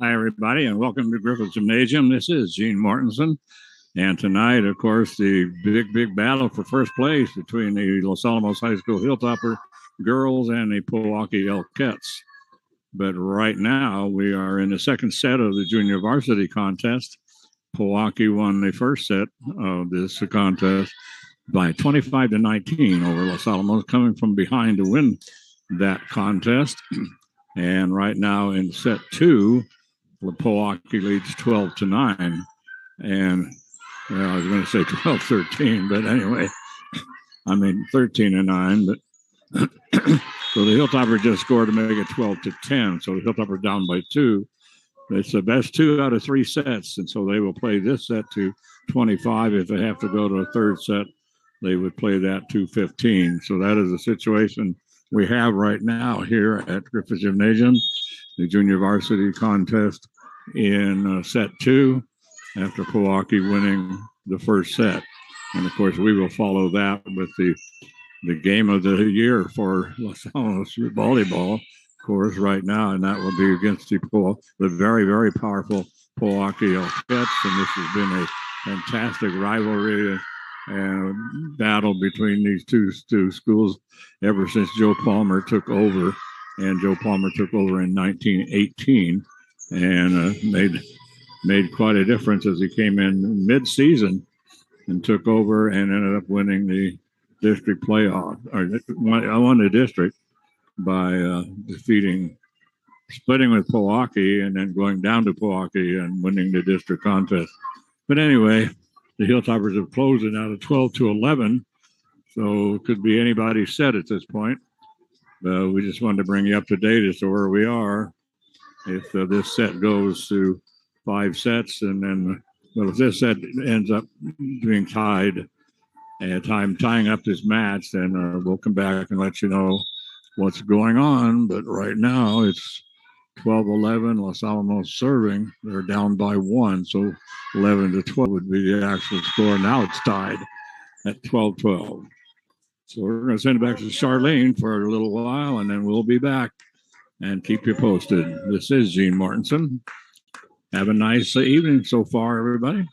Hi, everybody, and welcome to Griffith Gymnasium. This is Gene Mortensen. And tonight, of course, the big battle for first place between the Los Alamos High School Hilltopper girls and the Pojoaque Elkettes. But right now, we are in the second set of the junior varsity contest. Pojoaque won the first set of this contest by 25-19 over Los Alamos, coming from behind to win that contest. And right now in set two, Pojoaque leads 12-9. And I was going to say 12-13, but anyway, I mean 13-9. But so the Hilltopper just scored to make it 12-10. So the Hilltopper down by 2. It's the best 2 out of 3 sets, and so they will play this set to 25. If they have to go to a third set, they would play that to 15. So that is the situation we have right now here at Griffith Gymnasium, the junior varsity contest in set 2 after Pojoaque winning the first set. And of course, we will follow that with the game of the year for Los Alamos volleyball, of course, right now, and that will be against the very, very powerful Pojoaque Elkettes. And this has been a fantastic rivalry and battle between these two schools ever since Joe Palmer took over. And Joe Palmer took over in 1918 and made quite a difference as he came in mid-season and took over and ended up winning the district playoff. I won the district by splitting with Pojoaque and then going down to Pojoaque and winning the district contest. But anyway, the Hilltoppers have closed it out of 12-11, so it could be anybody's set at this point. We just wanted to bring you up to date as to where we are. If this set goes to 5 sets, and then, well, if this set ends up being tied and tying up this match, then we'll come back and let you know what's going on. But right now it's 12-11, Los Alamos serving. They're down by 1, so 11-12 would be the actual score. Now it's tied at 12-12. So we're going to send it back to Charlene for a little while, and then we'll be back and keep you posted. This is Gene Mortensen. Have a nice evening so far, everybody.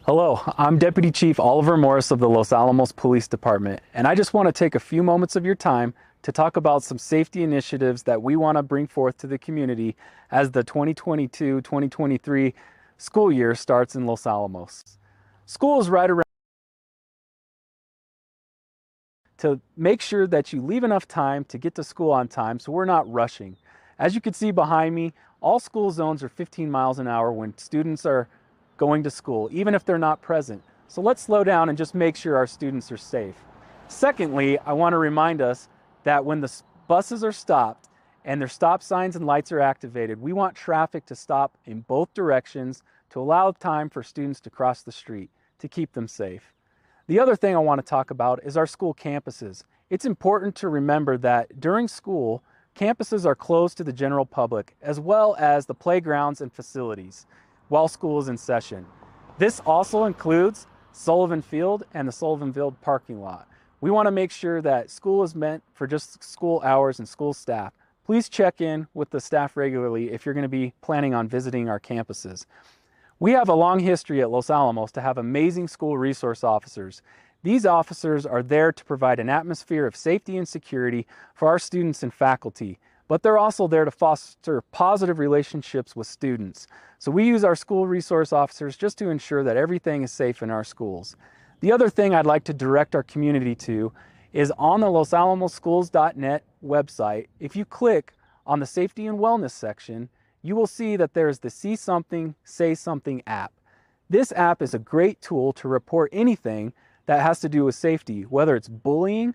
Hello, I'm Deputy Chief Oliver Morris of the Los Alamos Police Department, and I just want to take a few moments of your time to talk about some safety initiatives that we want to bring forth to the community as the 2022-2023 school year starts in Los Alamos. School is right around to make sure that you leave enough time to get to school on time so we're not rushing. As you can see behind me, all school zones are 15 miles an hour when students are going to school, even if they're not present. So let's slow down and just make sure our students are safe. Secondly, I want to remind us that when the buses are stopped and their stop signs and lights are activated, we want traffic to stop in both directions to allow time for students to cross the street to keep them safe. The other thing I want to talk about is our school campuses. It's important to remember that during school, campuses are closed to the general public, as well as the playgrounds and facilities, while school is in session. This also includes Sullivan Field and the Sullivan Field parking lot. We want to make sure that school is meant for just school hours and school staff. Please check in with the staff regularly if you're going to be planning on visiting our campuses. We have a long history at Los Alamos to have amazing school resource officers. These officers are there to provide an atmosphere of safety and security for our students and faculty, but they're also there to foster positive relationships with students. So we use our school resource officers just to ensure that everything is safe in our schools. The other thing I'd like to direct our community to is on the losalamosschools.net website. If you click on the safety and wellness section, you will see that there's the See Something, Say Something app. This app is a great tool to report anything that has to do with safety, whether it's bullying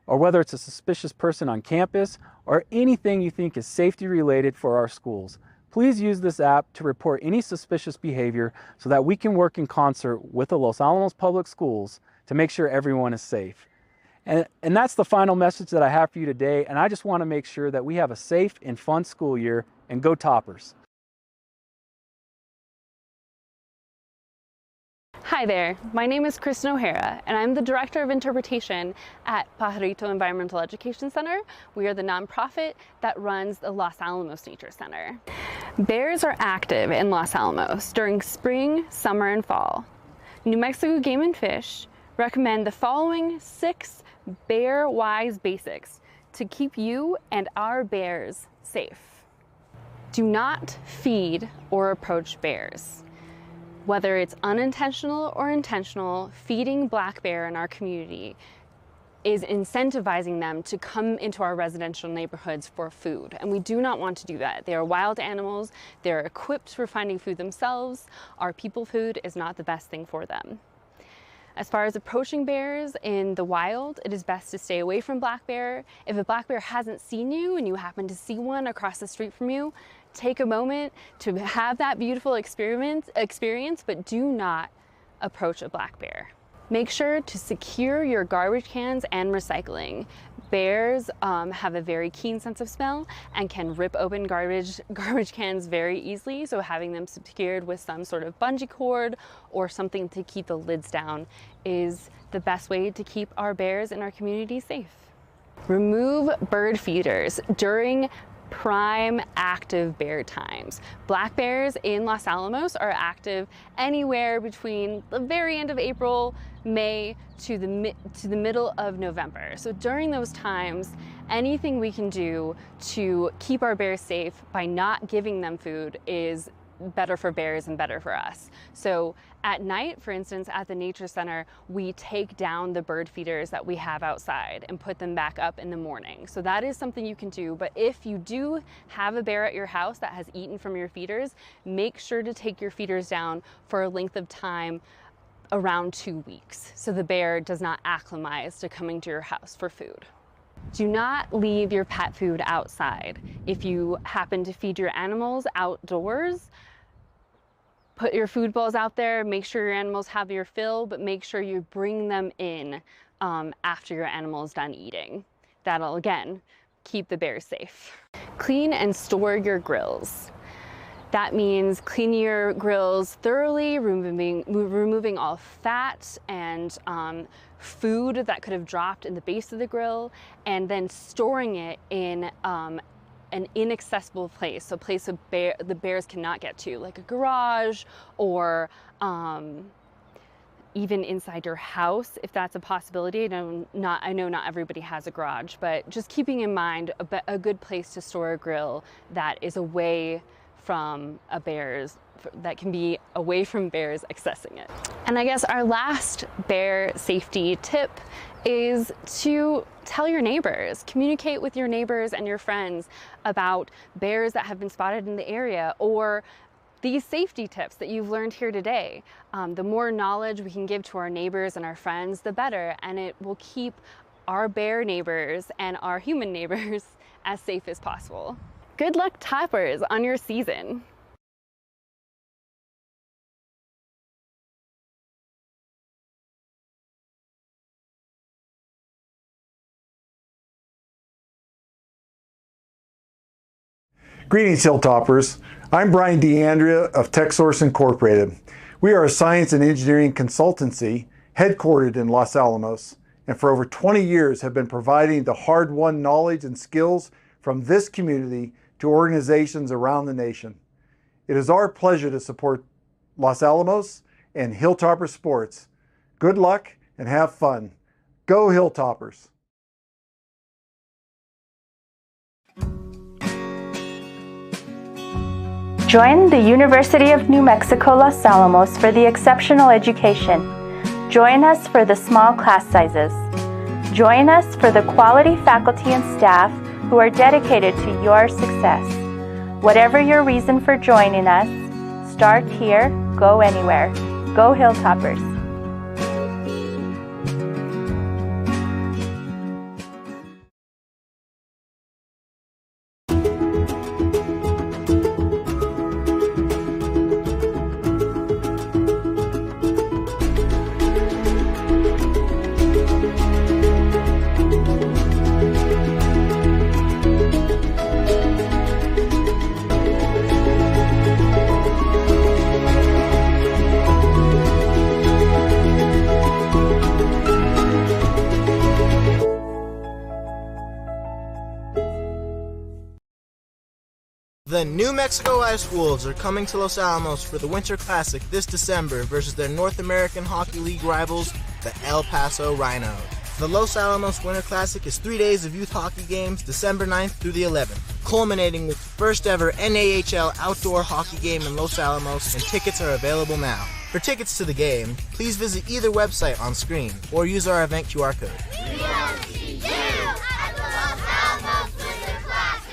or whether it's a suspicious person on campus or anything you think is safety related for our schools. Please use this app to report any suspicious behavior so that we can work in concert with the Los Alamos Public Schools to make sure everyone is safe. And that's the final message that I have for you today. And I just want to make sure that we have a safe and fun school year, and go Toppers. Hi there, my name is Kristen O'Hara, and I'm the Director of Interpretation at Pajarito Environmental Education Center. We are the nonprofit that runs the Los Alamos Nature Center. Bears are active in Los Alamos during spring, summer, and fall. New Mexico Game and Fish recommend the following 6 bear-wise basics to keep you and our bears safe. Do not feed or approach bears. Whether it's unintentional or intentional, feeding black bear in our community is incentivizing them to come into our residential neighborhoods for food. And we do not want to do that. They are wild animals. They're equipped for finding food themselves. Our people food is not the best thing for them. As far as approaching bears in the wild, it is best to stay away from black bear. If a black bear hasn't seen you and you happen to see one across the street from you, take a moment to have that beautiful experience, but do not approach a black bear. Make sure to secure your garbage cans and recycling. Bears have a very keen sense of smell and can rip open garbage cans very easily, so having them secured with some sort of bungee cord or something to keep the lids down is the best way to keep our bears in our community safe. Remove bird feeders during prime active bear times. Black bears in Los Alamos are active anywhere between the very end of April, May to the middle of November. So during those times, anything we can do to keep our bears safe by not giving them food is better for bears and better for us. So at night, for instance, at the Nature Center, we take down the bird feeders that we have outside and put them back up in the morning. So that is something you can do. But if you do have a bear at your house that has eaten from your feeders, make sure to take your feeders down for a length of time around 2 weeks, so the bear does not acclimatize to coming to your house for food. Do not leave your pet food outside. If you happen to feed your animals outdoors, put your food bowls out there, make sure your animals have your fill, but make sure you bring them in after your animal is done eating. That'll, again, keep the bears safe. Clean and store your grills. That means cleaning your grills thoroughly, removing all fat and food that could have dropped in the base of the grill, and then storing it in an inaccessible place, so a place the bears cannot get to, like a garage or even inside your house, if that's a possibility. I know not everybody has a garage, but just keeping in mind a good place to store a grill that is away from that can be away from bears accessing it. And I guess our last bear safety tip is to tell your neighbors, communicate with your neighbors and your friends about bears that have been spotted in the area, or these safety tips that you've learned here today. The more knowledge we can give to our neighbors and our friends, the better, and it will keep our bear neighbors and our human neighbors as safe as possible. Good luck, Toppers, on your season. Greetings, Hilltoppers. I'm Brian DeAndrea of TechSource Incorporated. We are a science and engineering consultancy headquartered in Los Alamos, and for over 20 years have been providing the hard-won knowledge and skills from this community to organizations around the nation. It is our pleasure to support Los Alamos and Hilltopper sports. Good luck and have fun. Go Hilltoppers! Join the University of New Mexico Los Alamos for the exceptional education. Join us for the small class sizes. Join us for the quality faculty and staff who are dedicated to your success. Whatever your reason for joining us, start here, go anywhere. Go Hilltoppers! The New Mexico Ice Wolves are coming to Los Alamos for the Winter Classic this December versus their North American Hockey League rivals, the El Paso Rhino. The Los Alamos Winter Classic is 3 days of youth hockey games, December 9th through the 11th, culminating with the first ever NAHL outdoor hockey game in Los Alamos, and tickets are available now. For tickets to the game, please visit either website on screen or use our event QR code. We will see you at the Los Alamos Winter Classic!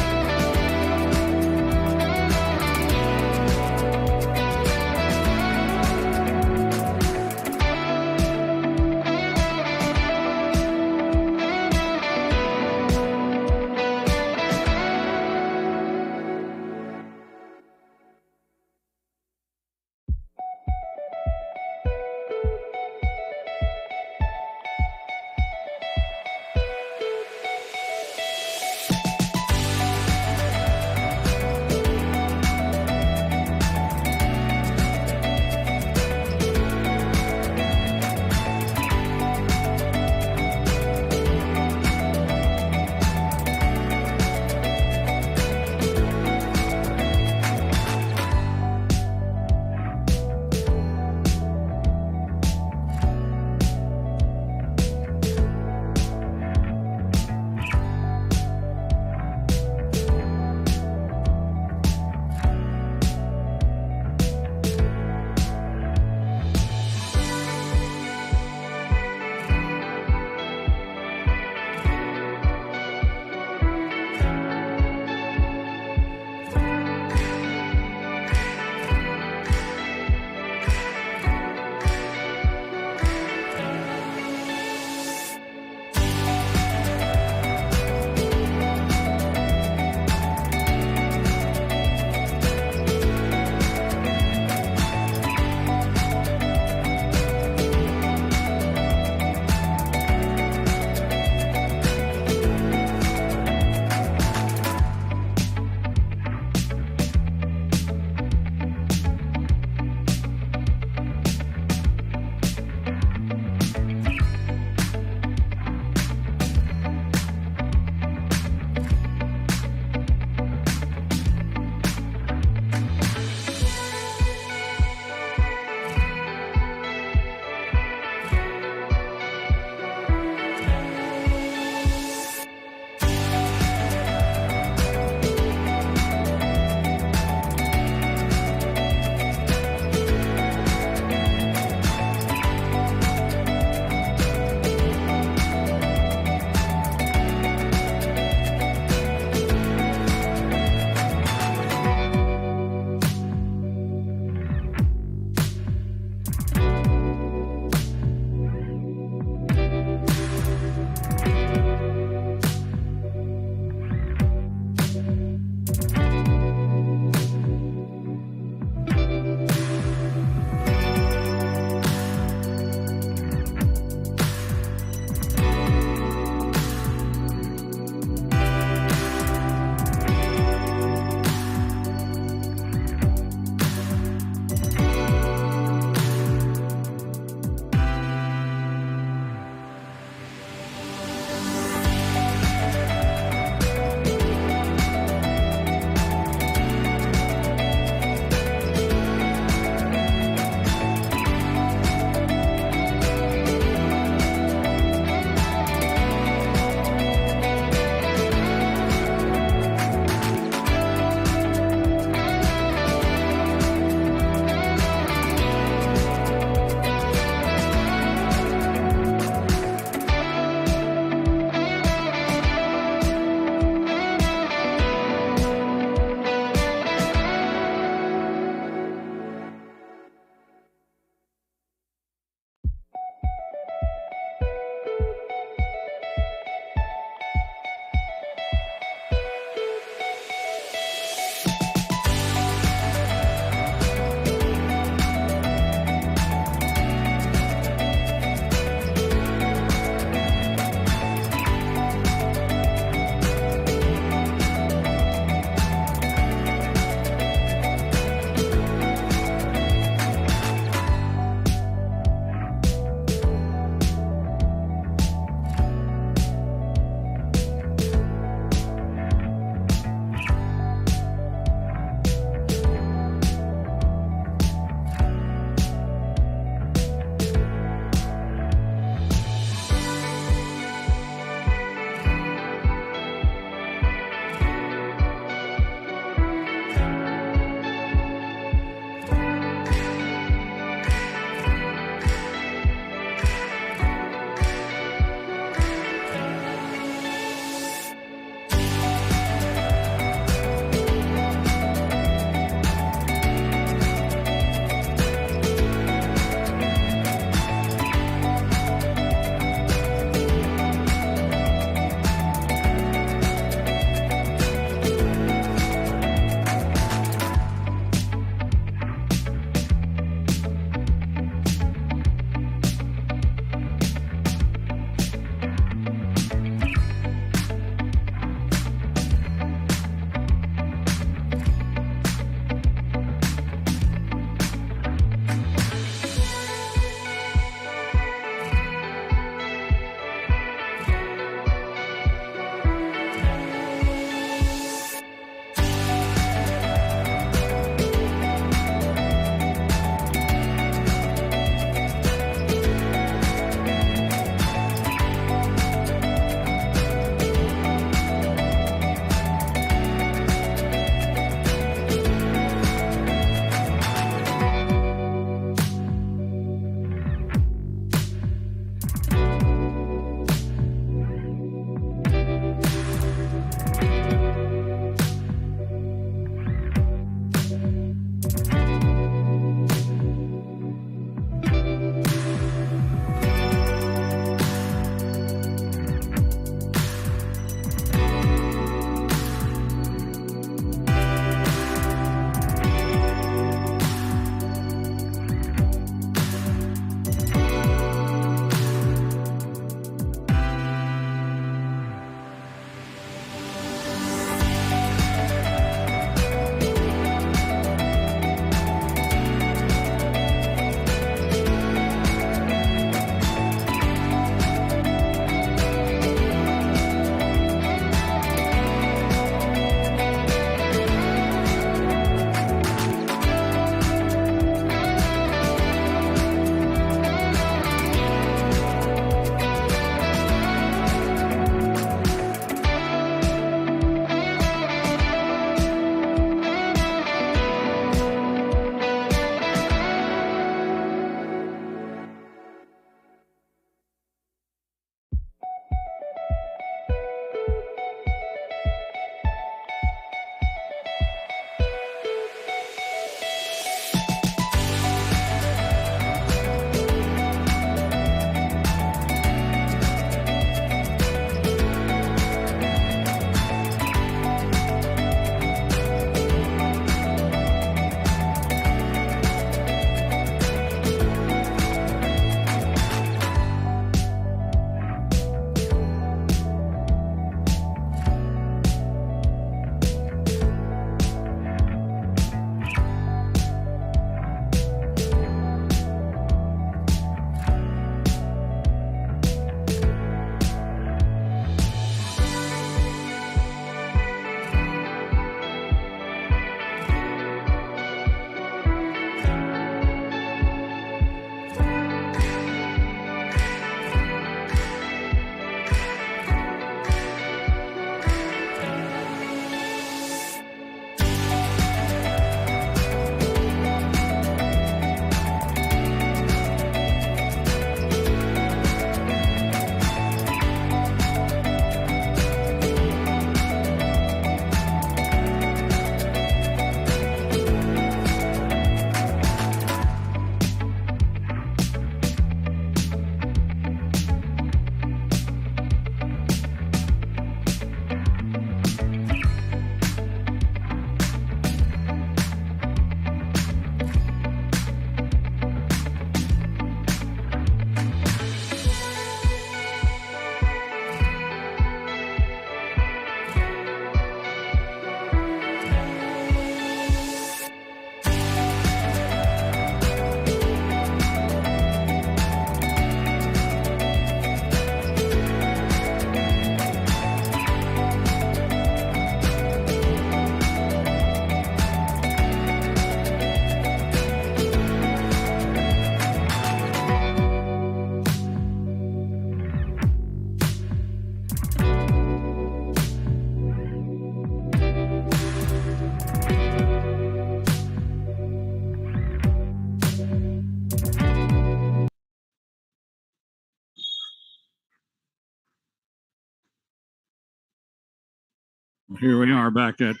Here we are back at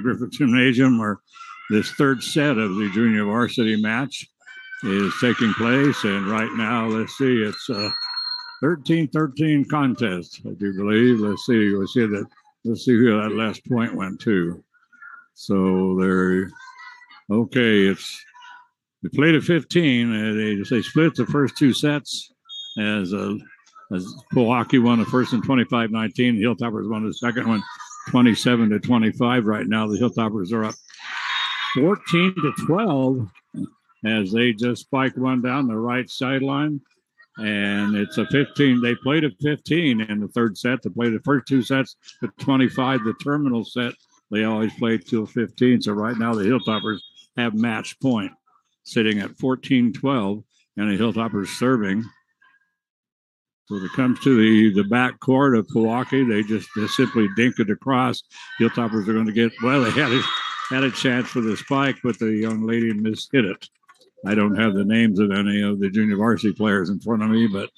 Griffith Gymnasium, where this third set of the junior varsity match is taking place. And right now, let's see, it's a 13-13 contest, I do believe. Let's see who that last point went to. So they played at 15. They split the first two sets as Pojoaque won the first one 25-19. The Hilltoppers won the second one 27-25. Right now, the Hilltoppers are up 14-12 as they just spiked one down the right sideline. And it's a 15. They played at 15 in the third set. They played the first two sets at 25. The terminal set, they always played till 15. So right now, the Hilltoppers have match point, sitting at 14-12, and the Hilltoppers serving. So when it comes to the back court of Pojoaque, they just simply dink it across. Hilltoppers are going to get, well, they had a chance for the spike, but the young lady mishit it. I don't have the names of any of the junior varsity players in front of me, but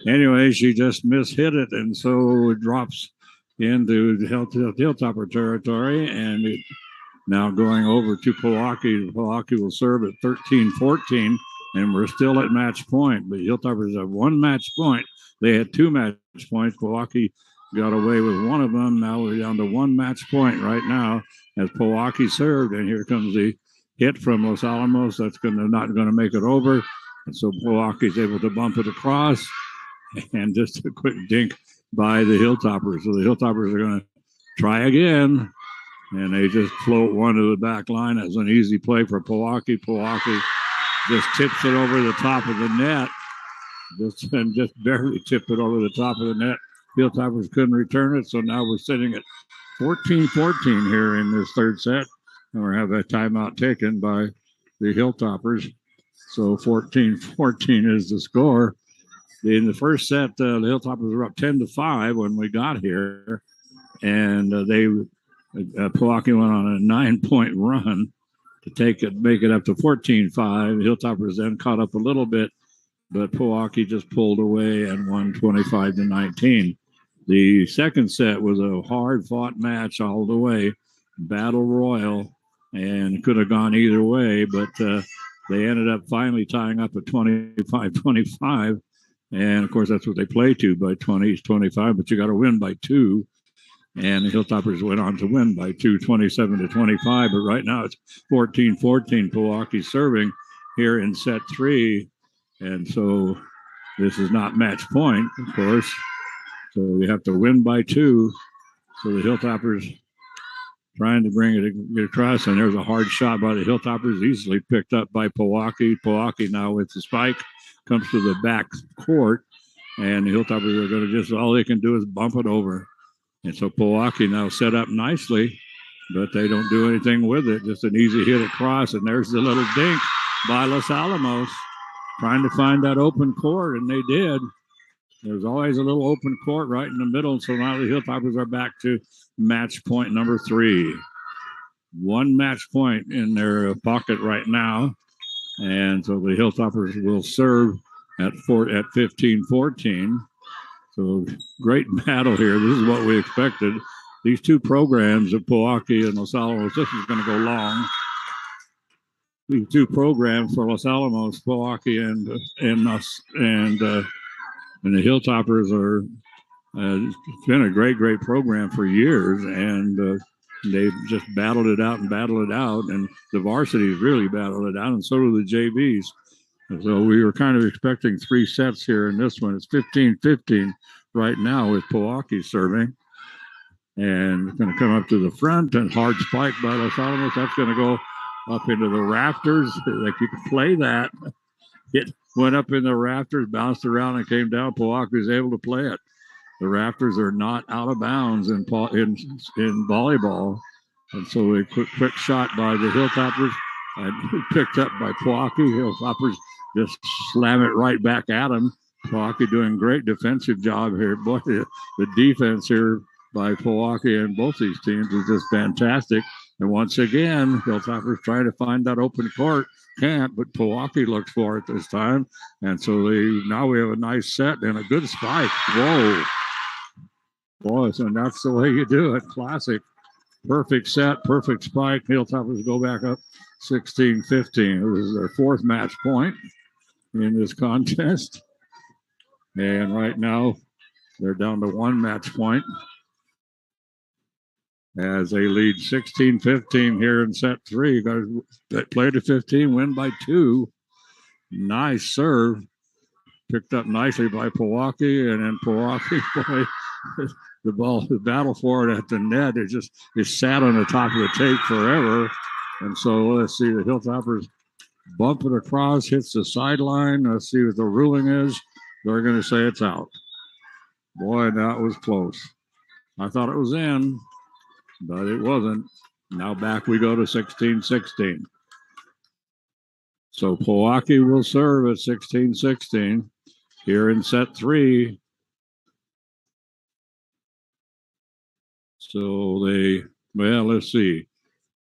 anyway, she just mishit it, and so it drops into the Hilltopper territory, and it now going over to Pojoaque. Pojoaque will serve at 13-14, and we're still at match point. But Hilltoppers have one match point. They had two match points. Pojoaque got away with one of them. Now we're down to one match point right now as Pojoaque served, and here comes the hit from Los Alamos. That's not going to make it over. And so Pojoaque is able to bump it across, and just a quick dink by the Hilltoppers. So the Hilltoppers are going to try again, and they just float one to the back line as an easy play for Pojoaque. Pojoaque just tips it over the top of the net, just barely tipped it over the top of the net. Hilltoppers couldn't return it, so now we're sitting at 14-14 here in this third set. And we're having a timeout taken by the Hilltoppers. So 14-14 is the score. In the first set, the Hilltoppers were up 10-5 when we got here. And Pojoaque went on a 9-point run to make it up to 14-5. Hilltoppers then caught up a little bit, but Pojoaque just pulled away and won 25-19. The second set was a hard-fought match all the way, battle royal, and could have gone either way, but they ended up finally tying up at 25-25. And, of course, that's what they play to, by 20-25, but you got to win by 2. And the Hilltoppers went on to win by 2, 27-25. But right now it's 14-14. Pojoaque serving here in set 3. And so this is not match point, of course. So you have to win by 2. So the Hilltoppers trying to bring it across, and there's a hard shot by the Hilltoppers, easily picked up by Pojoaque. Pojoaque now with the spike comes to the back court, and the Hilltoppers are going to just, all they can do is bump it over. And so Pojoaque now set up nicely, but they don't do anything with it. Just an easy hit across, and there's the little dink by Los Alamos, trying to find that open court, and they did. There's always a little open court right in the middle, so now the Hilltoppers are back to match point number 3. One match point in their pocket right now, and so the Hilltoppers will serve at 15-14. So great battle here. This is what we expected. These two programs of Pojoaque and Los Alamos, this is going to go long. These two programs for Los Alamos, Pojoaque and the Hilltoppers are. It's been a great program for years, and they've just battled it out, and the varsities really battled it out, and so do the JVs. And so we were kind of expecting 3 sets here in this one. It's 15-15 right now with Pojoaque serving, and it's going to come up to the front, and hard spike by Los Alamos. That's going to go up into the rafters. Like you could play that. It went up in the rafters, bounced around, and came down. Pojoaque was able to play it. The rafters are not out of bounds in volleyball. And so a quick shot by the Hilltoppers, picked up by Pojoaque. Hilltoppers just slam it right back at them. Pojoaque doing great defensive job here. Boy, the defense here by Pojoaque and both these teams is just fantastic. And once again, Hilltoppers trying to find that open court. Can't, but Pojoaque looks for it this time. And so now we have a nice set and a good spike. Whoa. Boy, so that's the way you do it. Classic. Perfect set, perfect spike. Hilltoppers go back up 16-15. This is their fourth match point in this contest. And right now, they're down to one match point as they lead 16-15 here in set three. Got to play to 15, win by 2. Nice serve. Picked up nicely by Pojoaque, and then Pojoaque, boy, the battle for it at the net, it sat on the top of the tape forever. And so let's see, the Hilltoppers bump it across, hits the sideline. Let's see what the ruling is. They're going to say it's out. Boy, that was close. I thought it was in, but it wasn't. Now back we go to 16-16. So Pojoaque will serve at 16-16 here in set three. So let's see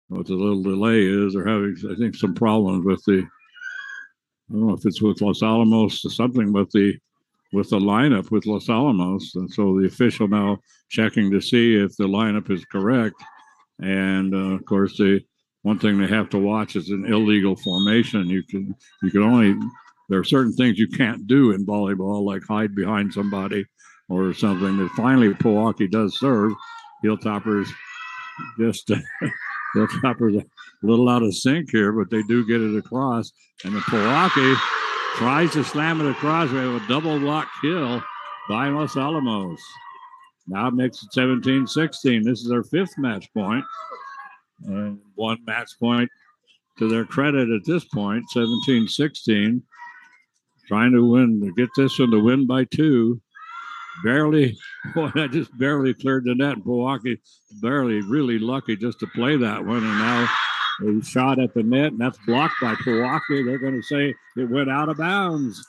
what the little delay is. They're having, I think, some problems with I don't know if it's with Los Alamos or something with the lineup with Los Alamos. And so the official now checking to see if the lineup is correct. And of course, one thing they have to watch is an illegal formation. You can only, there are certain things you can't do in volleyball, like hide behind somebody or something. But finally, Pojoaque does serve. Hilltoppers Hilltoppers a little out of sync here, but they do get it across. And the Pojoaque tries to slam it across. We have a double block kill by Los Alamos. Now it makes it 17-16. This is their fifth match point. And one match point to their credit at this point, 17-16. Trying to win, to get this one to win by 2. Barely, boy, that just barely cleared the net. Pojoaque barely, really lucky just to play that one. And now a shot at the net, and that's blocked by Pojoaque. They're going to say it went out of bounds.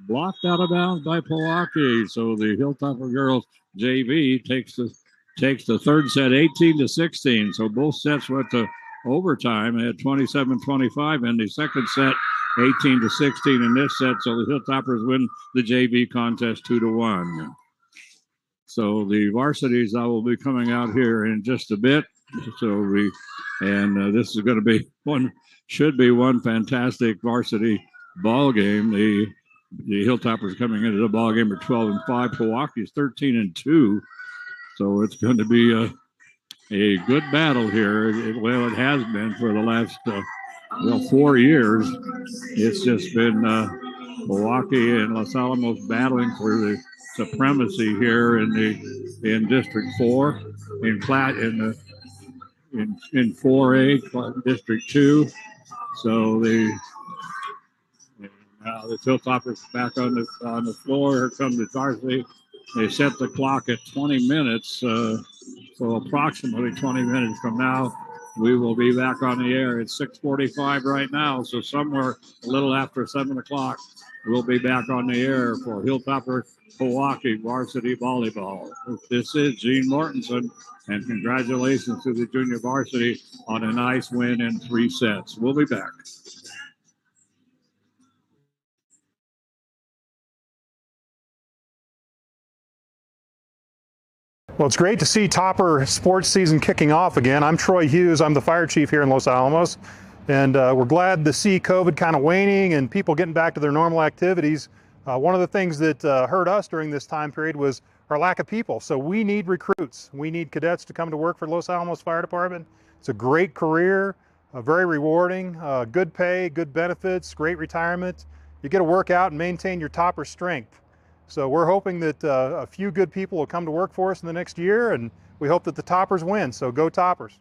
Blocked out of bounds by Pojoaque. So the Hilltopper girls JV takes the third set 18-16. So both sets went to overtime. They had 27-25 in the second set, 18-16 in this set. So the Hilltoppers win the JV contest 2-1. So the varsities will be coming out here in just a bit. So this is going to be should be one fantastic varsity ball game. The Hilltoppers coming into the ball game are 12-5. Pojoaque is 13-2. So it's going to be a good battle here. It has been for the last 4 years. It's just been Pojoaque and Los Alamos battling for the supremacy here in District 4, in 4A, District 2. So now the Hilltoppers back on the floor. Here comes the Varsity. They set the clock at 20 minutes. So approximately 20 minutes from now, we will be back on the air. It's 6:45 right now, so somewhere a little after 7 o'clock, we'll be back on the air for Hilltopper Pojoaque Varsity Volleyball. This is Gene Mortensen, and congratulations to the junior varsity on a nice win in 3 sets. We'll be back. Well, it's great to see Topper sports season kicking off again. I'm Troy Hughes. I'm the fire chief here in Los Alamos. And we're glad to see COVID kind of waning and people getting back to their normal activities. One of the things that hurt us during this time period was our lack of people. So we need recruits. We need cadets to come to work for Los Alamos Fire Department. It's a great career, very rewarding, good pay, good benefits, great retirement. You get to work out and maintain your Topper strength. So we're hoping that a few good people will come to work for us in the next year, and we hope that the Toppers win. So go Toppers.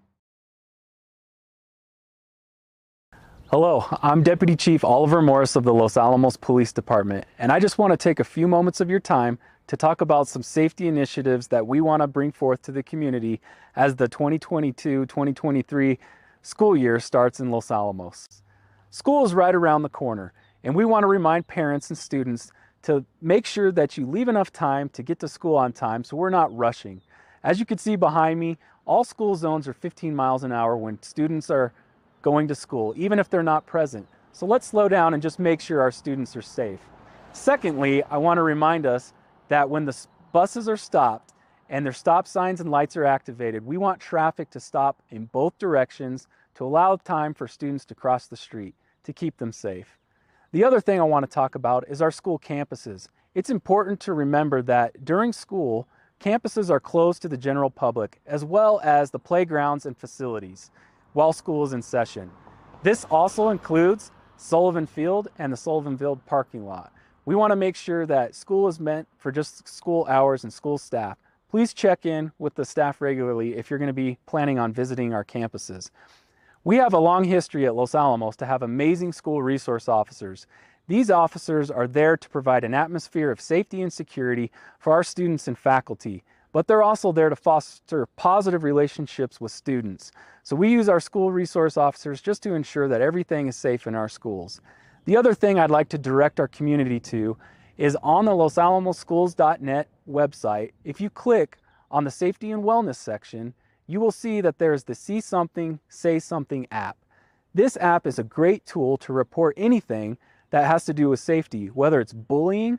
Hello, I'm Deputy Chief Oliver Morris of the Los Alamos Police Department, and I just want to take a few moments of your time to talk about some safety initiatives that we want to bring forth to the community as the 2022-2023 school year starts in Los Alamos. School is right around the corner, and we want to remind parents and students to make sure that you leave enough time to get to school on time so we're not rushing. As you can see behind me, all school zones are 15 miles an hour when students are going to school, even if they're not present. So let's slow down and just make sure our students are safe. Secondly, I want to remind us that when the buses are stopped and their stop signs and lights are activated, we want traffic to stop in both directions to allow time for students to cross the street to keep them safe. The other thing I want to talk about is our school campuses. It's important to remember that during school, campuses are closed to the general public as well as the playgrounds and facilities while school is in session. This also includes Sullivan Field and the Sullivan Field parking lot. We want to make sure that school is meant for just school hours and school staff. Please check in with the staff regularly if you're going to be planning on visiting our campuses. We have a long history at Los Alamos to have amazing school resource officers. These officers are there to provide an atmosphere of safety and security for our students and faculty, but they're also there to foster positive relationships with students. So we use our school resource officers just to ensure that everything is safe in our schools. The other thing I'd like to direct our community to is on the losalamosschools.net website. If you click on the Safety and Wellness section, you will see that there's the See Something, Say Something app. This app is a great tool to report anything that has to do with safety, whether it's bullying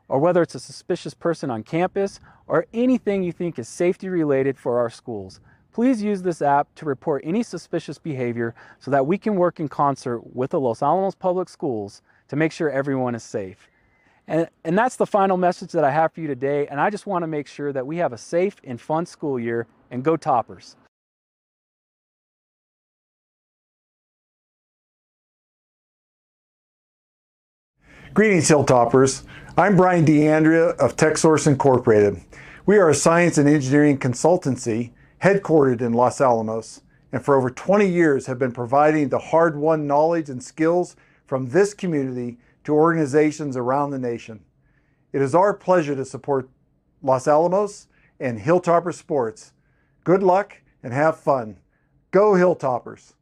or whether it's a suspicious person on campus or anything you think is safety related for our schools. Please use this app to report any suspicious behavior so that we can work in concert with the Los Alamos Public Schools to make sure everyone is safe. And that's the final message that I have for you today. And I just want to make sure that we have a safe and fun school year, and go Toppers. Greetings, Hilltoppers. I'm Brian DeAndrea of TechSource Incorporated. We are a science and engineering consultancy headquartered in Los Alamos, and for over 20 years have been providing the hard-won knowledge and skills from this community to organizations around the nation. It is our pleasure to support Los Alamos and Hilltopper sports. Good luck and have fun. Go Hilltoppers!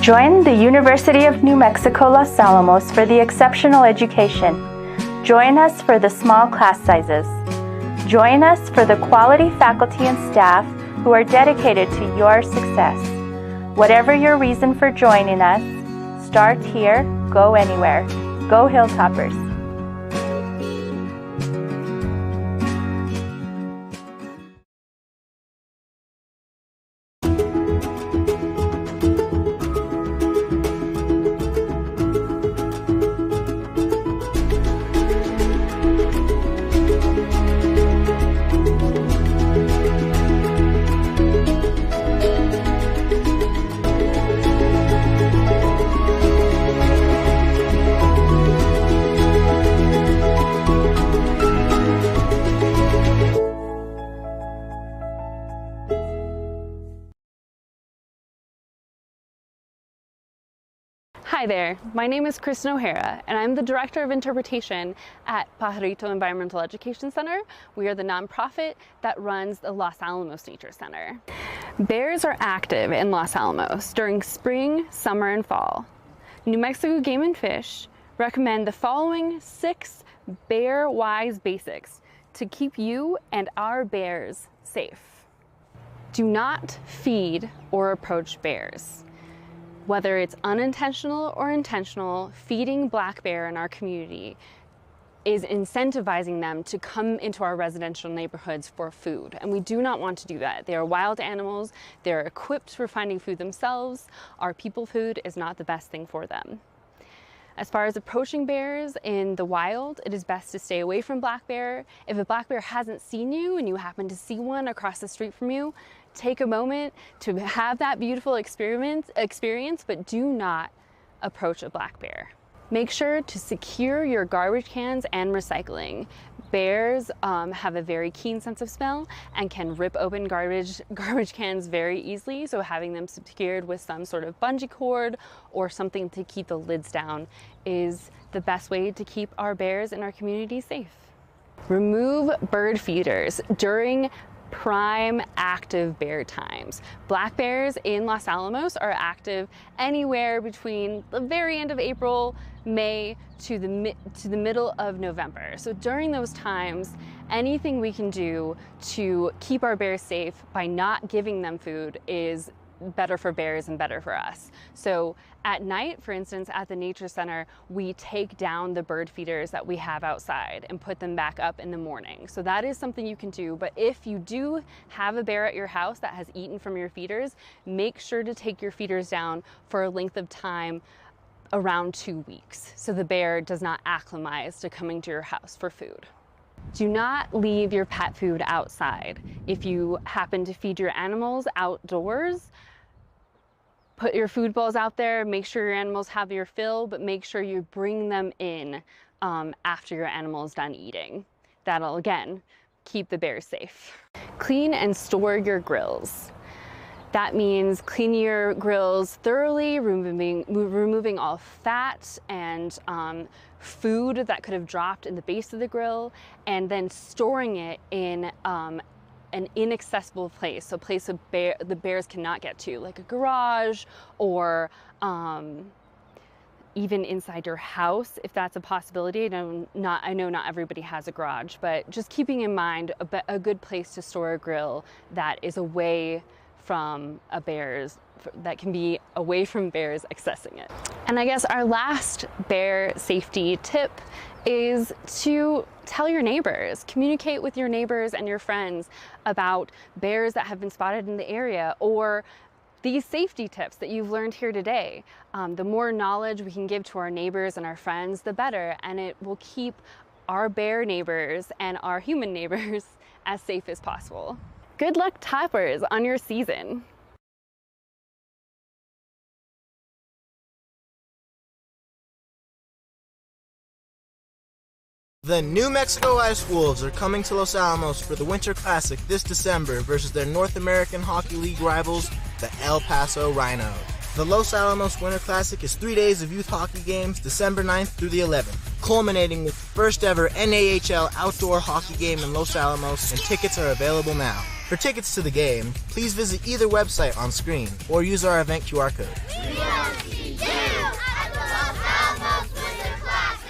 Join the University of New Mexico Los Alamos for the exceptional education. Join us for the small class sizes. Join us for the quality faculty and staff who are dedicated to your success. Whatever your reason for joining us, start here, go anywhere. Go Hilltoppers! Hi there, my name is Kristen O'Hara, and I'm the Director of Interpretation at Pajarito Environmental Education Center. We are the nonprofit that runs the Los Alamos Nature Center. Bears are active in Los Alamos during spring, summer, and fall. New Mexico Game and Fish recommend the following 6 bear-wise basics to keep you and our bears safe. Do not feed or approach bears. Whether it's unintentional or intentional, feeding black bear in our community is incentivizing them to come into our residential neighborhoods for food. And we do not want to do that. They are wild animals. They're equipped for finding food themselves. Our people food is not the best thing for them. As far as approaching bears in the wild, it is best to stay away from black bear. If a black bear hasn't seen you and you happen to see one across the street from you, take a moment to have that beautiful experience, but do not approach a black bear. Make sure to secure your garbage cans and recycling. Bears have a very keen sense of smell and can rip open garbage cans very easily, so having them secured with some sort of bungee cord or something to keep the lids down is the best way to keep our bears in our community safe. Remove bird feeders during prime active bear times. Black bears in Los Alamos are active anywhere between the very end of April, May to the middle of November. So during those times, anything we can do to keep our bears safe by not giving them food is better for bears and better for us. So at night, for instance, at the nature center, we take down the bird feeders that we have outside and put them back up in the morning. So that is something you can do. But if you do have a bear at your house that has eaten from your feeders, make sure to take your feeders down for a length of time around 2 weeks, so the bear does not acclimatize to coming to your house for food. Do not leave your pet food outside. If you happen to feed your animals outdoors, put your food bowls out there, make sure your animals have your fill, but make sure you bring them in after your animal is done eating. That'll, again, keep the bears safe. Clean and store your grills. That means cleaning your grills thoroughly, removing all fat and food that could have dropped in the base of the grill, and then storing it in an inaccessible place, so a place the bears cannot get to, like a garage or even inside your house, if that's a possibility. I know not everybody has a garage, but just keeping in mind a good place to store a grill that is away from that can be away from bears accessing it. And I guess our last bear safety tip is to tell your neighbors, communicate with your neighbors and your friends about bears that have been spotted in the area, or these safety tips that you've learned here today. The more knowledge we can give to our neighbors and our friends, the better, and it will keep our bear neighbors and our human neighbors as safe as possible. Good luck, toppers, on your season. The New Mexico Ice Wolves are coming to Los Alamos for the Winter Classic this December versus their North American Hockey League rivals, the El Paso Rhino. The Los Alamos Winter Classic is 3 days of youth hockey games, December 9th through the 11th, culminating with the first ever NAHL outdoor hockey game in Los Alamos, and tickets are available now. For tickets to the game, please visit either website on screen or use our event QR code. We want to see you at the Los Alamos Winter Classic.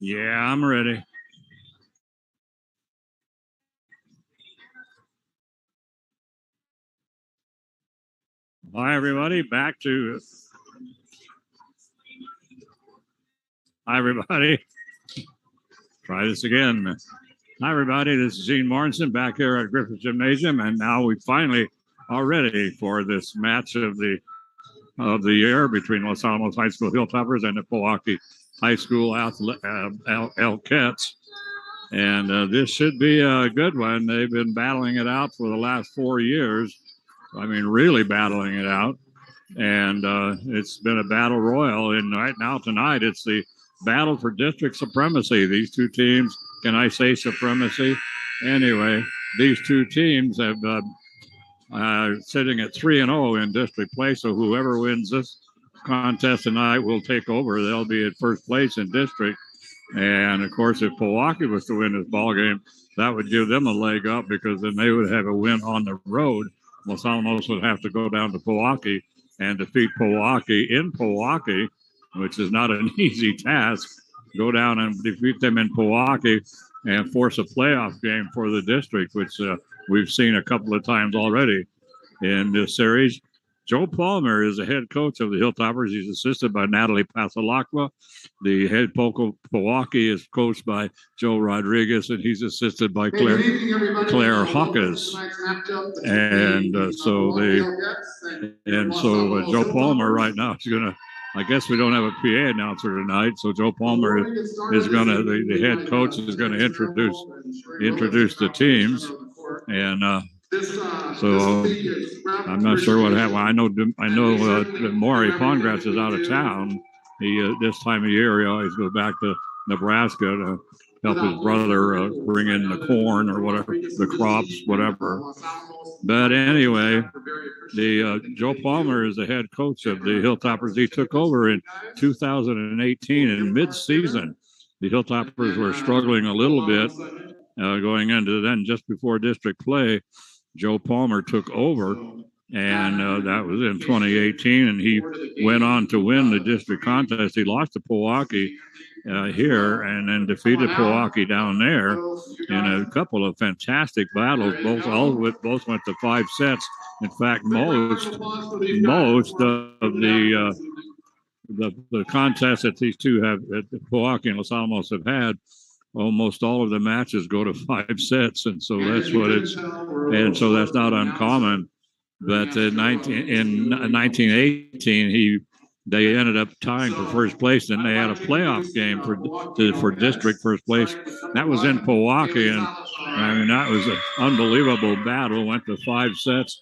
Yeah, I'm ready. Hi, everybody. Hi, everybody. Try this again. Hi, everybody. This is Gene Morrison back here at Griffith Gymnasium, and now we finally are ready for this match of the year between Los Alamos High School Hilltoppers and the Pojoaque High School Elkettes. And this should be a good one. They've been battling it out for the last 4 years. I mean, really battling it out. And it's been a battle royal. And right now, tonight, it's the battle for district supremacy. These two teams, can I say supremacy? Anyway, these two teams have sitting at 3-0 in district play. So whoever wins this contest tonight will take over. They'll be at first place in district. And of course, if Pojoaque was to win this ball game, that would give them a leg up because then they would have a win on the road. Los Alamos would have to go down to Pojoaque and defeat Pojoaque in Pojoaque, which is not an easy task. Go down and defeat them in Pojoaque and force a playoff game for the district, which we've seen a couple of times already in this series. Joe Palmer is the head coach of the Hilltoppers. He's assisted by Natalie Pasalacqua. The head Pojoaque is coached by Joe Rodriguez, and he's assisted by Claire Hawkes. And so Joe Palmer right now is going to, I guess we don't have a PA announcer tonight, so Joe Palmer is going to, the head coach is going to introduce the teams. And so I'm not sure what happened. I know that Maury Pongratz is out of town. He this time of year he always goes back to Nebraska to help his brother bring in the corn or whatever, the crops, whatever. But anyway, the Joe Palmer is the head coach of the Hilltoppers. He took over in 2018 in mid-season. The Hilltoppers were struggling a little bit going into then just before district play. Joe Palmer took over, and that was in 2018, and he went on to win the district contest. He lost to Pojoaque here and then defeated Pojoaque down there in a couple of fantastic battles. Both went to 5 sets. In fact, most of the contests that these two have, that Pojoaque and Los Alamos have had, almost all of the matches go to 5 sets, and so that's what it's, and so that's not uncommon. But in 1918, they ended up tying for first place, and they had a playoff game for district first place. That was in Pojoaque, and I mean that was an unbelievable battle. Went to 5 sets,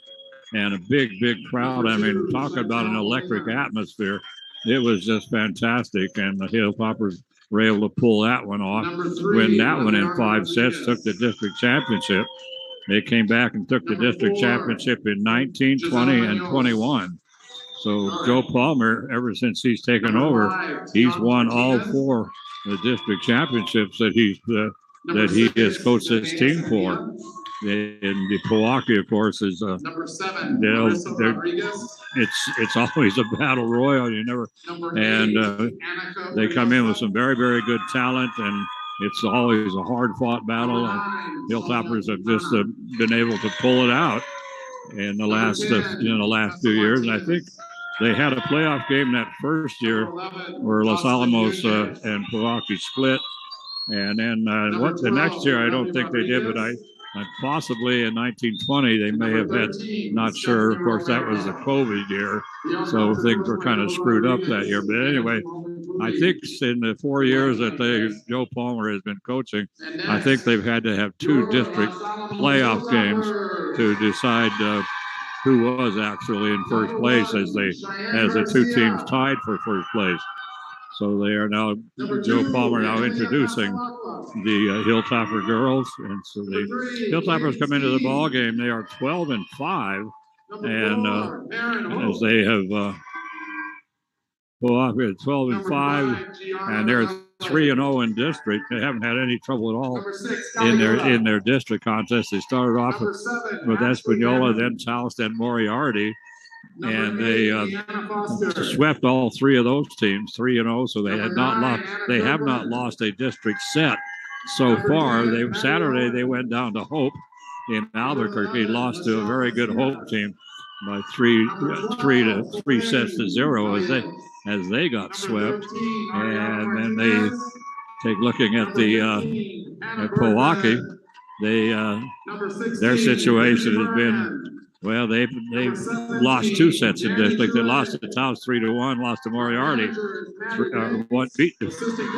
and a big crowd. I mean, talk about an electric atmosphere. It was just fantastic, and the Hilltoppers were able to pull that one off, win that one in 5 sets, took the district championship. They came back and took the district championship in 19, 20, and 21. So Joe Palmer, ever since he's taken over, he's won all 4 the district championships that he has coached this team for. And the Pojoaque, of course, is it's always a battle royal. You never, and they come in with some very good talent, and it's always a hard-fought battle. And Hilltoppers have just been able to pull it out in the last few years. And I think they had a playoff game that first year where Los Alamos and Pojoaque split, and then the next year I don't think they did, but possibly in 1920 they may have had, not sure. Of course, that was the COVID year, so things were kind of screwed up that year. But anyway, I think in the 4 years that Joe Palmer has been coaching, I think they've had to have 2 district playoff games to decide who was actually in first place as the 2 teams tied for first place. So they are now, Joe Palmer now introducing the Hilltopper girls. And so the Hilltoppers come into the ball game. They are 12-5. And as they have, 12-5, and they're 3-0 in district. They haven't had any trouble at all in their district contest. They started off with Espanola, then Taos, then Moriarty. and they swept all three of those teams, 3-0. So they have not lost a district set so far. Saturday they went down to Hope in Albuquerque, lost to a very good Hope team by three sets to 0 as they got swept. And then they take looking at the at Pojoaque. Their situation has been, well, they've lost 2 sets in district. They lost to Taos 3-1, lost to Moriarty,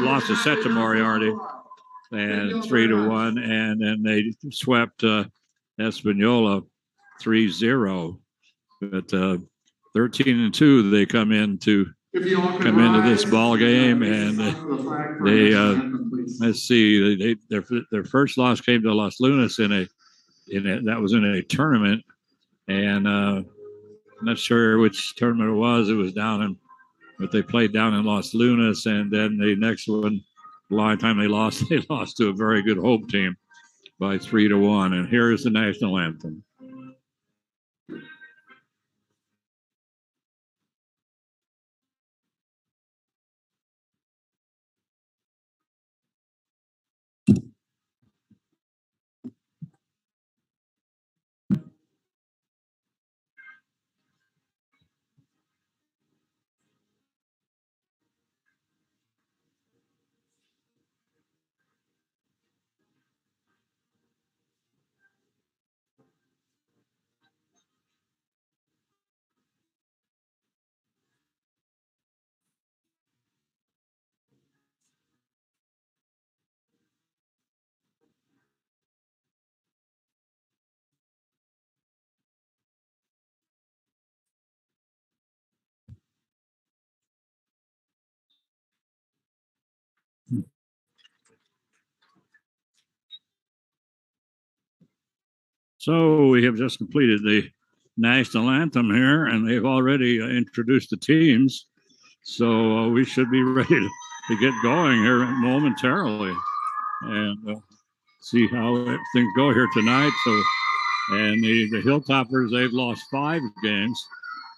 lost a set to Moriarty and 3-1, and then they swept Espanola 3-0. But 13-2, they come into this ball game, and they let's see, their first loss came to Las Lunas that was in a tournament, and I'm not sure which tournament it was. It was but they played down in Las Lunas, and then the next one, a long time they lost to a very good Hope team by 3-1. And here is the national anthem. So we have just completed the national anthem here, and they've already introduced the teams. So we should be ready to get going here momentarily and see how things go here tonight. So, and the Hilltoppers, they've lost 5 games,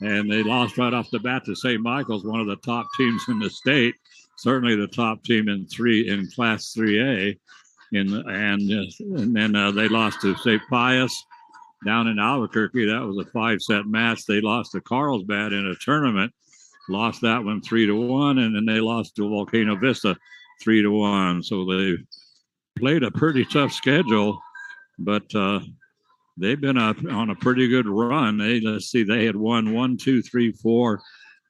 and they lost right off the bat to St. Michael's, one of the top teams in the state, certainly the top team in Class 3A. And then they lost to St. Pius down in Albuquerque. That was a 5-set match. They lost to Carlsbad in a tournament, lost that one 3-1, and then they lost to Volcano Vista 3-1. So they played a pretty tough schedule, but they've been on a pretty good run. They had won 1, 2, 3, 4.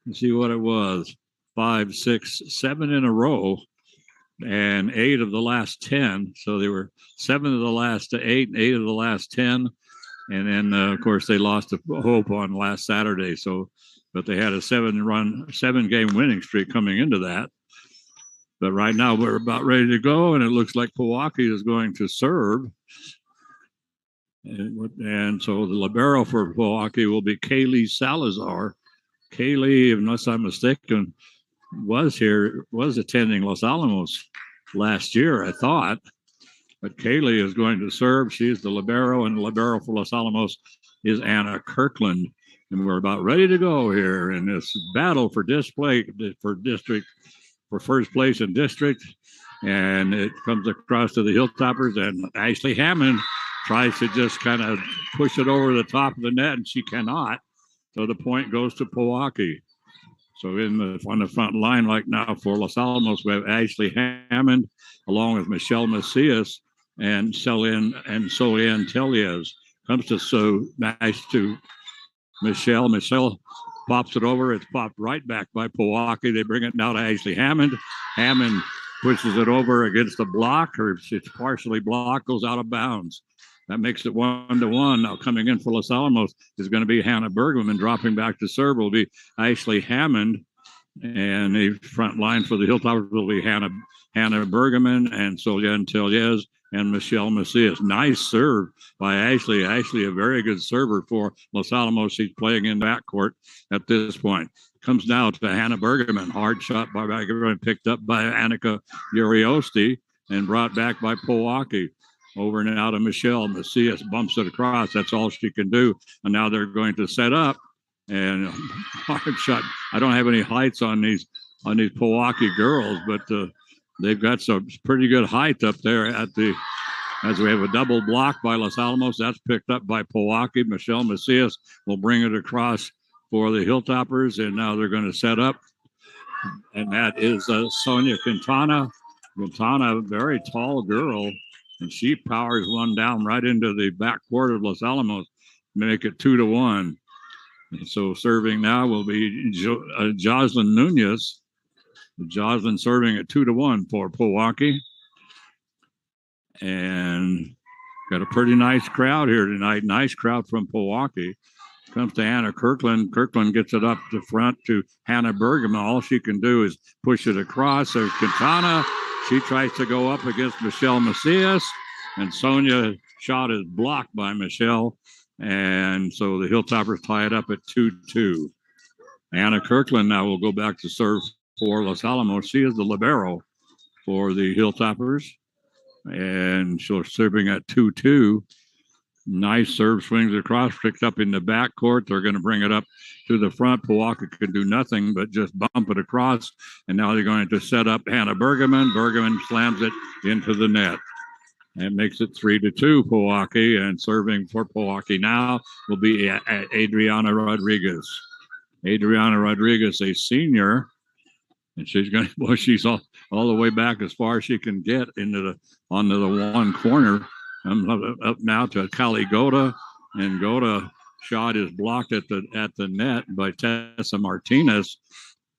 Let's see what it was, 5, 6, 7 in a row, and 8 of the last 10. So they were 7 of the last 8 and 8 of the last 10. And then, of course, they lost to Hope on last Saturday. But they had a 7-game winning streak coming into that. But right now we're about ready to go, and it looks like Pojoaque is going to serve. And so the libero for Pojoaque will be Kaylee Salazar. Kaylee, unless I'm mistaken, was attending Los Alamos last year, I thought. But Kaylee is going to serve. She's the libero, and the libero for Los Alamos is Anna Kirkland. And we're about ready to go here in this battle for first place in district. And it comes across to the Hilltoppers, and Ashley Hammond tries to just kind of push it over the top of the net, and she cannot. So the point goes to Pojoaque. So on the front line right now for Los Alamos, we have Ashley Hammond along with Michelle Macias and Solian Teliez. Comes to so nice to Michelle. Michelle pops it over. It's popped right back by Pojoaque. They bring it now to Ashley Hammond. Hammond pushes it over against the block, or it's partially blocked, goes out of bounds. That makes it 1-1. Now coming in for Los Alamos is going to be Hannah Bergman, and dropping back to serve will be Ashley Hammond. And the front line for the Hilltoppers will be Hannah Bergman and Solian Teliez and Michelle Macias. Nice serve by Ashley. Ashley, a very good server for Los Alamos. She's playing in backcourt at this point. Comes now to Hannah Bergman. Hard shot by Bergman, picked up by Annika Uriosti and brought back by Pojoaque. Over and out of Michelle. Macias bumps it across. That's all she can do. And now they're going to set up. and hard shot. I don't have any heights on these Pojoaque girls, but they've got some pretty good height up there as we have a double block by Los Alamos. That's picked up by Pojoaque. Michelle Macias will bring it across for the Hilltoppers, and now they're going to set up. And that is Sonia Quintana. Quintana, a very tall girl, and she powers one down right into the backcourt of Los Alamos, make it 2-1. And so serving now will be Jocelyn Nunez. Jocelyn serving at 2-1 for Pojoaque. And got a pretty nice crowd here tonight. Nice crowd from Pojoaque. Comes to Anna Kirkland. Kirkland gets it up to front to Hannah Bergman. All she can do is push it across. There's Quintana. She tries to go up against Michelle Macias. And Sonia shot is blocked by Michelle. And so the Hilltoppers tie it up at 2-2. Anna Kirkland now will go back to serve for Los Alamos. She is the libero for the Hilltoppers. And she's serving at 2-2. Nice serve, swings across, picked up in the backcourt. They're going to bring it up to the front. Pojoaque can do nothing but just bump it across. And now they're going to set up Hannah Bergman. Bergman slams it into the net. That makes it 3-2 Pojoaque. And serving for Pojoaque now will be Adriana Rodriguez. Adriana Rodriguez, a senior. And she's going to, well, she's all the way back as far as she can get onto the one corner. Up now to Callie Goda, and Goda shot is blocked at the net by Tessa Martinez.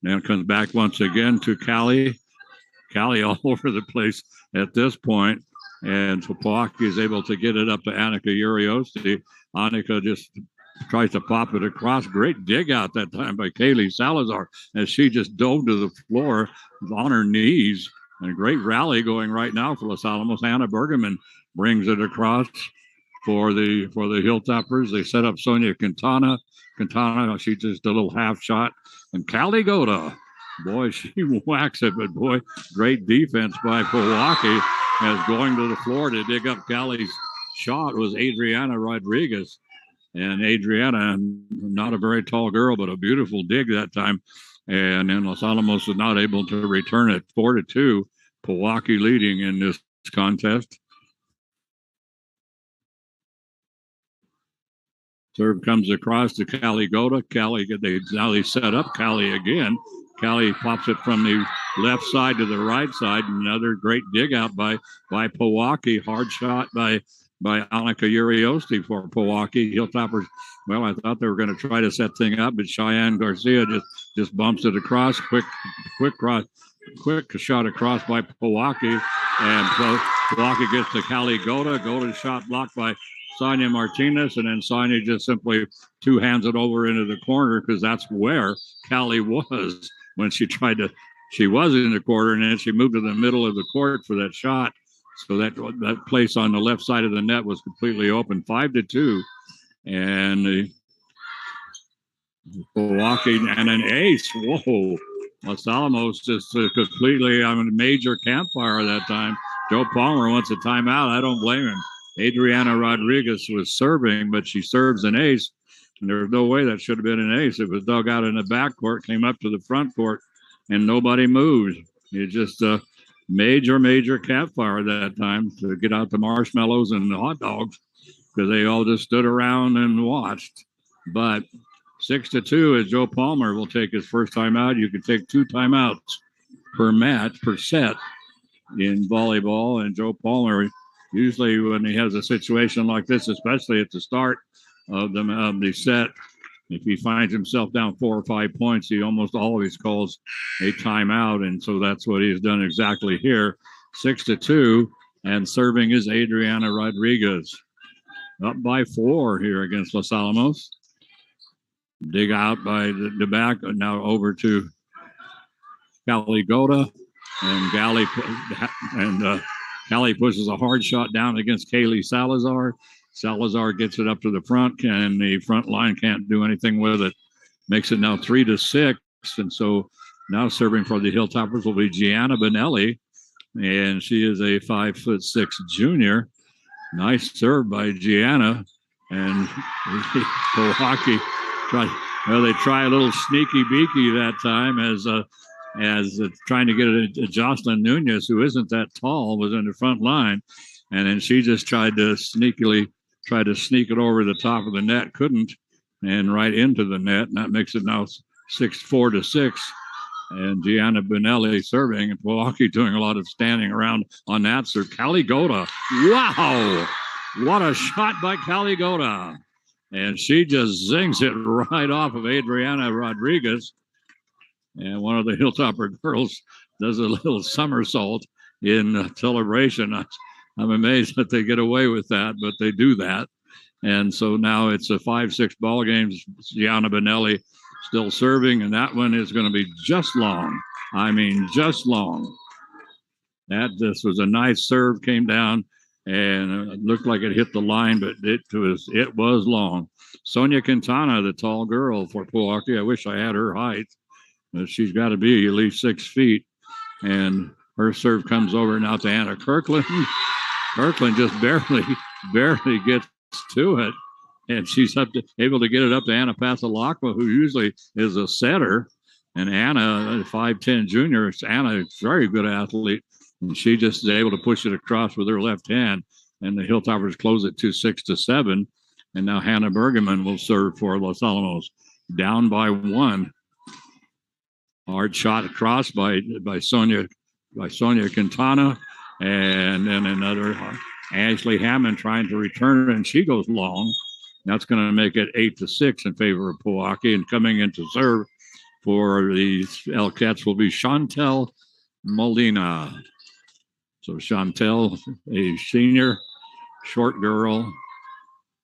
Now it comes back once again to Callie. Callie all over the place at this point, and so Pojoaque is able to get it up to Annika Uriosti. Annika just tries to pop it across. Great dig out that time by Kaylee Salazar as she just dove to the floor on her knees. And a great rally going right now for Los Alamos. Hannah Bergman brings it across for the Hilltoppers. They set up Sonia Quintana. Quintana, she just a little half shot. And Callie Goda, boy, she whacks it, but boy, great defense by Pojoaque as going to the floor to dig up Callie's shot was Adriana Rodriguez. And Adriana, not a very tall girl, but a beautiful dig that time. And then Los Alamos was not able to return it. 4-2, Pojoaque leading in this contest. Serve comes across to Callie Goda. They set up Callie again. Callie pops it from the left side to the right side. Another great dig out by Pojoaque. Hard shot by Annika Uriosti for Pojoaque. Hilltoppers, well, I thought they were going to try to set thing up, but Cheyenne Garcia just bumps it across. Quick shot across by Pojoaque. And so Pojoaque gets to Callie Goda. Goda's shot blocked by Sonia Martinez, and then Sonia just simply two hands it over into the corner because that's where Callie was when she was in the corner, and then she moved to the middle of the court for that shot. So that place on the left side of the net was completely open, 5-2. And the Pojoaque and an ace. Whoa. Los Alamos just completely on a major campfire that time. Joe Palmer wants a timeout. I don't blame him. Adriana Rodriguez was serving, but she serves an ace. And there was no way that should have been an ace. It was dug out in the backcourt, came up to the front court, and nobody moved. It just major campfire that time to get out the marshmallows and the hot dogs because they all just stood around and watched. But 6-2 as Joe Palmer will take his first timeout. You can take 2 timeouts per set in volleyball. And Joe Palmer, usually when he has a situation like this, especially at the start of the set, if he finds himself down 4 or 5 points, he almost always calls a timeout. And so that's what he's done exactly here. 6-2, and serving is Adriana Rodriguez. Up by 4 here against Los Alamos. Dig out by the back. Now over to Callie Goda. And Callie pushes a hard shot down against Kaylee Salazar. Salazar gets it up to the front, and the front line can't do anything with it. Makes it now 3-6. And so now serving for the Hilltoppers will be Gianna Benelli. And she is a 5'6" junior. Nice serve by Gianna. And Pojoaque Well, they try a little sneaky beaky that time as trying to get a Jocelyn Nunez, who isn't that tall, was in the front line. And then she just tried to sneak it over the top of the net, couldn't, and right into the net. And that makes it now 4-6. And Gianna Bonelli serving, and Pojoaque doing a lot of standing around on that serve. Caligota, wow! What a shot by Caligota. And she just zings it right off of Adriana Rodriguez. And one of the Hilltopper girls does a little somersault in celebration. I'm amazed that they get away with that, but they do that. And so now it's a 5-6 ball game. Gianna Bonelli still serving, and that one is going to be just long. I mean, just long. This was a nice serve, came down, and it looked like it hit the line, but it was long. Sonia Quintana, the tall girl for Pojoaque. I wish I had her height, but she's got to be at least 6 feet. And her serve comes over now to Anna Kirkland. Kirkland just barely gets to it. And she's able to get it up to Anna Pasalakwa, who usually is a setter. And Anna, a 5'10 junior, Anna is a very good athlete. And she just is able to push it across with her left hand. And the Hilltoppers close it to 6-7. And now Hannah Bergeman will serve for Los Alamos. Down by 1. Hard shot across by Sonia Quintana. And then another Ashley Hammond trying to return it, and she goes long. That's going to make it 8-6 in favor of Pojoaque. And coming into serve for the Elkettes will be Chantel Molina. So Chantel, a senior, short girl,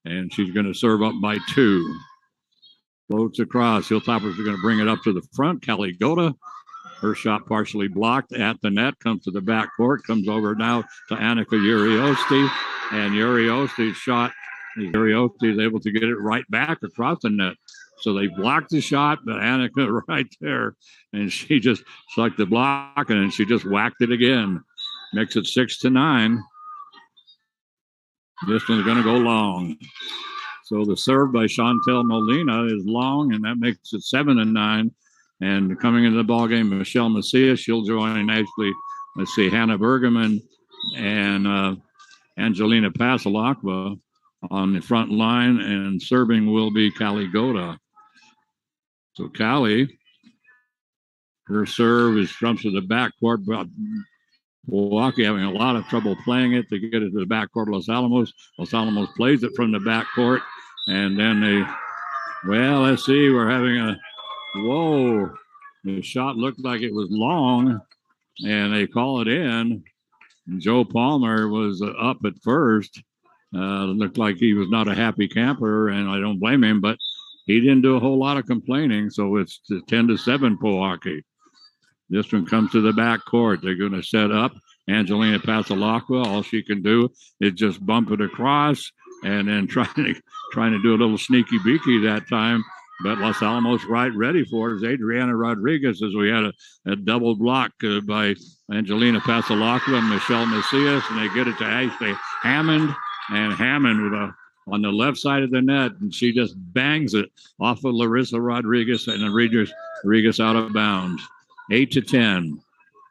and she's going to serve up by 2. Floats across. Hilltoppers are going to bring it up to the front. Caligota, her shot partially blocked at the net, comes to the back court, comes over now to Annika Uriosti, and Uriosti's shot. Uriosti is able to get it right back across the net. So they blocked the shot, but Annika right there, and she just stuck the block, and she just whacked it again. Makes it 6-9. This one's going to go long. So the serve by Chantel Molina is long, and that makes it 7-9. And coming into the ballgame, Michelle Macias, she'll join actually, Hannah Bergeman and Angelina Pasalakwa on the front line, and serving will be Caligota. So Cali, her serve is comes to the backcourt, but Milwaukee having a lot of trouble playing it to get it to the backcourt. Los Alamos plays it from the backcourt, and then let's see, we're having whoa, the shot looked like it was long, and they call it in. And Joe Palmer was up at first. It looked like he was not a happy camper, and I don't blame him, but he didn't do a whole lot of complaining, so it's 10-7 Pojoaque. This one comes to the back court. They're going to set up Angelina Pasalakwa. All she can do is just bump it across, and then trying to do a little sneaky beaky that time. But Los Alamos right ready for it is Adriana Rodriguez, as we had a double block by Angelina Pasalakwa and Michelle Macias, and they get it to Ashley Hammond, and Hammond on the left side of the net, and she just bangs it off of Larissa Rodriguez, and Rodriguez out of bounds. 8-10.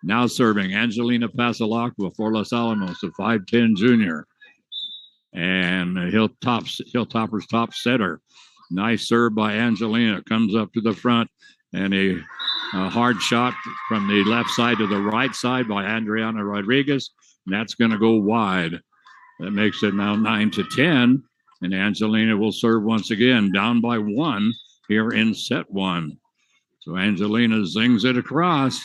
Now serving Angelina Pasalakwa for Los Alamos, a 5'10 junior. And Hilltopper's top setter. Nice serve by Angelina. Comes up to the front, and a hard shot from the left side to the right side by Adriana Rodriguez. And that's going to go wide. That makes it now 9-10. And Angelina will serve once again, down by 1 here in set 1. So Angelina zings it across.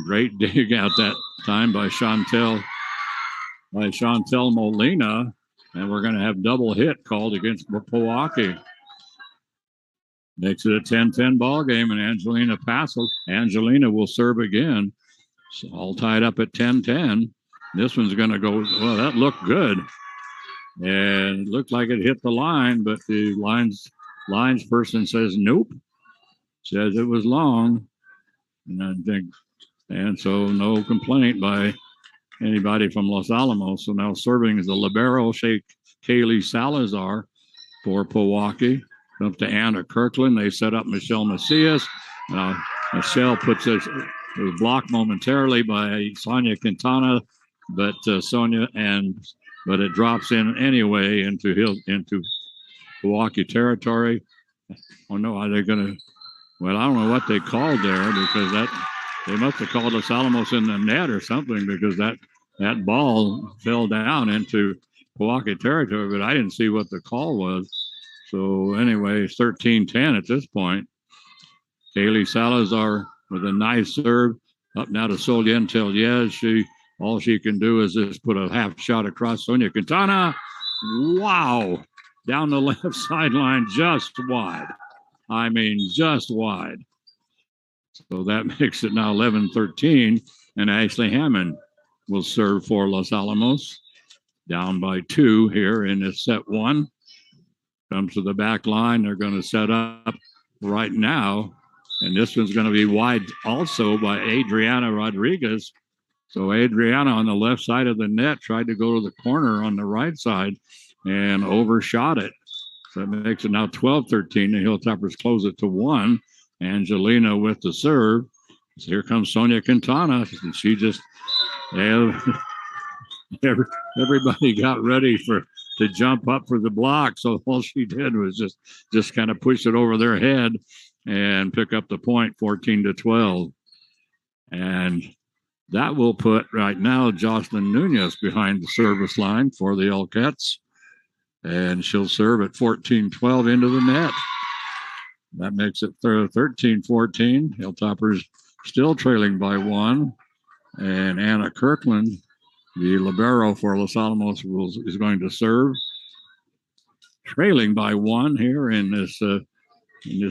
Great dig out that time by Chantel Molina. And we're going to have double hit called against Pojoaque. Makes it a 10-10 ball game, and Angelina will serve again. So all tied up at 10-10. This one's going to go, well, that looked good. And it looked like it hit the line, but the lines person says nope. Says it was long. And so no complaint by anybody from Los Alamos. So now serving is the libero, Kaylee Salazar for Pojoaque. Up to Anna Kirkland. They set up Michelle Macias. Michelle puts it was blocked momentarily by Sonia Quintana, but but it drops in anyway into Pojoaque territory. Oh no, are they going to? Well, I don't know what they called there because they must have called Los Alamos in the net or something because that ball fell down into Pojoaque territory, but I didn't see what the call was. So anyway, it's 13-10 at this point. Kaylee Salazar with a nice serve up now to Solian Tellez. All she can do is just put a half shot across Sonia Quintana. Wow. Down the left sideline, just wide. I mean, just wide. So that makes it now 11-13. And Ashley Hammond will serve for Los Alamos. Down by 2 here in this set 1. Comes to the back line. They're going to set up right now. And this one's going to be wide also by Adriana Rodriguez. So Adriana on the left side of the net tried to go to the corner on the right side and overshot it. So that makes it now 12-13. The Hilltoppers close it to 1. Angelina with the serve. So here comes Sonia Quintana. And she just, everybody got ready to jump up for the block. So all she did was just kind of push it over their head and pick up the point, 14-12. And that will put right now Jocelyn Nunez behind the service line for the Elkettes. And she'll serve at 14-12 into the net. That makes it 13-14. Hilltoppers still trailing by 1. And Anna Kirkland, the libero for Los Alamos, is going to serve. Trailing by 1 here in this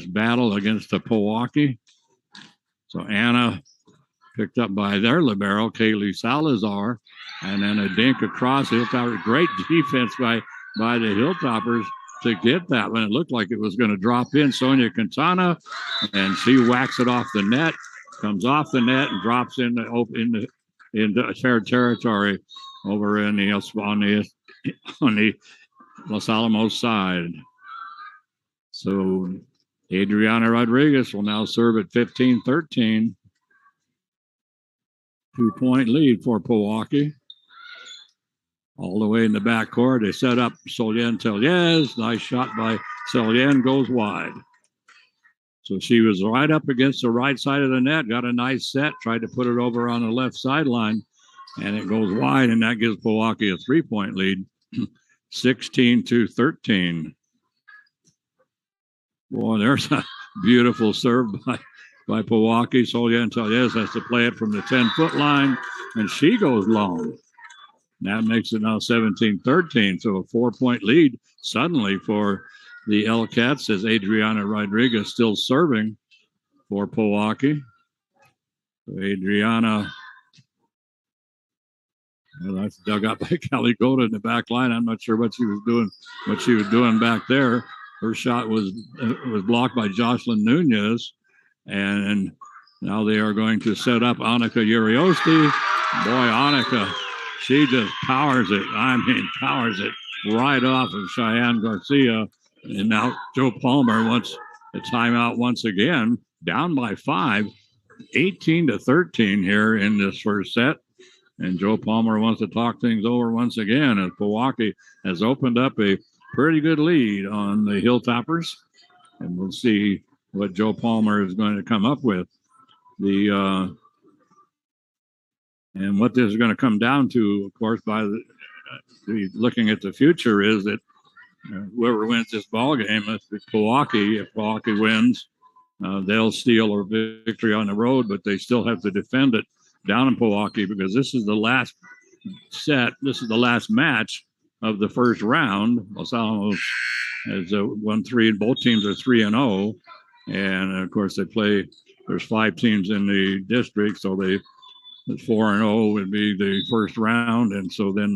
battle against the Pojoaque. So Anna picked up by their libero, Kaylee Salazar, and then a dink across the Hilltoppers. Great defense by the Hilltoppers to get that one. It looked like it was going to drop in. Sonia Quintana, and she whacks it off the net, comes off the net and drops into fair territory over on the Los Alamos side. So Adriana Rodriguez will now serve at 15-13. 2-point lead for Pojoaque. All the way in the backcourt, they set up Solian Tellez. Nice shot by Solian, goes wide. So she was right up against the right side of the net, got a nice set, tried to put it over on the left sideline, and it goes wide, and that gives Pojoaque a 3-point lead, 16-13. Boy, there's a beautiful serve by Pojoaque. Solian Tellez has to play it from the 10-foot line, and she goes long. That makes it now 17-13. So a 4-point lead suddenly for the Elkettes as Adriana Rodriguez still serving for Pojoaque. So Adriana, well, that's dug up by Callie Goda in the back line. I'm not sure what she was doing back there. Her shot was blocked by Jocelyn Nunez. And now they are going to set up Annika Uriosti. Boy, Annika, she just powers it. I mean, powers it right off of Cheyenne Garcia. And now Joe Palmer wants a timeout once again, down by 5, 18-13 here in this first set. And Joe Palmer wants to talk things over once again as Pojoaque has opened up a pretty good lead on the Hilltoppers. And we'll see what Joe Palmer is going to come up with. And what this is going to come down to, of course, by looking at the future, is that whoever wins this ball game, if Pojoaque wins, they'll steal a victory on the road, but they still have to defend it down in Pojoaque because this is the last set. This is the last match of the first round. Los Alamos has 1-3, and both teams are 3-0. And of course, there's 5 teams in the district, so 4-0 would be the first round. And so then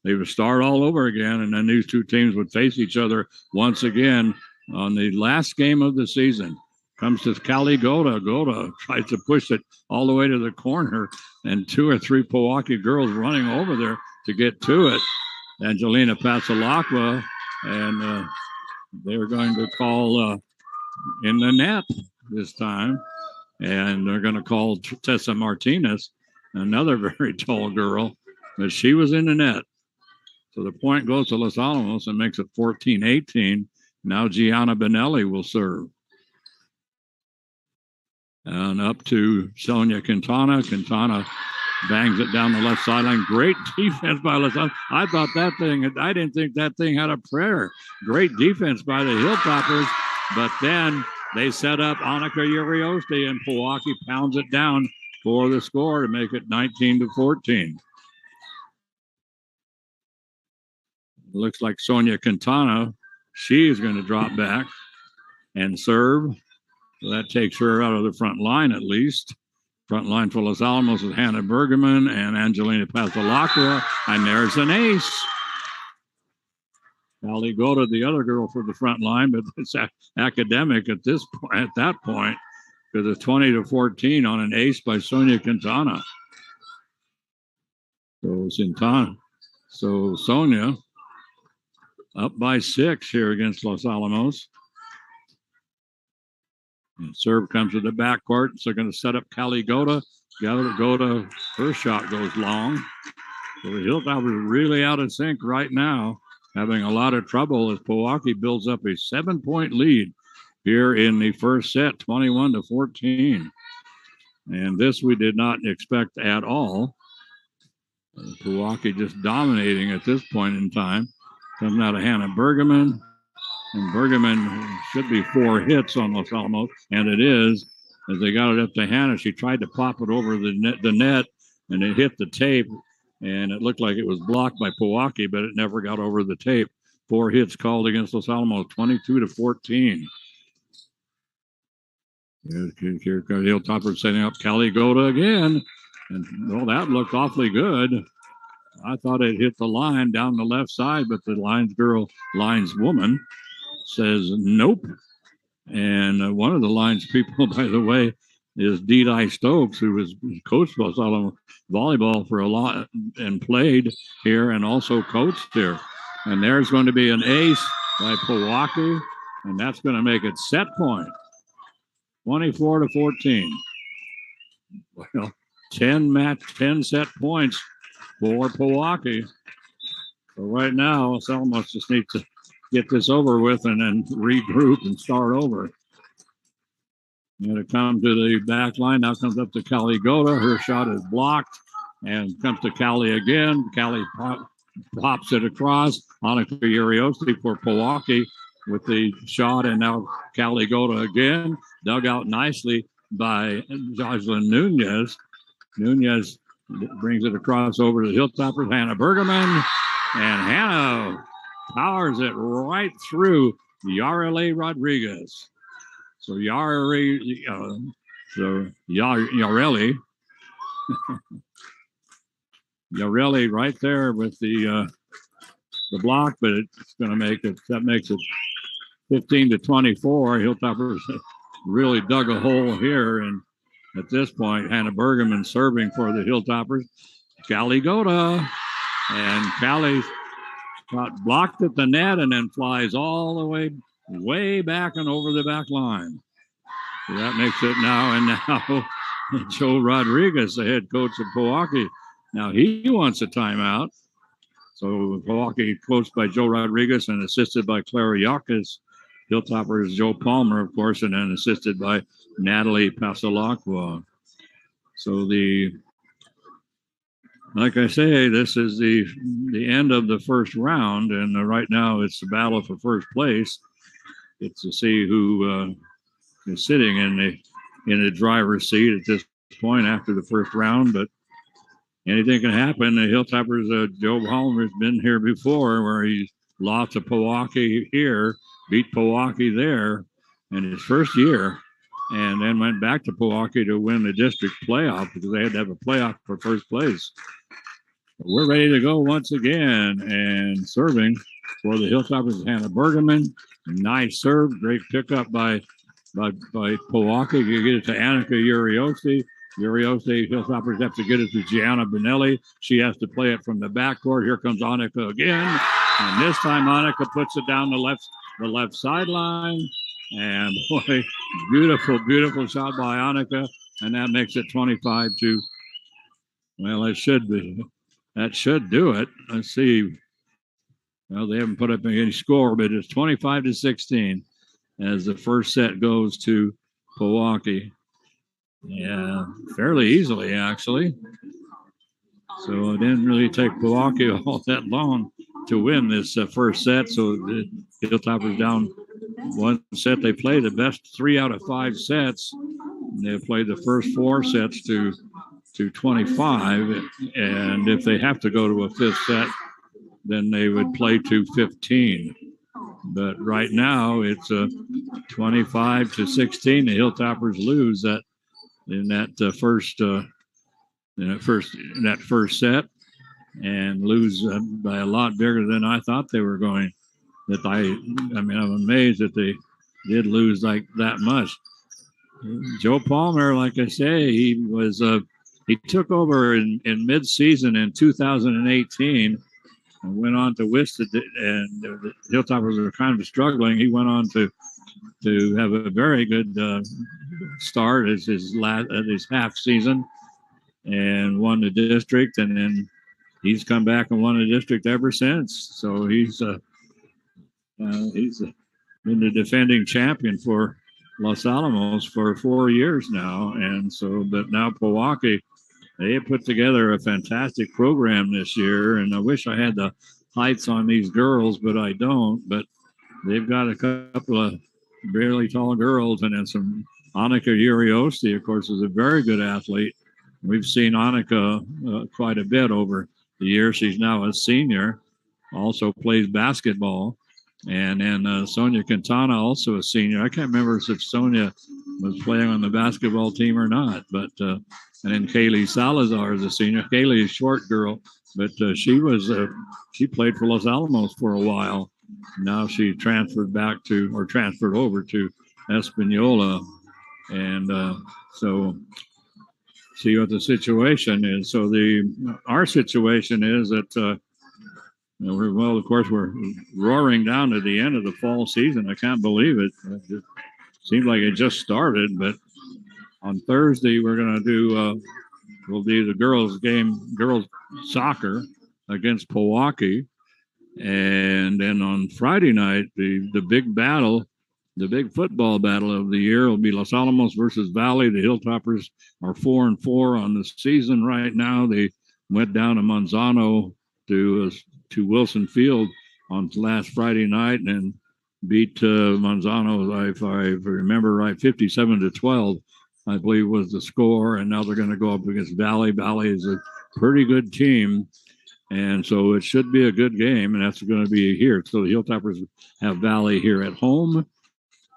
they would start all over again. And then these two teams would face each other once again on the last game of the season. Comes to Callie Goda. Goda tries to push it all the way to the corner, and 2 or 3 Pojoaque girls running over there to get to it. Angelina Pasalacqua and they're going to call in the net this time. And they're going to call Tessa Martinez, another very tall girl, but she was in the net. So the point goes to Los Alamos and makes it 14-18. Now Gianna Benelli will serve. And up to Sonia Quintana. Quintana bangs it down the left sideline. Great defense by Los Alamos. I didn't think that thing had a prayer. Great defense by the Hilltoppers, but then they set up Annika Urioste, and Pojoaque pounds it down for the score to make it 19-14. Looks like Sonia Quintana, she is going to drop back and serve. So that takes her out of the front line at least. Front line for Los Alamos is Hannah Bergerman and Angelina Pastelacqua, and there's an ace. Callie Gota, the other girl for the front line, but it's academic at that point, because it's 20-14 on an ace by Sonia Quintana. So Sonia up by 6 here against Los Alamos. And serve comes to the backcourt, so they're going to set up Callie Gota. Gota, her shot goes long. So the Hilltoppers are really out of sync right now, having a lot of trouble as Pojoaque builds up a 7-point lead here in the first set, 21-14. And this we did not expect at all. Pojoaque just dominating at this point in time. Comes out of Hannah Bergerman. And Bergerman should be 4 hits on Los Alamos, and it is. As they got it up to Hannah, she tried to pop it over the net, and it hit the tape. And it looked like it was blocked by Pojoaque, but it never got over the tape. 4 hits called against Los Alamos, 22-14. Here comes the Hilltoppers setting up Callie Gota again. And, well, that looked awfully good. I thought it hit the line down the left side, but the lineswoman says nope. And one of the lines people, by the way, is Dee Stokes, who was coached Los Alamos volleyball for a lot and played here and also coached here. And there's going to be an ace by Pojoaque, and that's going to make it set point, 24-14. Well, 10 set points for Pojoaque. So right now, Los Alamos just needs to get this over with and then regroup and start over. And it comes to the back line. Now comes up to Callie Gota. Her shot is blocked and comes to Callie again. Callie pops it across. Annika Urioste for Pojoaque with the shot, and now Callie Gota again. Dug out nicely by Jocelyn Nunez. Nunez brings it across over to the Hilltoppers. Hannah Bergerman, and Hannah powers it right through Yareli Rodriguez. So Yareli right there with the block, but it's going to make it. That makes it 15-24. Hilltoppers really dug a hole here, and at this point, Hannah Bergerman serving for the Hilltoppers. Callie Gota, and Callie got blocked at the net and then flies all the way back and over the back line. So that makes it now Joe Rodriguez, the head coach of Pojoaque. Now he wants a timeout. So Pojoaque coached by Joe Rodriguez and assisted by Clara Yaquez. Hilltoppers Joe Palmer, of course, and then assisted by Natalie Pastelacqua. So like I say, this is the end of the first round, and right now it's the battle for first place. It's to see who is sitting in the driver's seat at this point after the first round, but anything can happen. The Hilltoppers, Joe Palmer has been here before, where he lost to Pojoaque here, beat Pojoaque there in his first year, and then went back to Pojoaque to win the district playoff because they had to have a playoff for first place. We're ready to go once again, and serving for the Hilltoppers is Hannah Bergerman. Nice serve, great pickup by Pojoaque. You get it to Annika Urioste. Hilltoppers have to get it to Gianna Benelli. She has to play it from the backcourt. Here comes Annika again, and this time Annika puts it down the the left sideline. And boy, beautiful, beautiful shot by Annika. And that makes it 25 to, well, it should be. That should do it. Let's see. Well, they haven't put up any score, but it's 25 to 16 as the first set goes to Pojoaque. Yeah, fairly easily, actually. So it didn't really take Pojoaque all that long to win this first set. So the Hilltoppers down one set. They played the best 3 out of 5 sets. They played the first 4 sets to 25. And if they have to go to a 5th set, then they would play to 15. But right now it's 25 to 16. The Hilltoppers lose that in that first set, and lose by a lot bigger than I thought they were going. I'm amazed that they did lose like that much. Joe Palmer, like I say, he took over in mid-season in 2018 and went on to Wisted, and the Hilltoppers were kind of struggling. He went on to have a very good start as his half season and won the district, and then he's come back and won the district ever since. So he's been the defending champion for Los Alamos for 4 years now. And so, but now Pojoaque, they put together a fantastic program this year, and I wish I had the heights on these girls, but I don't. But they've got a couple of really tall girls, and then some. Annika Uriosti, of course, is a very good athlete. We've seen Annika quite a bit over the years. She's now a senior, also plays basketball. And then Sonia Quintana, also a senior. I can't remember if Sonia was playing on the basketball team or not. But and then Kaylee Salazar is a senior. Kaylee is a short girl, but she played for Los Alamos for a while. Now she transferred over to Espanola. And so see what the situation is. So our situation is that of course, we're roaring down to the end of the fall season. I can't believe it. It seems like it just started. But on Thursday, we're going to do the girls soccer against Pojoaque. And then on Friday night, the big battle, the big football battle of the year will be Los Alamos versus Valley. The Hilltoppers are 4-4 on the season right now. They went down to Manzano to Wilson Field on last Friday night and beat Manzano, if I remember right, 57-12, I believe was the score. And now they're going to go up against Valley. Valley is a pretty good team. And so it should be a good game, and that's going to be here. So the Hilltoppers have Valley here at home.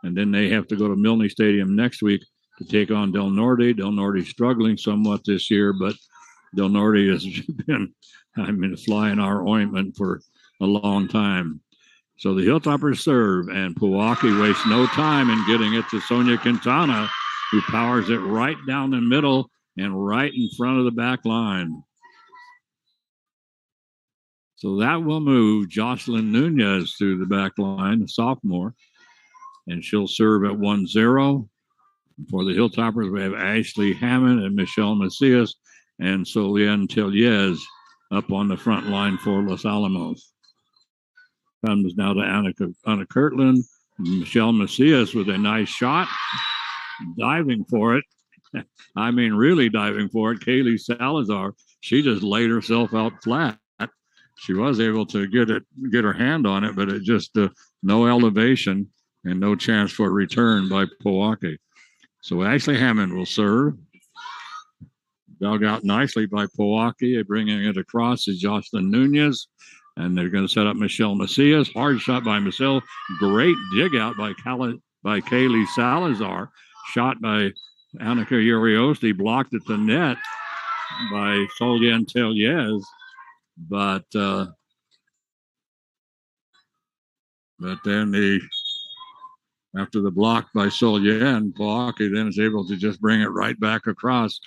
And then they have to go to Milne Stadium next week to take on Del Norte. Del Norte's struggling somewhat this year, but Del Norte has been, fly in our ointment for a long time. So the Hilltoppers serve, and Pojoaque wastes no time in getting it to Sonia Quintana, who powers it right down the middle and right in front of the back line. So that will move Jocelyn Nunez to the back line, a sophomore. And she'll serve at 1-0. For the Hilltoppers, we have Ashley Hammond and Michelle Macias and Soliane Teliez up on the front line for Los Alamos. Comes now to Anna Kirtland. Michelle Macias with a nice shot. Diving for it. Really diving for it. Kaylee Salazar, she just laid herself out flat. She was able to get her hand on it, but it just no elevation. And no chance for a return by Pojoaque. So Ashley Hammond will serve. Dug out nicely by Pojoaque. Bringing it across is Jocelyn Nunez. And they're going to set up Michelle Macias. Hard shot by Michelle. Great dig out by Kaylee Salazar. Shot by Annika Uriosti. Blocked at the net by Soliane Teliez. But then after the block by Soliane, Pojoaque then is able to just bring it right back across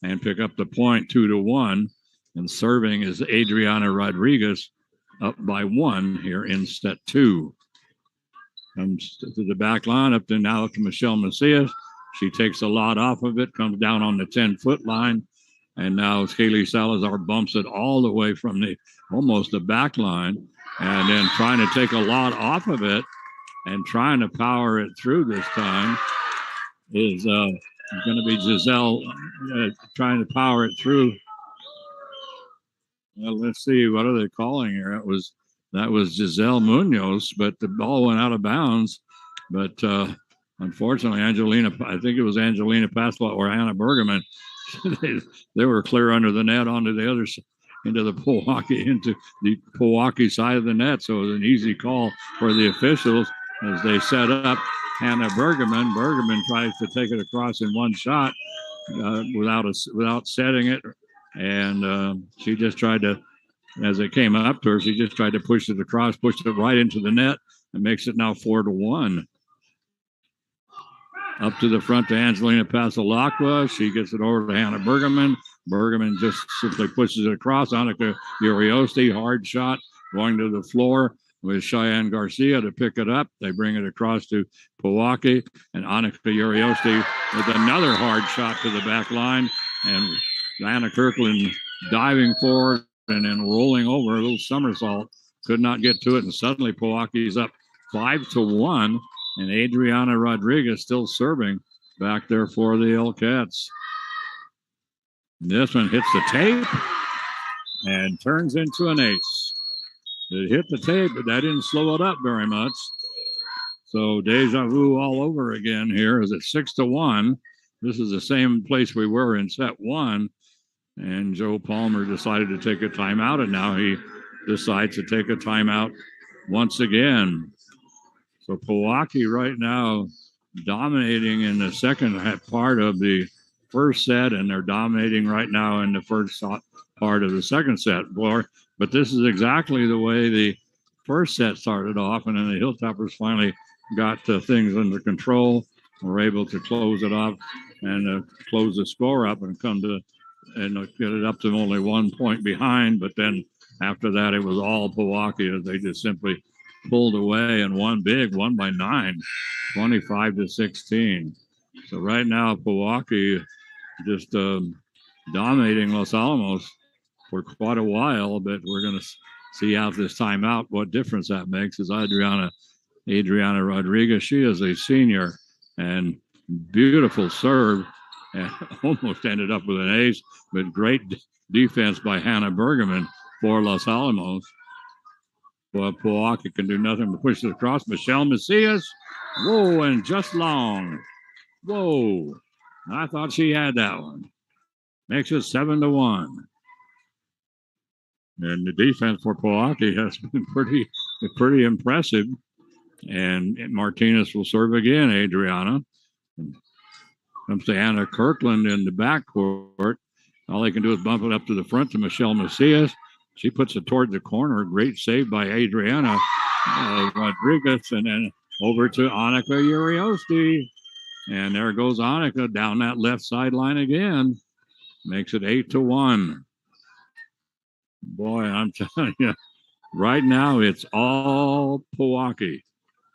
and pick up the point 2-1. And serving is Adriana Rodriguez up by 1 here in set 2. Comes to the back line, up to now to Michelle Macias. She takes a lot off of it, comes down on the 10-foot line, and now Kaylee Salazar bumps it all the way from the almost the back line, and then trying to take a lot off of it and trying to power it through this time is going to be Giselle trying to power it through. Well, let's see, what are they calling here? That was Giselle Munoz, but the ball went out of bounds. But unfortunately, I think it was Angelina Pasqua or Hannah Bergerman. they were clear under the net onto the other side, into the Pojoaque side of the net. So it was an easy call for the officials as they set up Hannah Bergerman. Bergerman tries to take it across in one shot without setting it. And she just tried to, as it came up to her, she just tried to push it across, pushed it right into the net, and makes it now 4-1. Up to the front to Angelina Pasalacqua. She gets it over to Hannah Bergerman. Bergerman just simply pushes it across. Annika Uriosti, hard shot, going to the floor with Cheyenne Garcia to pick it up. They bring it across to Pojoaque, and Annika Uriosti with another hard shot to the back line. And Anna Kirkland diving forward and then rolling over a little somersault. Could not get to it, and suddenly Pojoaque's up 5-1. And Adriana Rodriguez still serving back there for the Elcats. This one hits the tape and turns into an ace. It hit the tape, but that didn't slow it up very much. So deja vu all over again here. Is it 6-1? This is the same place we were in set one. And Joe Palmer decided to take a timeout, and now he decides to take a timeout once again. So Pojoaque right now dominating in the second part of the first set, and they're dominating right now in the first part of the second set. But this is exactly the way the first set started off, and then the Hilltoppers finally got things under control, were able to close it up and close the score up and get it up to only 1 point behind. But then after that, it was all Pojoaque as they just simply pulled away and won by 9, 25-16. So right now, Pojoaque just dominating Los Alamos for quite a while, but we're going to see out this timeout what difference that makes. Is Adriana Rodriguez. She is a senior, and beautiful serve, and almost ended up with an ace, but great defense by Hannah Bergerman for Los Alamos. Well, Pojoaque can do nothing but push it across. Michelle Macias. Whoa, and just long. Whoa. I thought she had that one. Makes it 7-1. And the defense for Pojoaque has been pretty impressive. And Martinez will serve again, Adriana. Comes to Anna Kirkland in the backcourt. All they can do is bump it up to the front to Michelle Macias. She puts it toward the corner. Great save by Adriana Rodriguez. And then over to Annika Uriosti. And there goes Annika down that left sideline again. Makes it 8-1. Boy, I'm telling you, right now it's all Pojoaque.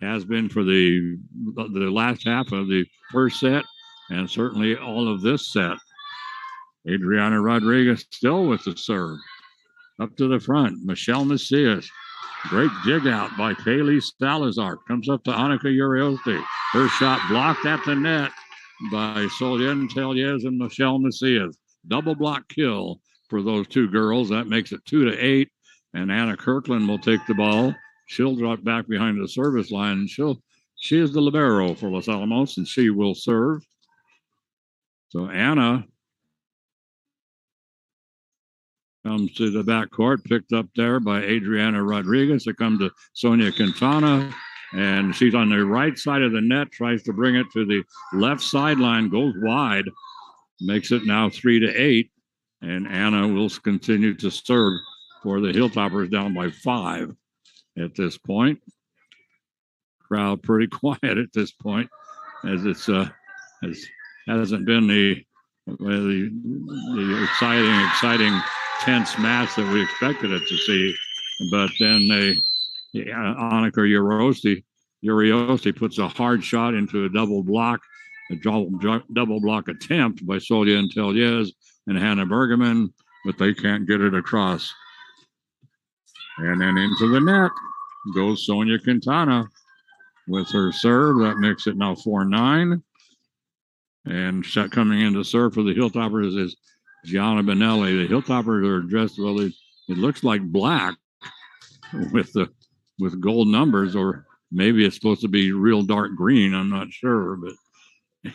Has been for the last half of the first set and certainly all of this set. Adriana Rodriguez still with the serve. Up to the front, Michelle Macias. Great dig out by Kaylee Salazar. Comes up to Annika Uriosti. Her shot blocked at the net by Soledad Tellez and Michelle Macias. Double block kill for those two girls. That makes it 2-8. And Anna Kirkland will take the ball. She'll drop back behind the service line. And she is the libero for Los Alamos, and she will serve. So Anna comes to the backcourt, picked up there by Adriana Rodriguez. It comes to Sonia Quintana, and she's on the right side of the net, tries to bring it to the left sideline, goes wide, makes it now 3-8, and Anna will continue to serve for the Hilltoppers down by 5 at this point. Crowd pretty quiet at this point, as it's hasn't been the exciting tense match that we expected it to see. But then Annika Uriosti Urioste puts a hard shot into a double block attempt by Sonia Quintana and Hannah Bergman, but they can't get it across. And then into the net goes Sonia Quintana with her serve. That makes it now 4-9. And coming in to serve for the Hilltoppers is Gianna Benelli. The Hilltoppers are dressed, well, it looks like black with gold numbers, or maybe it's supposed to be real dark green. I'm not sure, but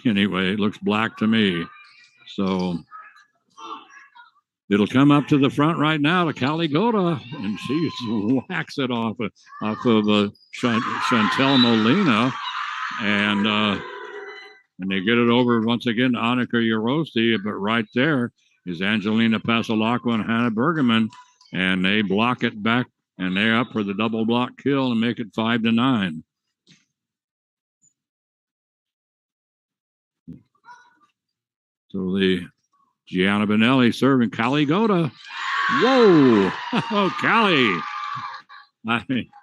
anyway, it looks black to me. So it'll come up to the front right now to Caligota, and she whacks it off of Chantel Molina, and they get it over once again to Annika Urioste, but right there is Angelina Pasalacqua and Hannah Bergman, and they block it back, and they're up for the double block kill and make it 5-9. So the Gianna Benelli serving Caligota. Whoa! Oh, Callie!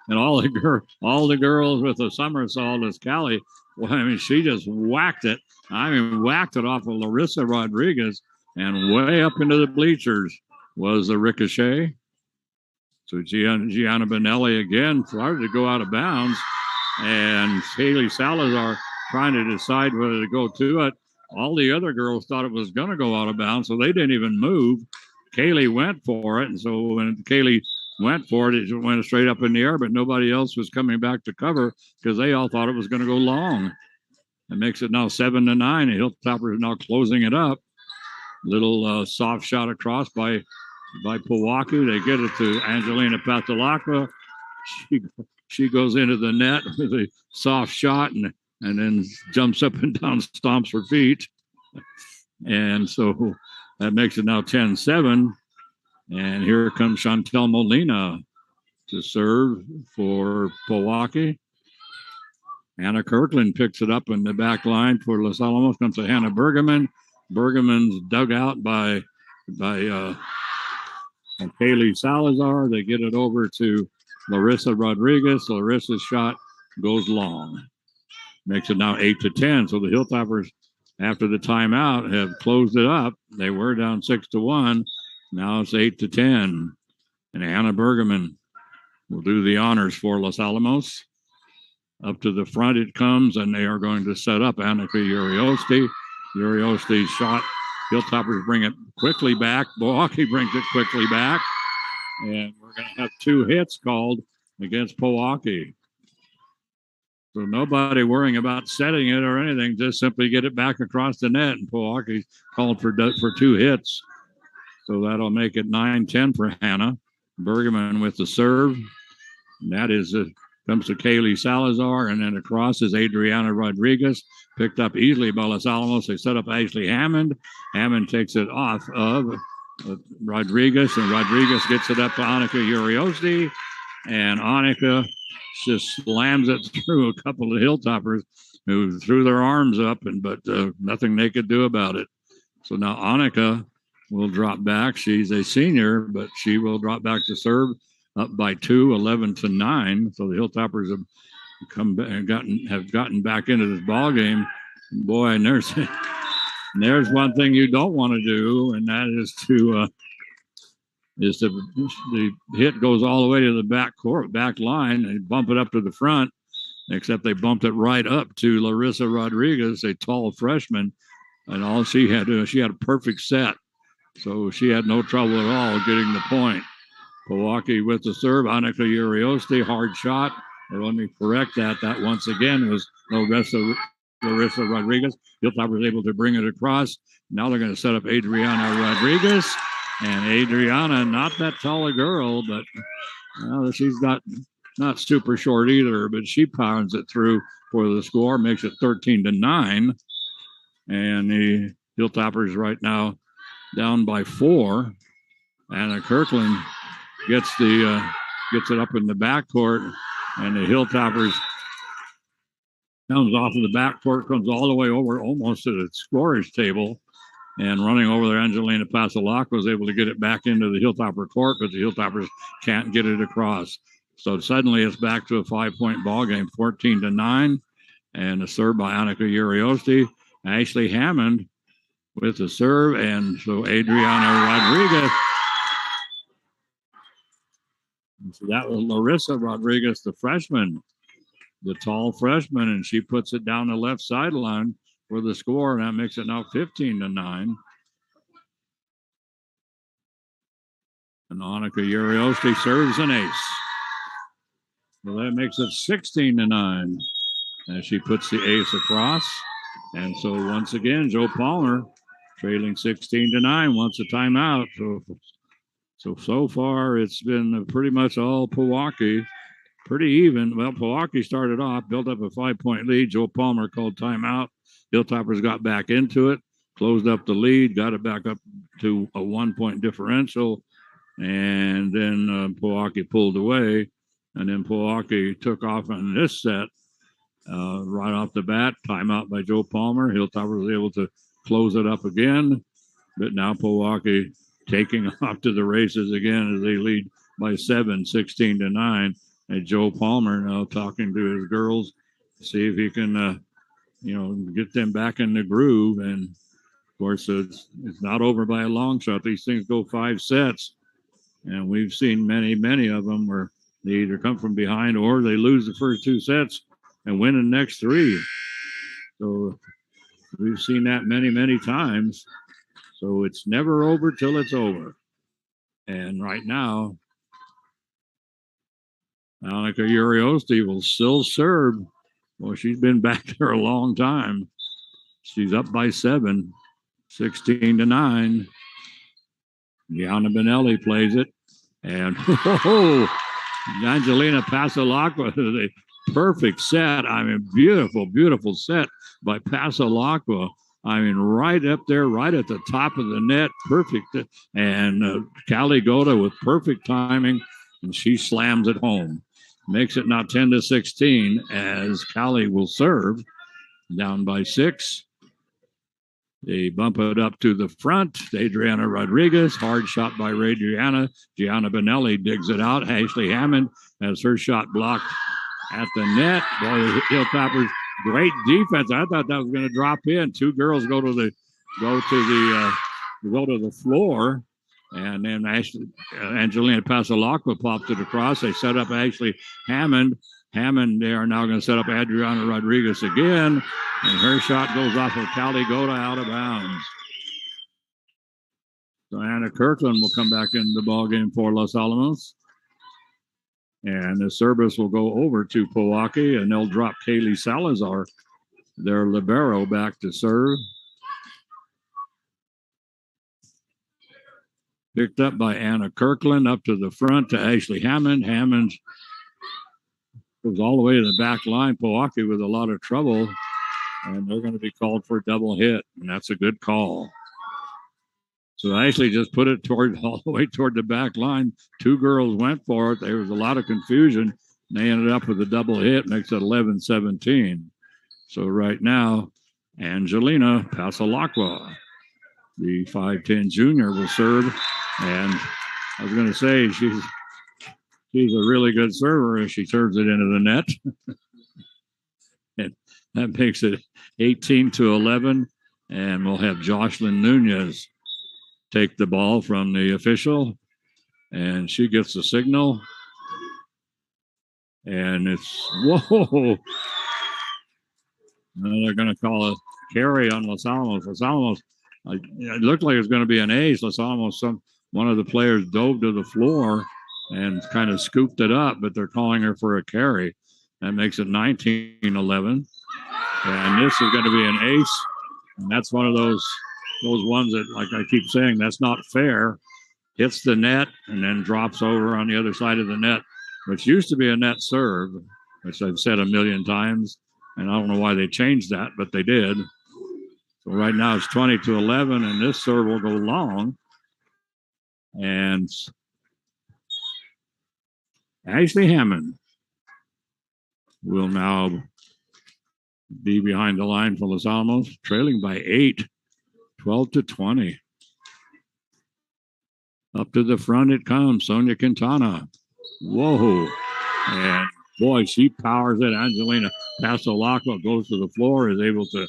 And all the girls with a somersault is Callie. Well, I mean, she just whacked it. Whacked it off of Marissa Rodriguez, and way up into the bleachers was the ricochet. So Gianna Benelli again started to go out of bounds, and Haley Salazar trying to decide whether to go to it. All the other girls thought it was going to go out of bounds, so they didn't even move. Kaylee went for it, and so when Kaylee went for it, it went straight up in the air, but nobody else was coming back to cover because they all thought it was going to go long. It makes it now 7-9, and Hilltopper is now closing it up. Little soft shot across by Pojoaque. They get it to Angelina Pasalacqua. She goes into the net with a soft shot and then jumps up and down, stomps her feet. And so that makes it now 10-7. And here comes Chantel Molina to serve for Pojoaque. Anna Kirkland picks it up in the back line for Los Alamos. Comes to Hannah Bergman. Bergman's dug out by Kaylee Salazar. They get it over to Larissa Rodriguez. Larissa's shot goes long. Makes it now 8-10. So the Hilltoppers, after the timeout, have closed it up. They were down 6-1. Now it's 8-10. And Anna Bergman will do the honors for Los Alamos. Up to the front it comes, and they are going to set up Annika Urioste. Urioste's shot. Hilltoppers bring it quickly back. Pojoaque brings it quickly back. And we're going to have 2 hits called against Pojoaque. So nobody worrying about setting it or anything, just simply get it back across the net. And Pojoaque called for 2 hits. So that'll make it 9-10 for Hannah. Bergman with the serve. And that is comes to Kaylee Salazar, and then across is Adriana Rodriguez. Picked up easily by Los Alamos. They set up Ashley Hammond. Hammond takes it off of Rodriguez, and Rodriguez gets it up to Annika Urioste. And Annika just slams it through a couple of Hilltoppers who threw their arms up, but nothing they could do about it. So now Annika will drop back. She's a senior, but she will drop back to serve, up by 2, 11-9. So the Hilltoppers have gotten back into this ball game. Boy, and there's one thing you don't want to do, and that is the hit goes all the way to the back line, and bump it up to the front, except they bumped it right up to Larissa Rodriguez, a tall freshman, and all she had a perfect set. So she had no trouble at all getting the point. Pojoaque with the serve. Annika Urioste, hard shot. Or let me correct that. That once again was Larissa Rodriguez. Hilltop was able to bring it across. Now they're going to set up Adriana Rodriguez. And Adriana, not that tall a girl, but she's not super short either, but she pounds it through for the score, makes it 13-9. And the Hilltoppers right now down by 4. Anna Kirkland gets it up in the backcourt, and the Hilltoppers comes off of the backcourt, comes all the way over almost to the scorer's table, and running over there, Angelina Pasalacqua was able to get it back into the Hilltopper court, but the Hilltoppers can't get it across. So suddenly it's back to a 5-point ball game, 14-9. And a serve by Annika Uriosti. Ashley Hammond with the serve. And so Adriana Rodriguez. So that was Marissa Rodriguez, the freshman, the tall freshman, and she puts it down the left sideline for the score, and that makes it now 15-9. And Annika Uriosti serves an ace. So that makes it 16-9 as she puts the ace across. And so once again, Joe Palmer trailing 16-9 wants a timeout. So far it's been pretty much all Pojoaque, pretty even. Well, Pojoaque started off, built up a 5-point lead. Joe Palmer called timeout. Hilltoppers got back into it, closed up the lead, got it back up to a 1-point differential, and then Pojoaque pulled away, and then Pojoaque took off on this set right off the bat. Timeout by Joe Palmer. Hilltoppers was able to close it up again, but now Pojoaque taking off to the races again as they lead by 7, 16-9. And Joe Palmer now talking to his girls to see if he can, get them back in the groove. And of course, it's not over by a long shot. These things go 5 sets, and we've seen many, many of them where they either come from behind or they lose the first 2 sets and win the next 3. So we've seen that many, many times. So it's never over till it's over. And right now, Annika Uriosti will still serve. Well, she's been back there a long time. She's up by 7, 16-9. Gianna Benelli plays it. And Angelina Pasalacqua, the perfect set. I mean, beautiful, beautiful set by Pasalacqua. I mean, right up there, right at the top of the net, perfect. And Callie Goda with perfect timing, and she slams it home. Makes it now 10-16 as Callie will serve, down by 6. They bump it up to the front. Adriana Rodriguez, hard shot by Adriana. Gianna Benelli digs it out. Ashley Hammond has her shot blocked at the net. Boy, the Hilltoppers, great defense. I thought that was going to drop in. 2 girls go to the floor, and then Angelina Pasalacqua popped it across. They set up Ashley Hammond. They are now going to set up Adriana Rodriguez again, and her shot goes off of Callie Goda out of bounds. So Anna Kirkland will come back in the ballgame for Los Alamos. And the service will go over to Pojoaque, and they'll drop Kaylee Salazar, their libero, back to serve. Picked up by Anna Kirkland, up to the front to Ashley Hammond. Hammond goes all the way to the back line. Pojoaque with a lot of trouble, and they're going to be called for a double hit, and that's a good call. So Ashley just put it all the way toward the back line. 2 girls went for it. There was a lot of confusion. And they ended up with a double hit, makes it 11-17. So right now, Angelina Pasalacqua, the 5'10" junior, will serve. And I was going to say, she's a really good server as she serves it into the net. And that makes it 18-11. And we'll have Jocelyn Nunez take the ball from the official, and she gets the signal, and it's whoa. And they're going to call a carry on Los Alamos. Los Alamos, it looked like it was going to be an ace. Los Alamos, one of the players dove to the floor and kind of scooped it up, but they're calling her for a carry. That makes it 19-11, and this is going to be an ace, and that's one of those ones that, like I keep saying, that's not fair. Hits the net and then drops over on the other side of the net, which used to be a net serve, which I've said a million times, and I don't know why they changed that, but they did. So right now it's 20-11, and this serve will go long. And Ashley Hammond will now be behind the line for Los Alamos, trailing by 8. 12-20. Up to the front it comes. Sonia Quintana. Whoa. And boy, she powers it. Angelina Pasolacqua goes to the floor, is able to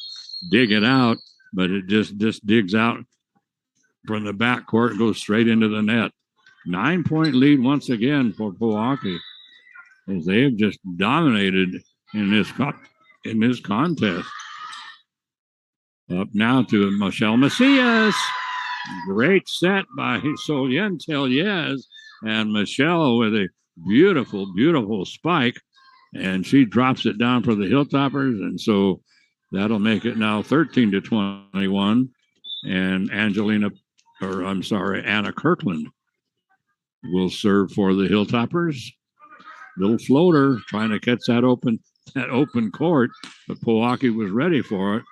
dig it out, but it just digs out from the backcourt, goes straight into the net. 9-point lead once again for Pojoaque, as they have just dominated in this contest. Up now to Michelle Macias. Great set by Sonia Quintana, and Michelle with a beautiful, beautiful spike, and she drops it down for the Hilltoppers, and so that'll make it now 13-21. And Anna Kirkland will serve for the Hilltoppers. Little floater trying to catch that open court, but Pojoaque was ready for it.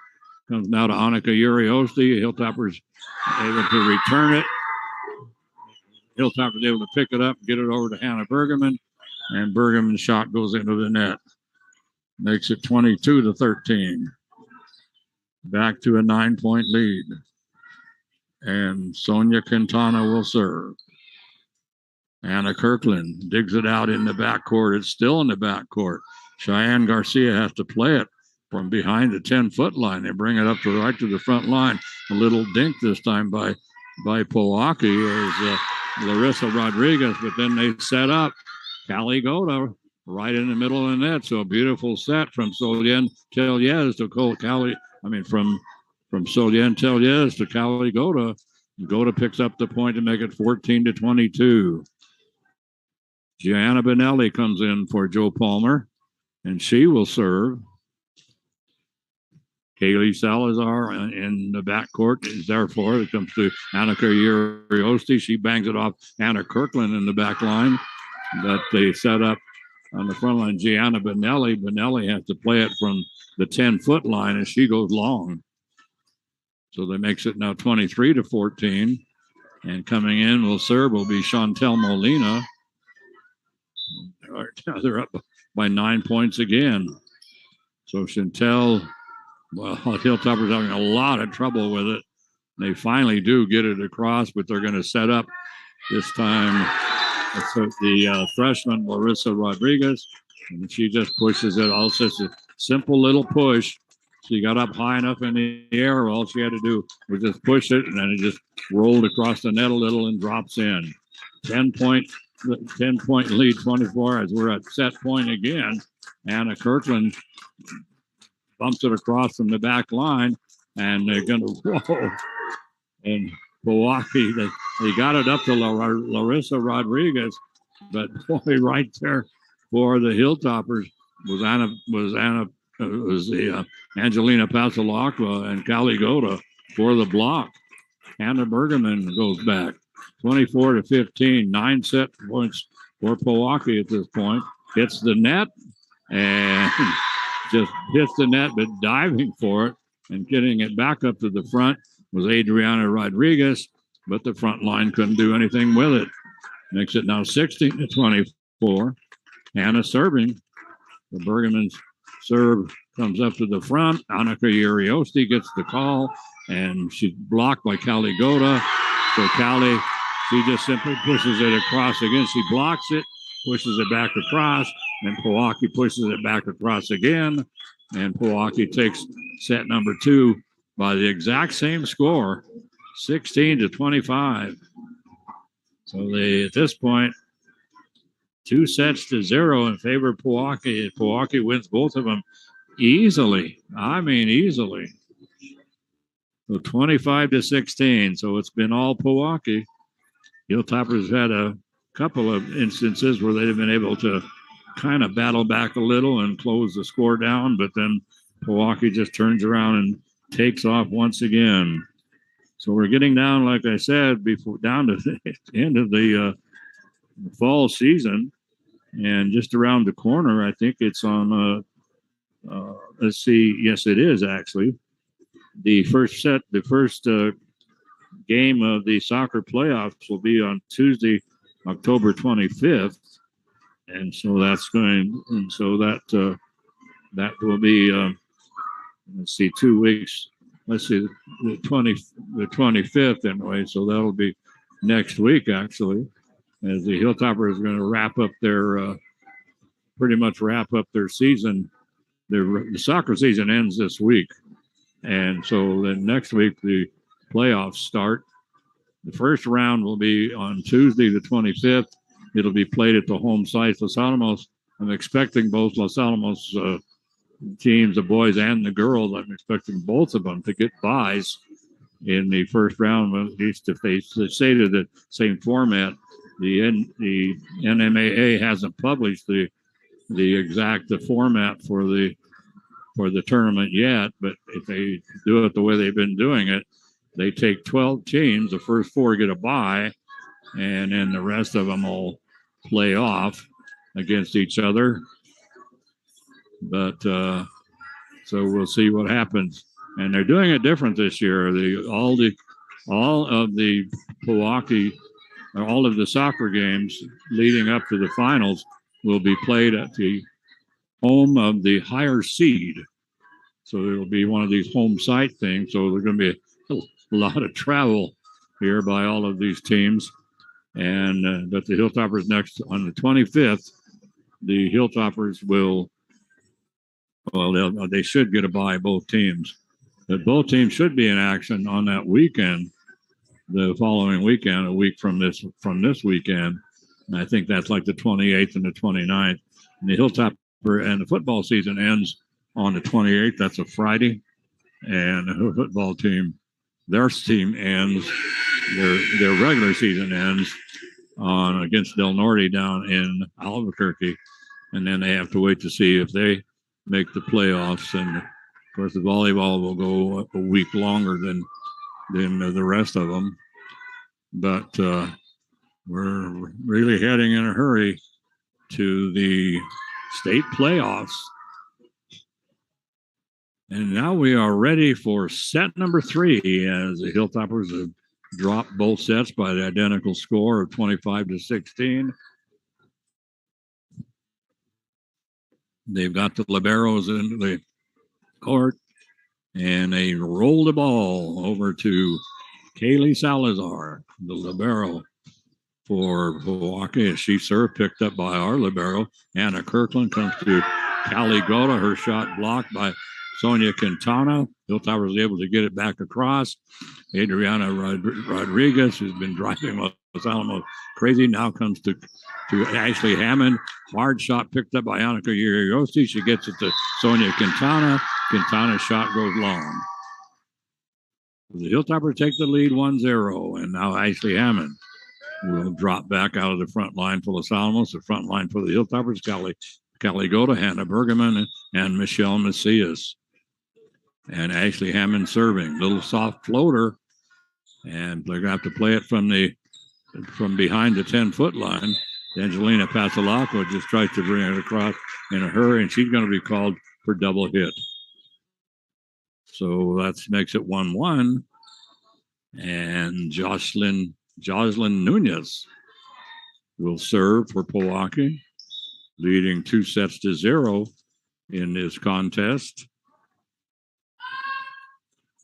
Comes now to Annika Uriosti. Hilltoppers able to return it. Hilltoppers able to pick it up, get it over to Hannah Bergerman, and Bergerman's shot goes into the net. Makes it 22-13. Back to a 9-point lead. And Sonia Quintana will serve. Anna Kirkland digs it out in the backcourt. It's still in the backcourt. Cheyenne Garcia has to play it from behind the 10-foot line. They bring it up right to the front line. A little dink this time by Pojoaque is Larissa Rodriguez, but then they set up Callie Goda right in the middle of the net. So a beautiful set from Sonia Quintana to Callie. From Sonia Quintana to Callie Goda. Goda picks up the point to make it 14-22. Gianna Benelli comes in for Joe Palmer, and she will serve. Kaylee Salazar in the backcourt is therefore it comes to Annika Uriosti. She bangs it off Anna Kirkland in the back line, but they set up on the front line Gianna Benelli. Benelli has to play it from the 10-foot line as she goes long. So that makes it now 23-14. And coming in will serve will be Chantel Molina. They're up by 9 points again. So Chantel, well, Hilltoppers having a lot of trouble with it. They finally do get it across, but they're going to set up this time. It's the freshman, Marissa Rodriguez, and she just pushes it. Also, it's a simple little push. She got up high enough in the air. All she had to do was just push it, and then it just rolled across the net a little and drops in. 10-point lead, 24 as we're at set point again. Anna Kirkland bumps it across from the back line, and they're going to whoa. And Pojoaque, they got it up to Larissa Rodriguez, but boy, right there for the Hilltoppers was Angelina Pasolacqua and Callie Goda for the block. Hannah Bergerman goes back. 24-15, 9 set points for Pojoaque at this point. Hits the net and just hits the net, but diving for it and getting it back up to the front was Adriana Rodriguez, but the front line couldn't do anything with it. Makes it now 16-24. Hannah serving. The Bergerman's serve comes up to the front. Annika Uriosti gets the call, and she's blocked by Callie Goda. So Callie, she just simply pushes it across again. She blocks it, pushes it back across, and Pojoaque pushes it back across again. And Pojoaque takes set number 2 by the exact same score, 16-25. So they, at this point, 2-0 in favor of Pojoaque. Pojoaque wins both of them easily. I mean, easily. So 25-16. So it's been all Pojoaque. Hilltoppers had a couple of instances where they've been able to kind of battle back a little and close the score down, but then Pojoaque just turns around and takes off once again. So we're getting down, like I said, down to the end of the fall season, and just around the corner, I think it's on. Let's see. Yes, it is actually the first game of the soccer playoffs will be on Tuesday, October 25th, and so that's going. And so that will be. Let's see, 2 weeks. Let's see, the 25th anyway. So that'll be next week actually, as the Hilltoppers are going to wrap up their pretty much wrap up their season. The soccer season ends this week. And so then next week, the playoffs start. The first round will be on Tuesday, the 25th. It'll be played at the home site, Los Alamos. I'm expecting both Los Alamos teams, the boys and the girls, I'm expecting both of them to get buys in the first round, at least if they stay to the same format. The NMAA hasn't published the exact format for the tournament yet, but if they do it the way they've been doing it, they take 12 teams. The first 4 get a bye, and then the rest of them will play off against each other. But so we'll see what happens. And they're doing it different this year. All of the Pojoaque, all of the soccer games leading up to the finals will be played at the home of the higher seed. So it'll be one of these home site things. So there's going to be a lot of travel here by all of these teams. And but the Hilltoppers next on the 25th, the Hilltoppers will, well, they should get a bye, both teams. But both teams should be in action on that weekend, the following weekend, a week from this weekend. And I think that's like the 28th and the 29th. And the Hilltopper and the football season ends on the 28th. That's a Friday. And the football team, their team ends, their regular season ends on against Del Norte down in Albuquerque. And then they have to wait to see if they make the playoffs. And of course, the volleyball will go a week longer than the rest of them. But we're really heading in a hurry to the state playoffs. And now we are ready for set number 3 as the Hilltoppers have dropped both sets by the identical score of 25-16. They've got the liberos in the court, and they roll the ball over to Kaylee Salazar, the libero for Pojoaque. She served, picked up by our libero. Anna Kirkland comes to Callie Gota. Her shot blocked by Sonia Quintana. Hilltoppers was able to get it back across. Adriana Rodriguez, who's been driving Los Alamos crazy, now comes to Ashley Hammond. Hard shot picked up by Annika Uriossi. She gets it to Sonia Quintana. Quintana's shot goes long. The Hilltoppers take the lead 1-0, and now Ashley Hammond will drop back out of the front line for Los Alamos. The front line for the Hilltoppers, Callie Gota, Hannah Bergerman, and Michelle Macias. And Ashley Hammond serving. Little soft floater, and they're going to have to play it from behind the 10-foot line. Angelina Pasalaco just tries to bring it across in a hurry, and she's going to be called for double hit. So that makes it 1-1. And Jocelyn Nunez will serve for Pojoaque, leading 2-0 in this contest.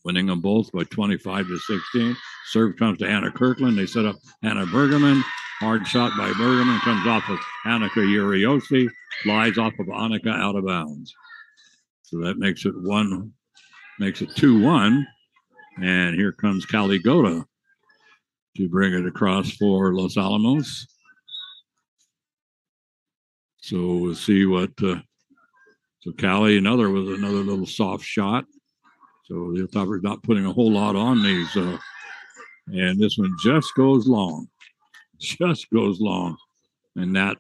Winning them both by 25-16. Serve comes to Anna Kirkland. They set up Hannah Bergerman. Hard shot by Bergerman comes off of Annika Uriossi. Flies off of Annika out of bounds. So that makes it 2-1. And here comes Callie Gota to bring it across for Los Alamos. So we'll see what. So Callie, another little soft shot. So the Hilltoppers not putting a whole lot on these. And this one just goes long. Just goes long. And that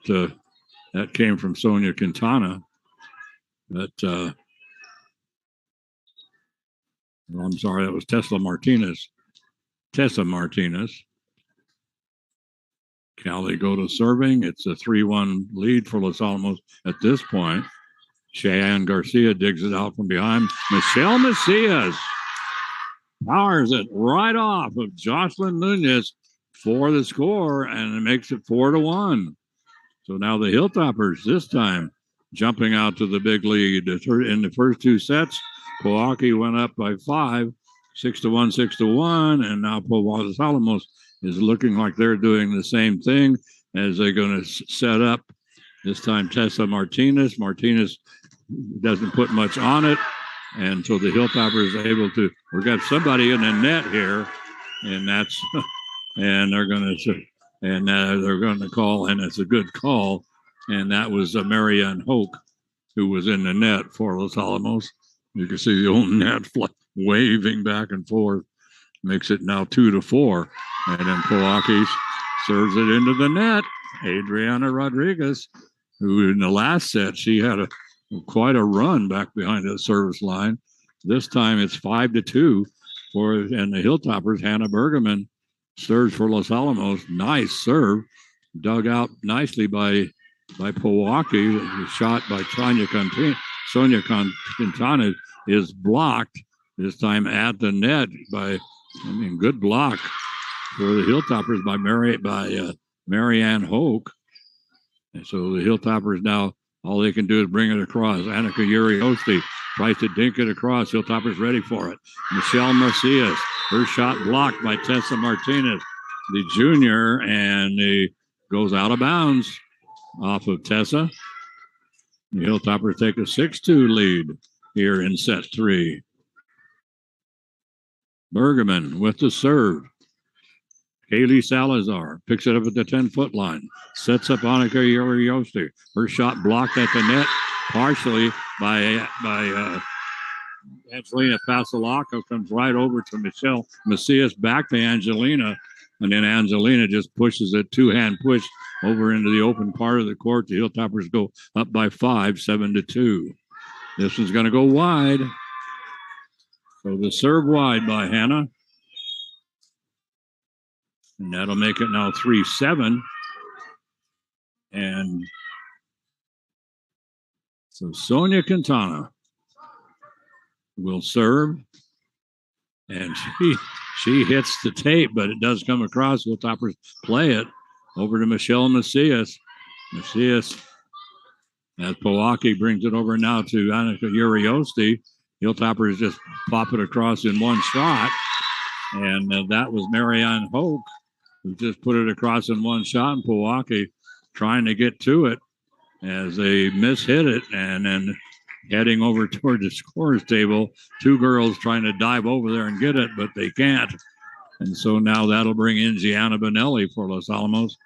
came from Sonia Quintana. But I'm sorry, that was Tessa Martinez. Callie Gota serving. It's a 3-1 lead for Los Alamos at this point. Cheyenne Garcia digs it out from behind. Michelle Macias powers it right off of Jocelyn Nunez for the score, and it makes it 4-1. So now the Hilltoppers this time jumping out to the big lead. In the first 2 sets, Pojoaque went up by 5, 6-1, 6-1, and now Los Alamos is looking like they're doing the same thing as they're going to set up This time Tessa Martinez. Martinez doesn't put much on it. And so the Hilltoppers are able to, we've got somebody in the net here, and that's, and they're going to call, and it's a good call. And that was Marianne Hoke, who was in the net for Los Alamos. You can see the old net waving back and forth. Makes it now 2-4. And then Pojoaque serves it into the net. Adriana Rodriguez, who in the last set, she had quite a run back behind the service line. This time it's 5-2 and the Hilltoppers. Hannah Bergerman serves for Los Alamos. Nice serve, dug out nicely by Pojoaque. The shot by Sonia Quintana is blocked. This time at the net good block for the Hilltoppers by Marianne Hoke. And so the Hilltoppers now, all they can do is bring it across. Annika Uriosti tries to dink it across. Hilltoppers ready for it. Michelle Macias, her shot blocked by Tessa Martinez, the junior, and it goes out of bounds off of Tessa. The Hilltoppers take a 6-2 lead here in set 3. Bergerman with the serve. Kaylee Salazar picks it up at the 10-foot line. Sets up Annika Uriosti. Her shot blocked at the net partially by Angelina Pasolaco. Comes right over to Michelle Macias, back to Angelina. And then Angelina just pushes a two-hand push over into the open part of the court. The Hilltoppers go up by 5, 7-2. This one's going to go wide. So the serve wide by Hannah. And that'll make it now 3-7. And so Sonia Quintana will serve. And she hits the tape, but it does come across. Hilltoppers play it over to Michelle Macias. Macias, as Pojoaque brings it over now to Annika Uriosti. Hilltoppers just pop it across in one shot. And that was Marianne Hoke, who just put it across in one shot. And Pojoaque trying to get to it as they mishit it. And then heading over toward the scorer's table, two girls trying to dive over there and get it, but they can't. And so now that'll bring in Gianna Bonelli for Los Alamos.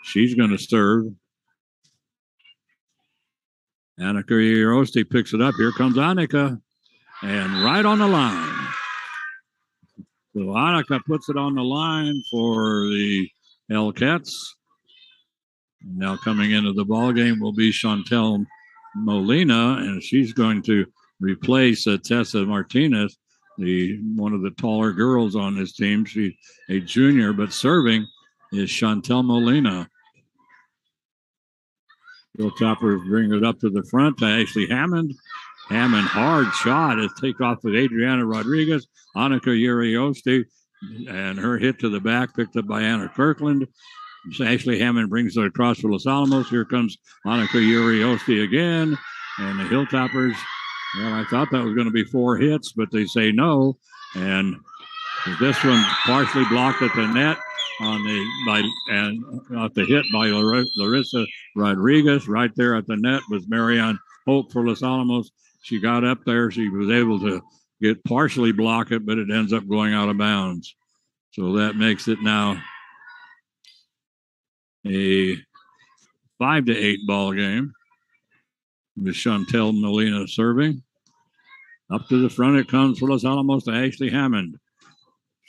She's going to serve. Annika Uriosti picks it up. Here comes Annika. And right on the line. So Annika puts it on the line for the Elkettes. Now coming into the ball game will be Chantel Molina, and she's going to replace Tessa Martinez, one of the taller girls on this team. She's a junior, but serving is Chantel Molina. Hilltoppers bring it up to the front to Ashley Hammond. Hammond, hard shot is take off with Adriana Rodriguez. Annika Uriosti, and her hit to the back, picked up by Anna Kirkland. So Ashley Hammond brings it across for Los Alamos. Here comes Annika Uriosti again. And the Hilltoppers, well, I thought that was going to be 4 hits, but they say no. And this one partially blocked at the net off the hit by Larissa Rodriguez. Right there at the net was Marianne Hope for Los Alamos. She got up there. She was able to get partially block it, but it ends up going out of bounds. So that makes it now a 5-8 ball game with Chantel Molina serving. Up to the front it comes for Los Alamos to Ashley Hammond.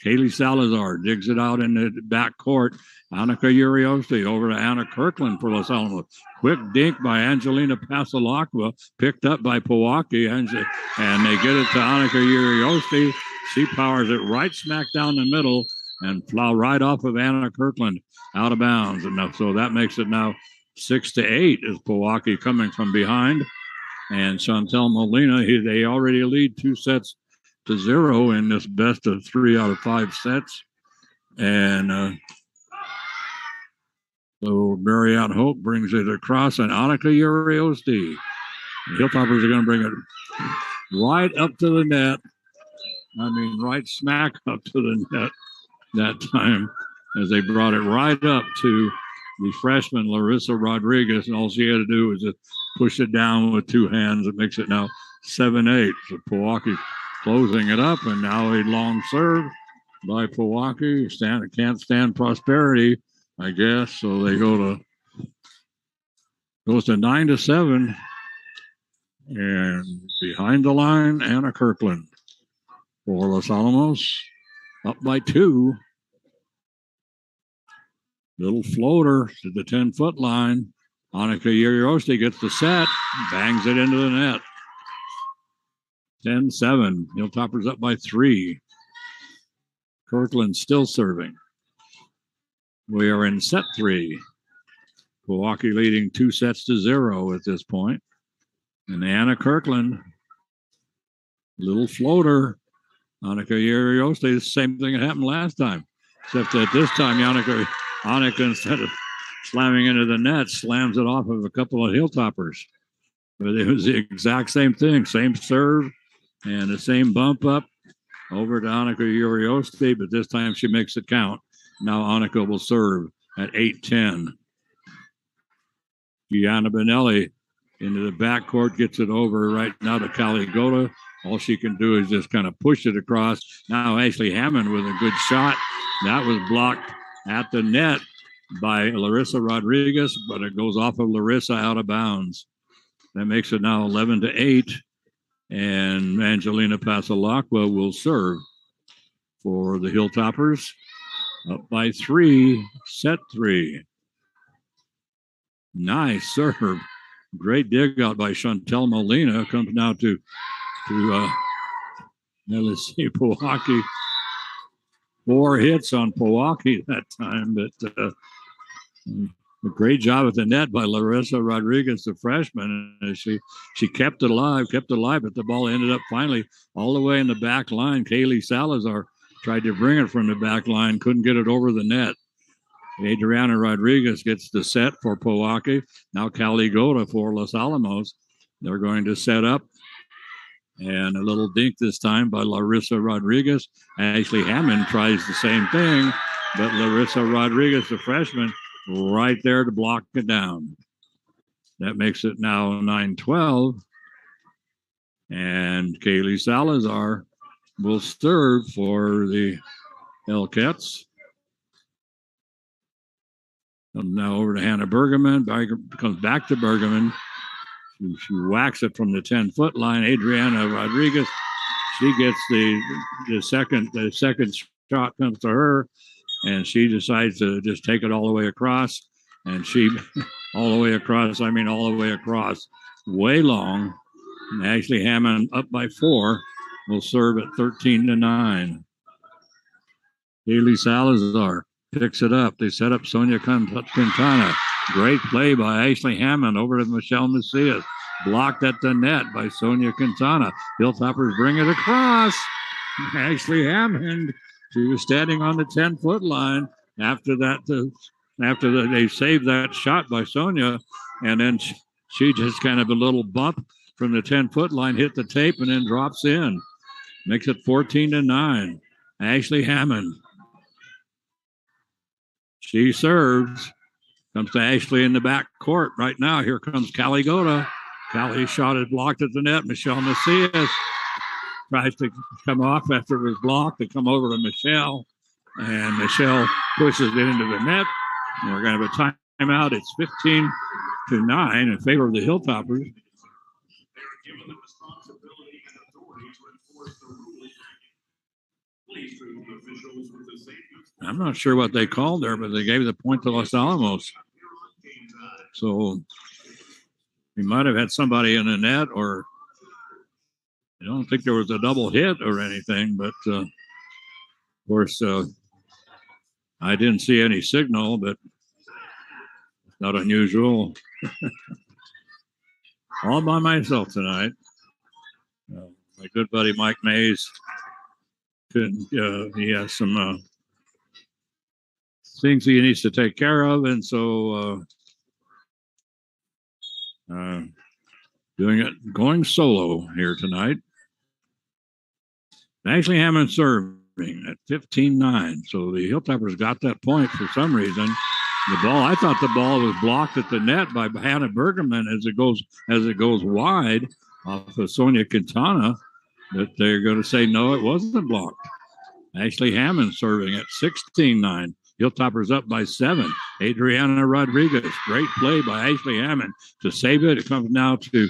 Kaylee Salazar digs it out in the back court. Annika Uriosti over to Anna Kirkland for Los Alamos. Quick dink by Angelina Pasalacqua, picked up by Pojoaque, and they get it to Annika Uriosti. She powers it right smack down the middle and fly right off of Anna Kirkland out of bounds. And so that makes it now 6-8 as Pojoaque coming from behind. And Chantel Molina, they already lead 2-0 in this best of 3 out of 5 sets. And so Marianne Hope brings it across, and Annika Uriosti. The Hilltoppers are going to bring it right up to the net. I mean, right smack up to the net that time, as they brought it right up to the freshman, Marissa Rodriguez, and all she had to do was just push it down with two hands. It makes it now 7-8. So Pojoaque closing it up, and now a long serve by Pojoaque. Can't stand prosperity, I guess. So they goes to 9-7, and behind the line, Anna Kirkland for Los Alamos, up by 2. Little floater to the 10-foot line. Annika Urioste gets the set, bangs it into the net. 10-7. Hilltoppers up by 3. Kirkland still serving. We are in set 3. Pojoaque leading 2-0 at this point. And Anna Kirkland, little floater. Annika Urioste, the same thing that happened last time. Except that this time, Annika, instead of slamming into the net, slams it off of a couple of Hilltoppers. But it was the exact same thing. Same serve and the same bump up over to Annika Urioste, but this time she makes it count. Now Annika will serve at 8-10. Gianna Benelli into the backcourt, gets it over right now to Caligota. All she can do is just kind of push it across. Now Ashley Hammond with a good shot. That was blocked at the net by Larissa Rodriguez, but it goes off of Larissa out of bounds. That makes it now 11-8, and Angelina Pasalacqua will serve for the Hilltoppers. Up by 3, set 3. Nice serve. Great dig out by Chantel Molina. Comes now to let's see, Pojoaque. 4 hits on Pojoaque that time, but a great job at the net by Larissa Rodriguez, the freshman. She kept it alive, but the ball ended up finally all the way in the back line. Kaylee Salazar tried to bring it from the back line, couldn't get it over the net. Adriana Rodriguez gets the set for Pojoaque. Now Caligota for Los Alamos. They're going to set up. And a little dink this time by Larissa Rodriguez. Ashley Hammond tries the same thing, but Larissa Rodriguez, the freshman, right there to block it down. That makes it now 9-12. And Kaylee Salazar will serve for the Hellcats. Comes now over to Hannah Bergerman. Comes back to Bergerman. She whacks it from the 10-foot line. Adriana Rodriguez, she gets the second shot comes to her, and she decides to just take it all the way across. And she, all the way across, way long. And Ashley Hammond up by 4 will serve at 13-9. Haley Salazar picks it up. They set up Sonia Quintana. Great play by Ashley Hammond over to Michelle Macias. Blocked at the net by Sonia Quintana. Hilltoppers bring it across. Ashley Hammond, she was standing on the 10-foot line after they saved that shot by Sonia. And then she just kind of a little bump from the 10-foot line, hit the tape, and then drops in. Makes it 14-9. Ashley Hammond. She serves. Comes to Ashley in the back court right now. Here comes Caligota. Callie's shot is blocked at the net. Michelle Macias tries to come off after it was blocked. They come over to Michelle, and Michelle pushes it into the net. And we're going to have a timeout. It's 15-9 in favor of the Hilltoppers. I'm not sure what they called there, but they gave the point to Los Alamos. So we might have had somebody in the net, or I don't think there was a double hit or anything, but of course, I didn't see any signal, but it's not unusual. All by myself tonight. My good buddy Mike Mays, he has some things he needs to take care of, and so going solo here tonight. Ashley Hammond serving at 15-9. So the Hilltoppers got that point for some reason. The ball, I thought the ball was blocked at the net by Hannah Bergerman as it goes wide off of Sonia Quintana, but they're going to say no, it wasn't blocked. Ashley Hammond serving at 16-9. Hilltoppers up by 7. Adriana Rodriguez, great play by Ashley Hammond to save it. It comes now to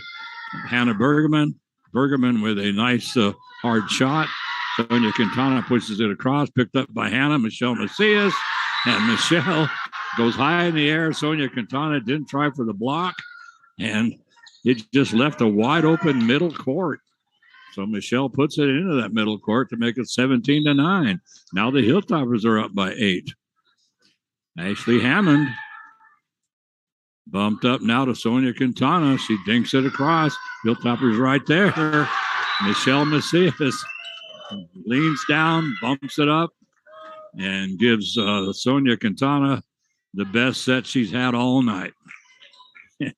Hannah Bergerman. Bergerman with a nice hard shot. Sonia Quintana pushes it across, picked up by Hannah. Michelle Macias, and Michelle goes high in the air. Sonia Quintana didn't try for the block, and it just left a wide open middle court. So Michelle puts it into that middle court to make it 17-9. Now the Hilltoppers are up by 8. Ashley Hammond bumped up now to Sonia Quintana. She dinks it across. Hilltoppers right there. Michelle Macias leans down, bumps it up, and gives Sonia Quintana the best set she's had all night,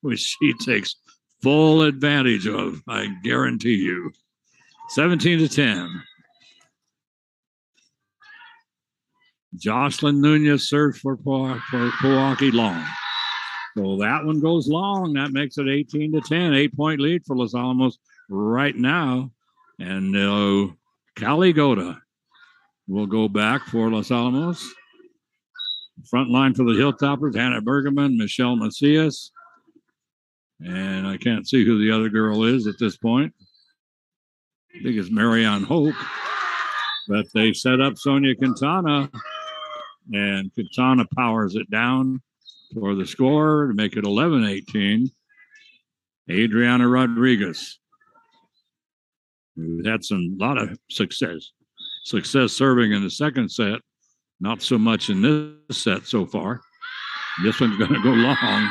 which she takes full advantage of, I guarantee you. 17-10. Jocelyn Nunez serves for Pojoaque long. So that one goes long. That makes it 18-10. 8-point lead for Los Alamos right now. And Callie Goda will go back for Los Alamos. Front line for the Hilltoppers, Hannah Bergerman, Michelle Macias. And I can't see who the other girl is at this point. I think it's Marianne Hope. But they set up Sonia Quintana. And Quintana powers it down for the score to make it 11-18. Adriana Rodriguez, who had a lot of success serving in the second set. Not so much in this set so far. This one's going to go long.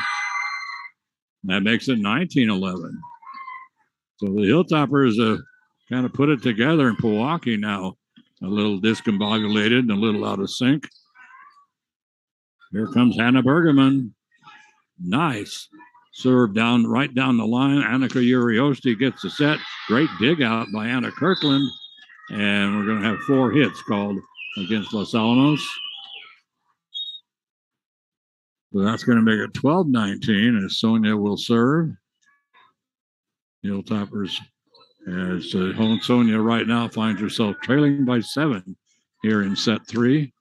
That makes it 19-11. So the Hilltoppers kind of put it together in Pojoaque now. A little discombobulated and a little out of sync. Here comes Hannah Bergerman. Nice. Serve right down the line. Annika Uriosti gets the set. Great dig out by Anna Kirkland. And we're going to have 4 hits called against Los Alamos. So that's going to make it 12-19 as Sonia will serve. Hilltoppers, as Sonia right now finds herself trailing by 7 here in set 3.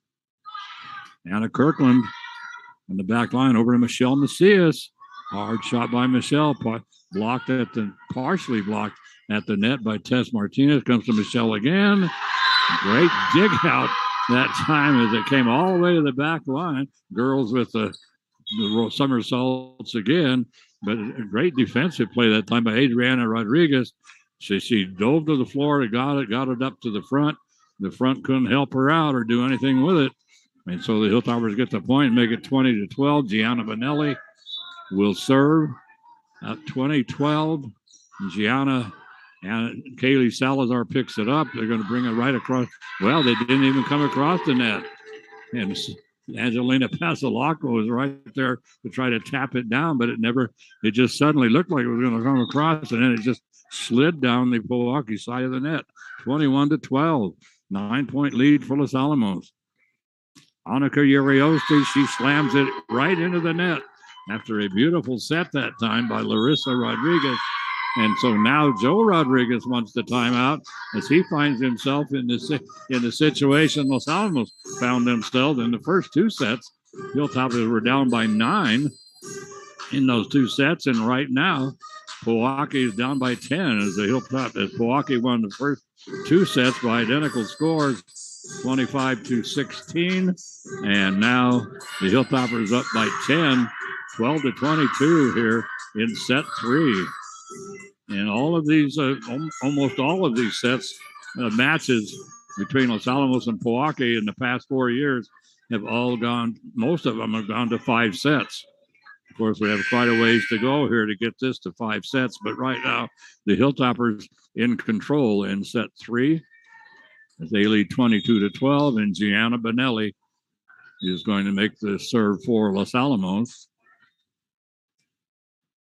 Anna Kirkland on the back line over to Michelle Macias. Hard shot by Michelle, partially blocked at the net by Tess Martinez. Comes to Michelle again. Great dig out that time as it came all the way to the back line. Girls with the somersaults again, but a great defensive play that time by Adriana Rodriguez. She dove to the floor and got it up to the front. The front couldn't help her out or do anything with it. And so the Hilltoppers get the point and make it 20-12. Gianna Bonelli will serve at 20-12. Gianna and Kaylee Salazar picks it up. They're going to bring it right across. Well, they didn't even come across the net. And Angelina Pasalaco was right there to try to tap it down, but it just suddenly looked like it was going to come across, and then it just slid down the Pojoaque side of the net. 21-12. 9-point lead for Los Alamos. Annika Uriosti, she slams it right into the net after a beautiful set that time by Larissa Rodriguez. And so now Joe Rodriguez wants the timeout as he finds himself in the situation Los Alamos found themselves in the first 2 sets. Hilltoppers were down by 9 in those 2 sets, and right now Pojoaque is down by 10 as Pojoaque won the first 2 sets by identical scores, 25-16, and now the Hilltoppers up by 10, 12-22 here in set 3. And all of these, almost all of these sets, matches between Los Alamos and Pojoaque in the past 4 years have all gone, most of them have gone to 5 sets. Of course, we have quite a ways to go here to get this to 5 sets, but right now, the Hilltoppers in control in set 3. As they lead 22-12, and Gianna Bonelli is going to make the serve for Los Alamos.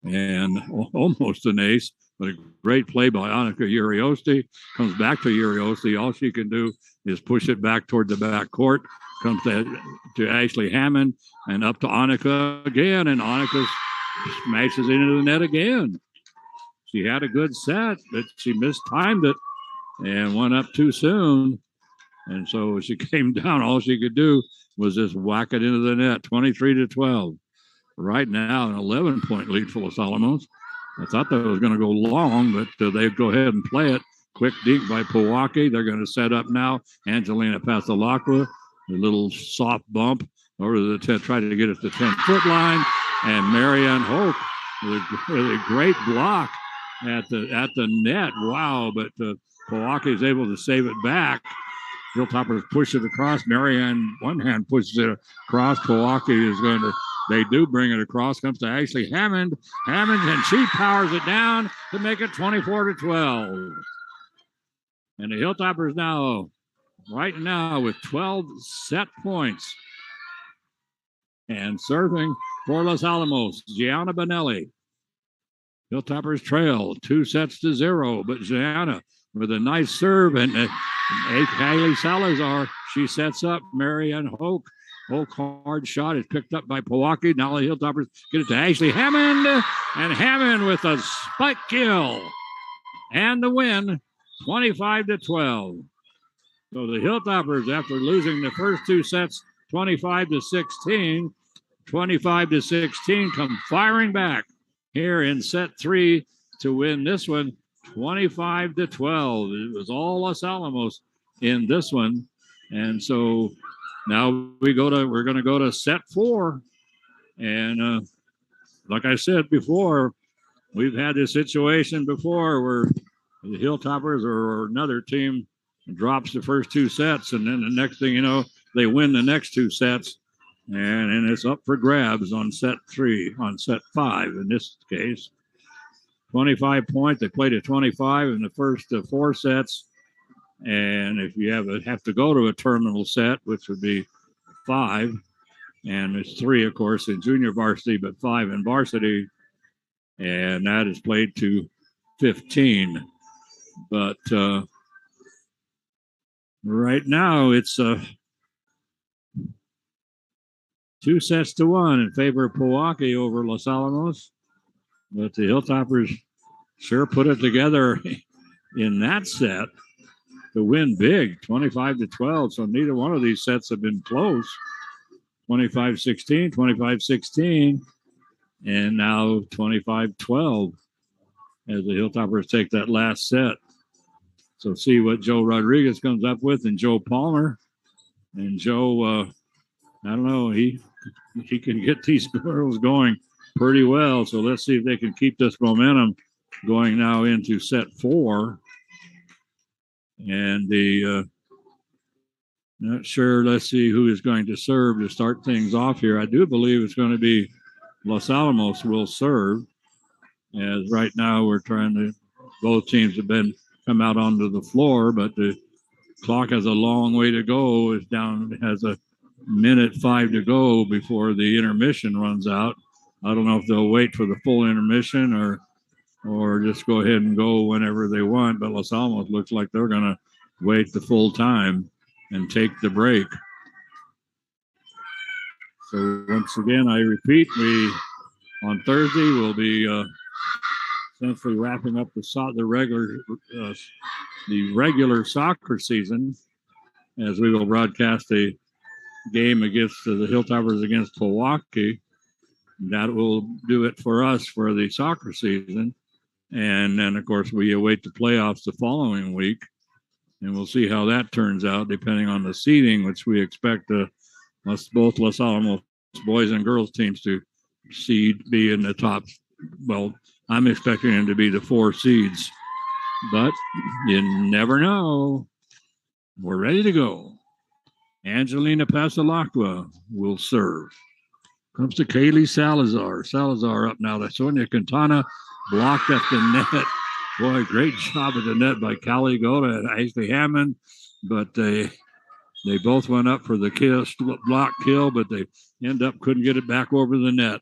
And almost an ace. But a great play by Annika Uriosti. Comes back to Uriosti. All she can do is push it back toward the back court. Comes to Ashley Hammond and up to Annika again. And Annika smashes into the net again. She had a good set, but she mistimed it and went up too soon. And so she came down. All she could do was just whack it into the net, 23-12. Right now, an 11-point lead for Los Alamos. I thought that was going to go long, but they go ahead and play it. Quick dink by Pojoaque. They're going to set up now. Angelina Pasalacqua, a little soft bump over to the try to get it to the 10-foot line. And Marianne Hoke with a great block at the net. Wow, but Pojoaque is able to save it back. Hilltoppers push it across. Marianne, one hand pushes it across. Pojoaque is going to, they do bring it across. Comes to Ashley Hammond. And she powers it down to make it 24-12. And the Hilltoppers now, right now, with 12 set points. And serving for Los Alamos, Gianna Bonelli. Hilltoppers trail 2-0, but Gianna with a nice serve, and Kaylee Salazar, she sets up Marianne Hoke. Hoke hard shot is picked up by Pojoaque. Now the Hilltoppers get it to Ashley Hammond, and Hammond with a spike kill. And the win, 25-12. So the Hilltoppers, after losing the first two sets, 25-16, come firing back here in set 3 to win this one 25-12. It was all Los Alamos in this one. And so now we're going to go to set 4. And like I said before, we've had this situation before where the Hilltoppers or another team drops the first two sets, and then the next thing you know, they win the next two sets. And it's up for grabs on set 5 in this case. 25 points. They played at 25 in the first 4 sets. And if you have to go to a terminal set, which would be 5, and it's 3, of course, in junior varsity, but 5 in varsity. And that is played to 15. But right now it's 2-1 in favor of Pojoaque over Los Alamos. But the Hilltoppers sure put it together in that set to win big, 25-12. So neither one of these sets have been close. 25-16, 25-16, and now 25-12 as the Hilltoppers take that last set. So see what Joe Rodriguez comes up with, and Joe Palmer. And Joe, I don't know, he can get these girls going pretty well. So let's see if they can keep this momentum going now into set 4. And not sure. Let's see who is going to serve to start things off here. I do believe it's going to be Los Alamos will serve. As right now we're trying to, both teams have come out onto the floor, but the clock has a long way to go. It's down, it has a minute 5 to go before the intermission runs out. I don't know if they'll wait for the full intermission or just go ahead and go whenever they want, but Los Alamos looks like they're going to wait the full time and take the break. So once again, I repeat, we on Thursday will be essentially wrapping up the regular soccer season, as we will broadcast a game against the Hilltoppers against Pojoaque. That will do it for us for the soccer season. And then, of course, we await the playoffs the following week. And we'll see how that turns out, depending on the seeding, which we expect both Los Alamos boys and girls teams to be in the top. Well, I'm expecting them to be the 4 seeds. But you never know. We're ready to go. Angelina Pasalacqua will serve. Comes to Kaylee Salazar. Salazar up now. Sonia Quintana blocked at the net. Boy, great job at the net by Callie Goda and Ashley Hammond. But they both went up for the block kill, but they couldn't get it back over the net.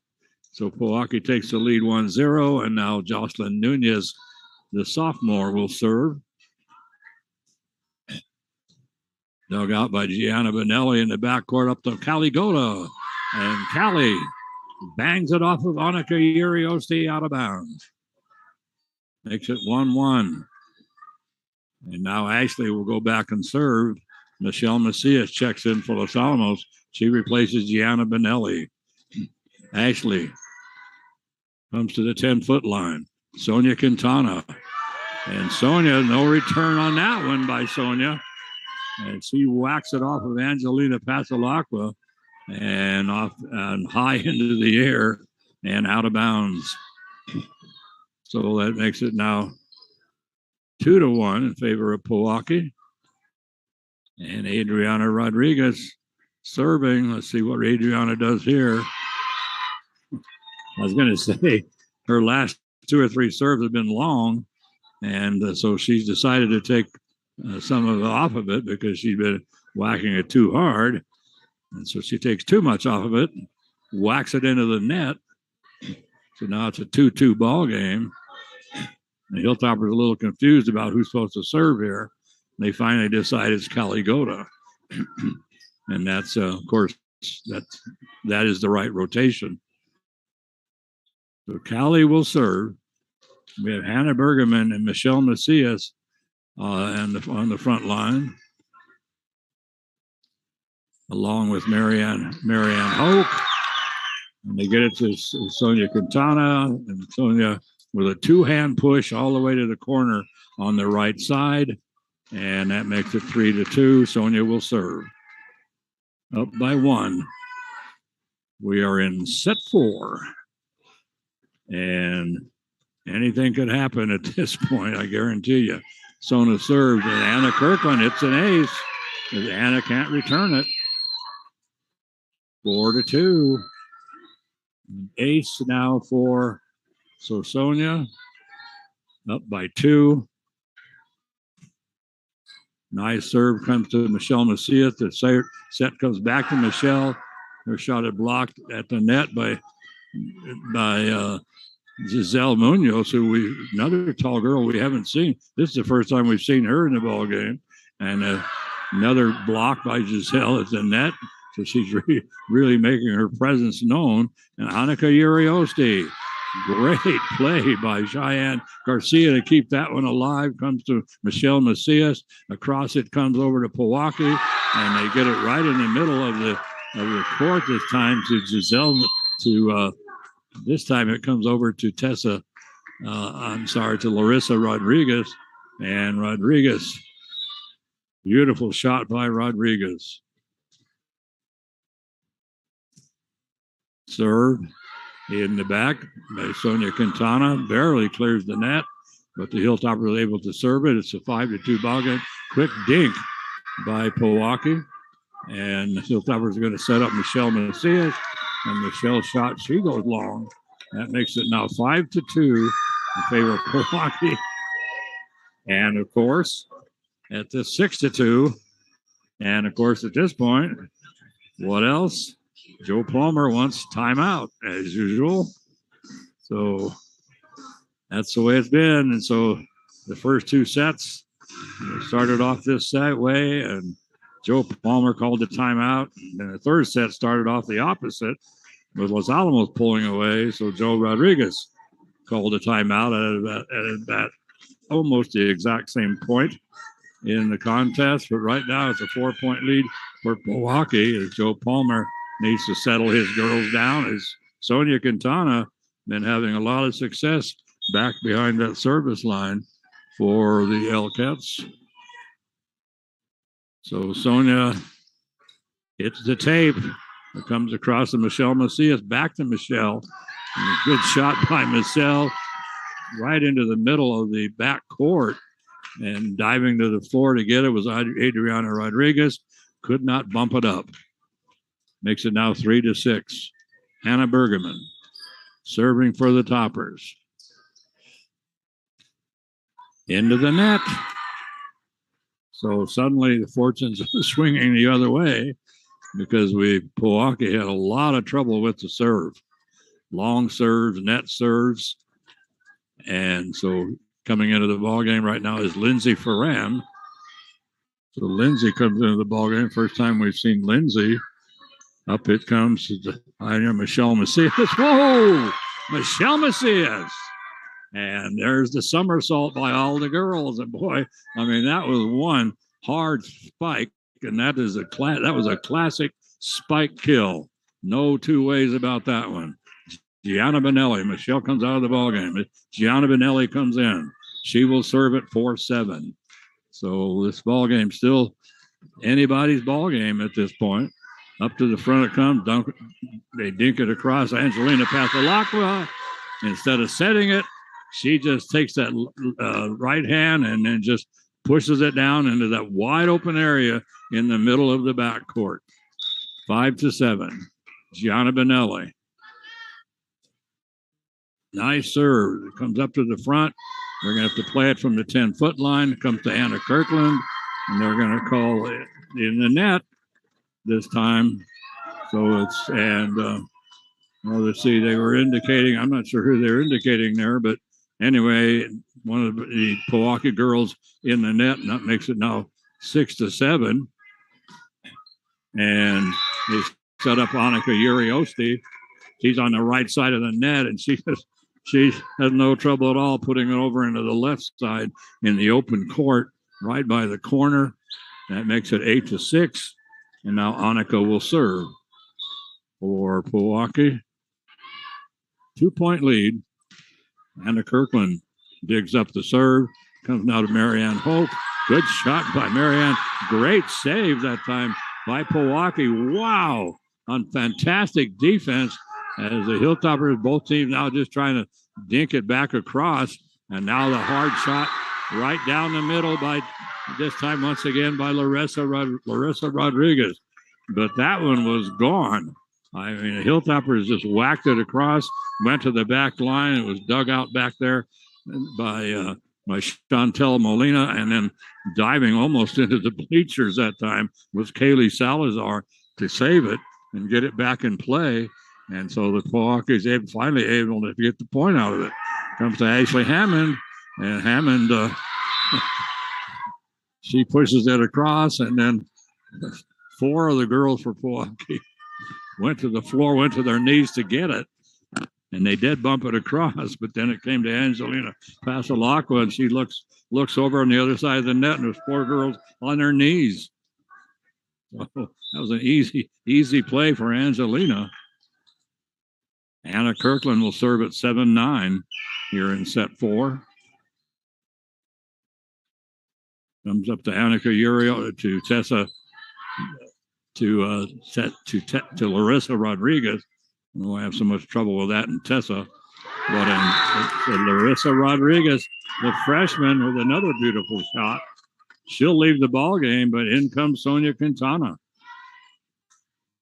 So Pojoaque takes the lead 1-0, and now Jocelyn Nunez the sophomore, will serve. Dug out by Gianna Benelli in the backcourt up to Callie Goda. And Callie bangs it off of Annika Uriosti out of bounds. Makes it 1-1. And now Ashley will go back and serve. Michelle Macias checks in for Los Alamos. She replaces Gianna Benelli. Ashley comes to the 10-foot line. Sonia Quintana. And Sonia, no return on that one by Sonia. And she whacks it off of Angelina Pasalacqua and off and high into the air and out of bounds. So that makes it now 2-1 in favor of Pojoaque. And Adriana Rodriguez serving. Let's see what Adriana does here. I was going to say her last 2 or 3 serves have been long, and so she's decided to take some of it off of it because she's been whacking it too hard. And so she takes too much off of it, whacks it into the net. So now it's a 2-2 ball game. The Hilltoppers are a little confused about who's supposed to serve here. They finally decide it's Callie Goda. And that's, of course, that is the right rotation. So Callie will serve. We have Hannah Bergerman and Michelle Macias on the front line, along with Marianne Hoke. And they get it to Sonia Quintana, and Sonia with a 2-hand push all the way to the corner on the right side. And that makes it 3-2. Sonia will serve. Up by 1. We are in set 4. And anything could happen at this point, I guarantee you. Sonia serves, and Anna Kirkland, it's an ace. Because Anna can't return it. 4-2. Ace now for Sonia. Up by 2. Nice serve comes to Michelle Macias. The set comes back to Michelle. Her shot is blocked at the net by Giselle Munoz, another tall girl we haven't seen. This is the first time we've seen her in the ball game. And another block by Giselle at the net. So she's really making her presence known. And Annika Uriosti, great play by Cheyenne Garcia to keep that one alive. Comes to Michelle Macias. Across it comes over to Pojoaque, and they get it right in the middle of the court this time to Giselle. This time it comes over to to Larissa Rodriguez. And Rodriguez, beautiful shot by Rodriguez. Serve in the back by Sonia Quintana. Barely clears the net, but the Hilltoppers are able to serve it. It's a 5-2 ball game. Quick dink by Pojoaque. And the Hilltoppers are going to set up Michelle Macias. And Michelle's shot, she goes long. That makes it now 5-2 in favor of Pojoaque. And of course, at this 6-2, and of course at this point, what else? Joe Palmer wants timeout as usual. So that's the way it's been. And so the first 2 sets started off this way, and Joe Palmer called the timeout. And the third set started off the opposite, with Los Alamos pulling away. So Joe Rodriguez called a timeout at about almost the exact same point in the contest. But right now it's a 4-point lead for Pojoaque as Joe Palmer needs to settle his girls down, as Sonia Quintana been having a lot of success back behind that service line for the Elkettes. So Sonia hits the tape. It comes across to Michelle Macias, back to Michelle. And a good shot by Michelle right into the middle of the back court, and diving to the floor to get it was Adriana Rodriguez. Could not bump it up. Makes it now 3-6. Hannah Bergerman serving for the Toppers. Into the net. So suddenly the fortunes are swinging the other way, because Pojoaque had a lot of trouble with the serve. Long serves, net serves. And so coming into the ball game right now is Lindsey Ferran. So Lindsey comes into the ball game. First time we've seen Lindsey. Up it comes Michelle Macias. Whoa! Michelle Macias. And there's the somersault by all the girls. And boy, I mean, that was one hard spike. And that was a classic spike kill. No two ways about that one. Gianna Benelli. Michelle comes out of the ball game. Gianna Benelli comes in. She will serve at 4-7. So this ball game still anybody's ball game at this point. Up to the front it comes. They dink it across. Angelina Pasalacqua. Instead of setting it, she just takes that right hand and then just pushes it down into that wide open area in the middle of the backcourt. 5-7. Gianna Benelli. Nice serve. It comes up to the front. They're going to have to play it from the 10-foot line. It comes to Anna Kirkland, and they're going to call it in the net this time. So it's, well, let's see, they were indicating, I'm not sure who they're indicating there, but anyway, one of the Pojoaque girls in the net, and that makes it now 6-7. And they set up Annika Uriosti. She's on the right side of the net, and she has no trouble at all putting it over into the left side in the open court, right by the corner. That makes it 8-6. And now Annika will serve for Pojoaque. 2-point lead. Anna Kirkland digs up the serve. Comes now to Marianne Hope. Good shot by Marianne. Great save that time by Pojoaque. Wow. On fantastic defense as the Hilltoppers, both teams now just trying to dink it back across. And now the hard shot right down the middle by, this time once again by Larissa Rodriguez. But that one was gone. I mean, the Hilltoppers just whacked it across, went to the back line. It was dug out back there by Chantel Molina, and then diving almost into the bleachers that time was Kaylee Salazar to save it and get it back in play. And so the Pojoaque is finally able to get the point out of it. Comes to Ashley Hammond, and Hammond, she pushes it across, and then 4 of the girls for Pojoaque went to the floor, went to their knees to get it, and they did bump it across, but then it came to Angelina Pasalacqua, and she looks over on the other side of the net, and there's 4 girls on their knees. So that was an easy play for Angelina. Anna Kirkland will serve at 7-9 here in set 4. Comes up to Annika Urio, to Tessa, to Larissa Rodriguez. I don't have so much trouble with that in Tessa. But in Larissa Rodriguez, the freshman, with another beautiful shot. She'll leave the ball game, but in comes Sonia Quintana.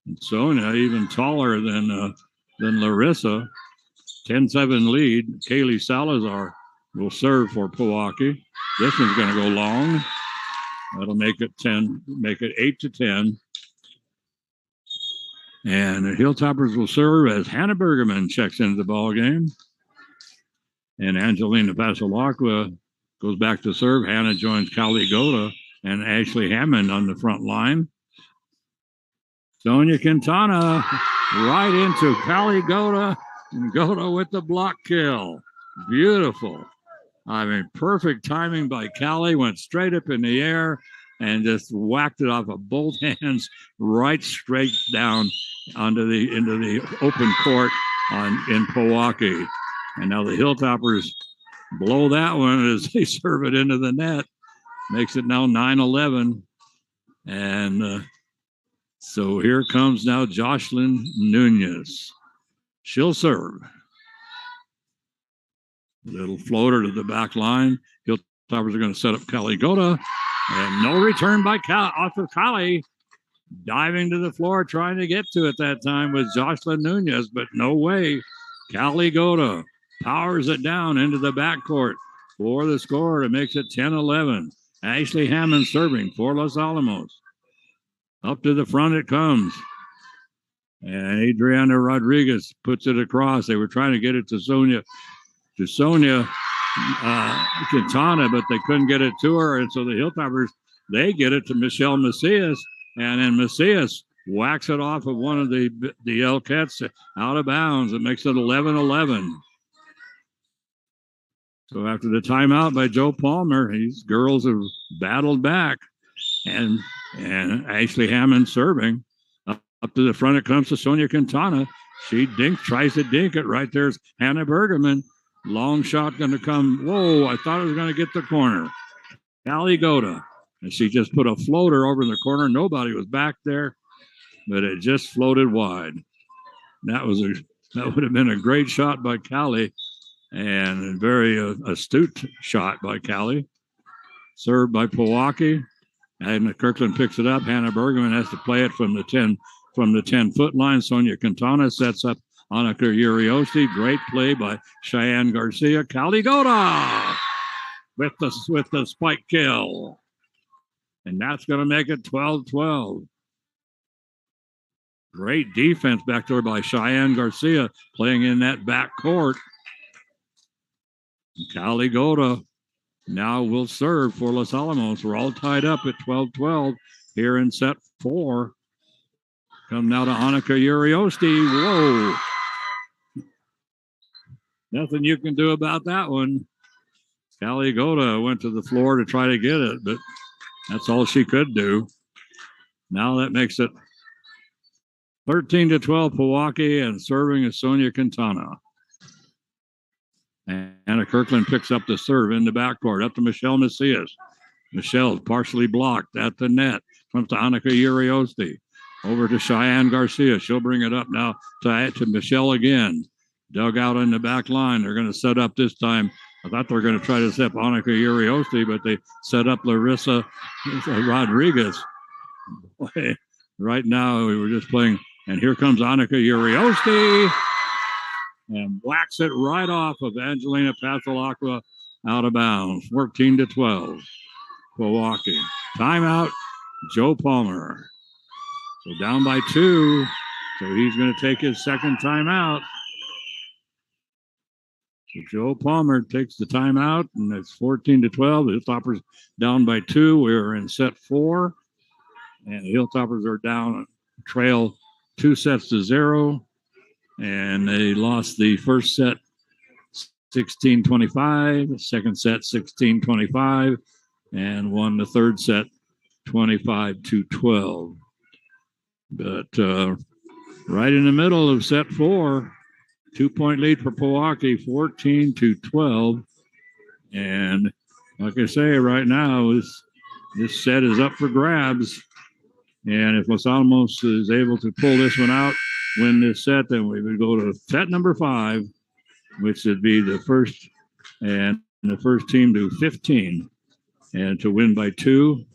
And Sonia, even taller than Larissa. 10-7 lead. Kaylee Salazar will serve for Pojoaque. This one's going to go long. That'll make it 8-10. And the Hilltoppers will serve as Hannah Bergerman checks into the ball game. And Angelina Pasalacqua goes back to serve. Hannah joins Callie Goda and Ashley Hammond on the front line. Sonia Quintana right into Callie Goda, and Goda with the block kill. Beautiful. I mean, perfect timing by Callie. Went straight up in the air and just whacked it off of both hands right straight down into the open court in Pojoaque. And now the Hilltoppers blow that one as they serve it into the net. Makes it now 9-11. And so here comes now Jocelyn Nunez. She'll serve. Little floater to the back line. Hilltoppers are going to set up Callie Goda. And no return by off of Callie. Diving to the floor, trying to get to it that time with Jocelyn Nunez, but no way. Callie Goda powers it down into the backcourt for the score to make it 10-11. Ashley Hammond serving for Los Alamos. Up to the front it comes. And Adriana Rodriguez puts it across. They were trying to get it to Sonia. Quintana, but they couldn't get it to her. And so the Hilltoppers, they get it to Michelle Macias. And then Macias whacks it off of one of the Elkettes out of bounds. It makes it 11-11. So after the timeout by Joe Palmer, these girls have battled back. And Ashley Hammond serving. Up to the front it comes to Sonia Quintana. She tries to dink it. Right there's Hannah Bergerman. Long shot going to come. Whoa, I thought it was going to get the corner. Callie Goda. And she just put a floater over in the corner. Nobody was back there, but it just floated wide. That would have been a great shot by Callie and a very astute shot by Callie. Served by Pojoaque. And Kirkland picks it up. Hannah Bergman has to play it from the 10-foot line. Sonia Quintana sets up Annika Uriosti. Great play by Cheyenne Garcia. Callie Goda with the spike kill. And that's going to make it 12-12. Great defense back there by Cheyenne Garcia playing in that back court. Callie Goda now will serve for Los Alamos. We're all tied up at 12-12 here in set 4. Come now to Annika Uriosti. Whoa. Nothing you can do about that one. Callie Goda went to the floor to try to get it, but that's all she could do. Now that makes it 13-12 Pojoaque, and serving is Sonia Quintana. And Anna Kirkland picks up the serve in the backcourt, up to Michelle Macias. Michelle's partially blocked at the net. Comes to Annika Uriosti. Over to Cheyenne Garcia. She'll bring it up now to Michelle again. Dug out in the back line. They're going to set up this time. I thought they were going to try to set up Annika Uriosti, but they set up Marissa Rodriguez. Right now, we were just playing. And here comes Annika Uriosti. And whacks it right off of Angelina Pasalacqua out of bounds. 14-12. Pojoaque. Timeout, Joe Palmer. So down by 2. So he's going to take his second timeout. So Joe Palmer takes the timeout, and it's 14-12. The Hilltoppers down by 2. We're in set 4. And the Hilltoppers are down, trail 2-0. And they lost the first set 16-25, second set 16-25, and won the third set 25-12. But right in the middle of set 4, 2-point lead for Pojoaque, 14-12. And like I say, right now, this set is up for grabs. And if Los Alamos is able to pull this one out, win this set, then we would go to set number 5, which would be the first team to 15. And to win by 2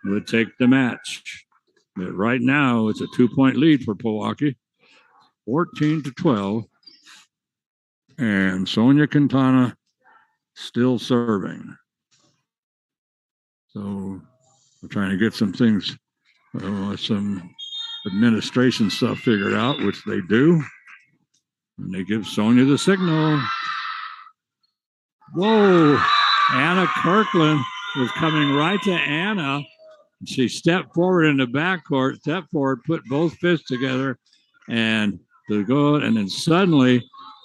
would take the match. But right now, it's a 2-point lead for Pojoaque, 14-12. And Sonia Quintana still serving. So we're trying to get some things, some administration stuff figured out, which they do. And they give Sonia the signal. Whoa! Anna Kirkland was coming right to Anna. She stepped forward in the backcourt, put both fists together, and to go, and then suddenly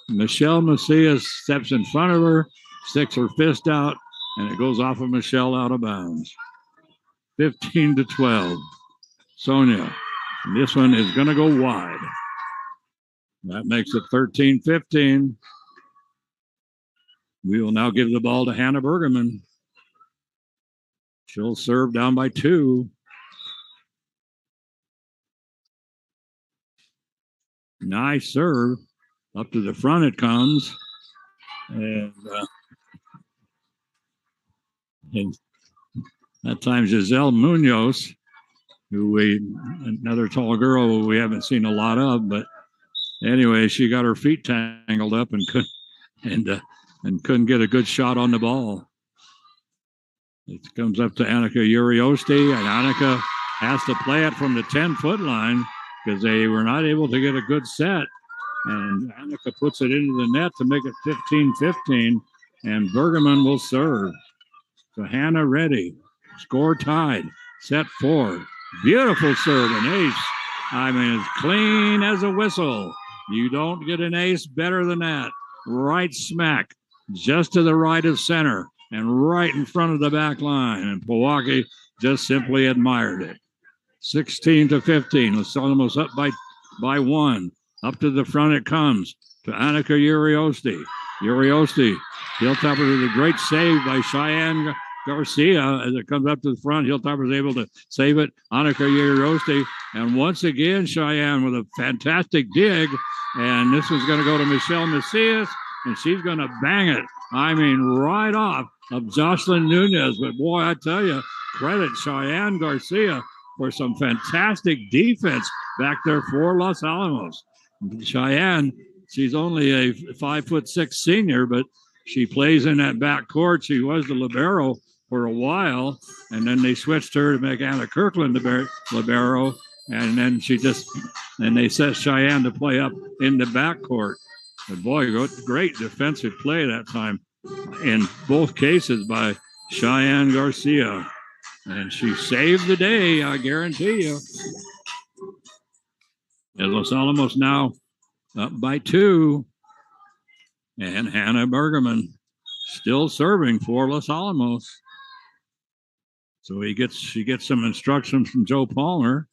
Michelle Macias steps in front of her, sticks her fist out, and it goes off of Michelle out of bounds. 15-12. Sonia. And this one is going to go wide. That makes it 13-15. We will now give the ball to Hannah Bergerman. She'll serve down by 2. Nice serve. Up to the front it comes. And that time Giselle Munoz, another tall girl we haven't seen a lot of, but anyway, she got her feet tangled up and couldn't get a good shot on the ball. It comes up to Annika Uriosti, and Annika has to play it from the 10-foot line because they were not able to get a good set. And Annika puts it into the net to make it 15-15. and Bergman will serve. So Hannah ready. Score tied. Set 4. Beautiful serve, an ace. I mean, as clean as a whistle. You don't get an ace better than that. Right smack, just to the right of center and right in front of the back line. And Pojoaque just simply admired it. 16-15. Los Alamos up by 1. Up to the front it comes to Annika Uriosti. Uriosti, Hilltopper with a great save by Cheyenne Garcia as it comes up to the front. Hilltopper is able to save it. Annika Uriosti. And once again, Cheyenne with a fantastic dig. And this is going to go to Michelle Macias, and she's going to bang it. I mean, right off of Jocelyn Nunez. But boy, I tell you, credit Cheyenne Garcia for some fantastic defense back there for Los Alamos. Cheyenne, she's only a 5'6" senior, but she plays in that back court. She was the libero for a while, and then they switched her to make Anna Kirkland the libero, and then they set Cheyenne to play up in the backcourt. But boy, great defensive play that time in both cases by Cheyenne Garcia. And she saved the day, I guarantee you. And Los Alamos now up by 2. And Hannah Bergman still serving for Los Alamos. So she gets some instructions from Joe Palmer.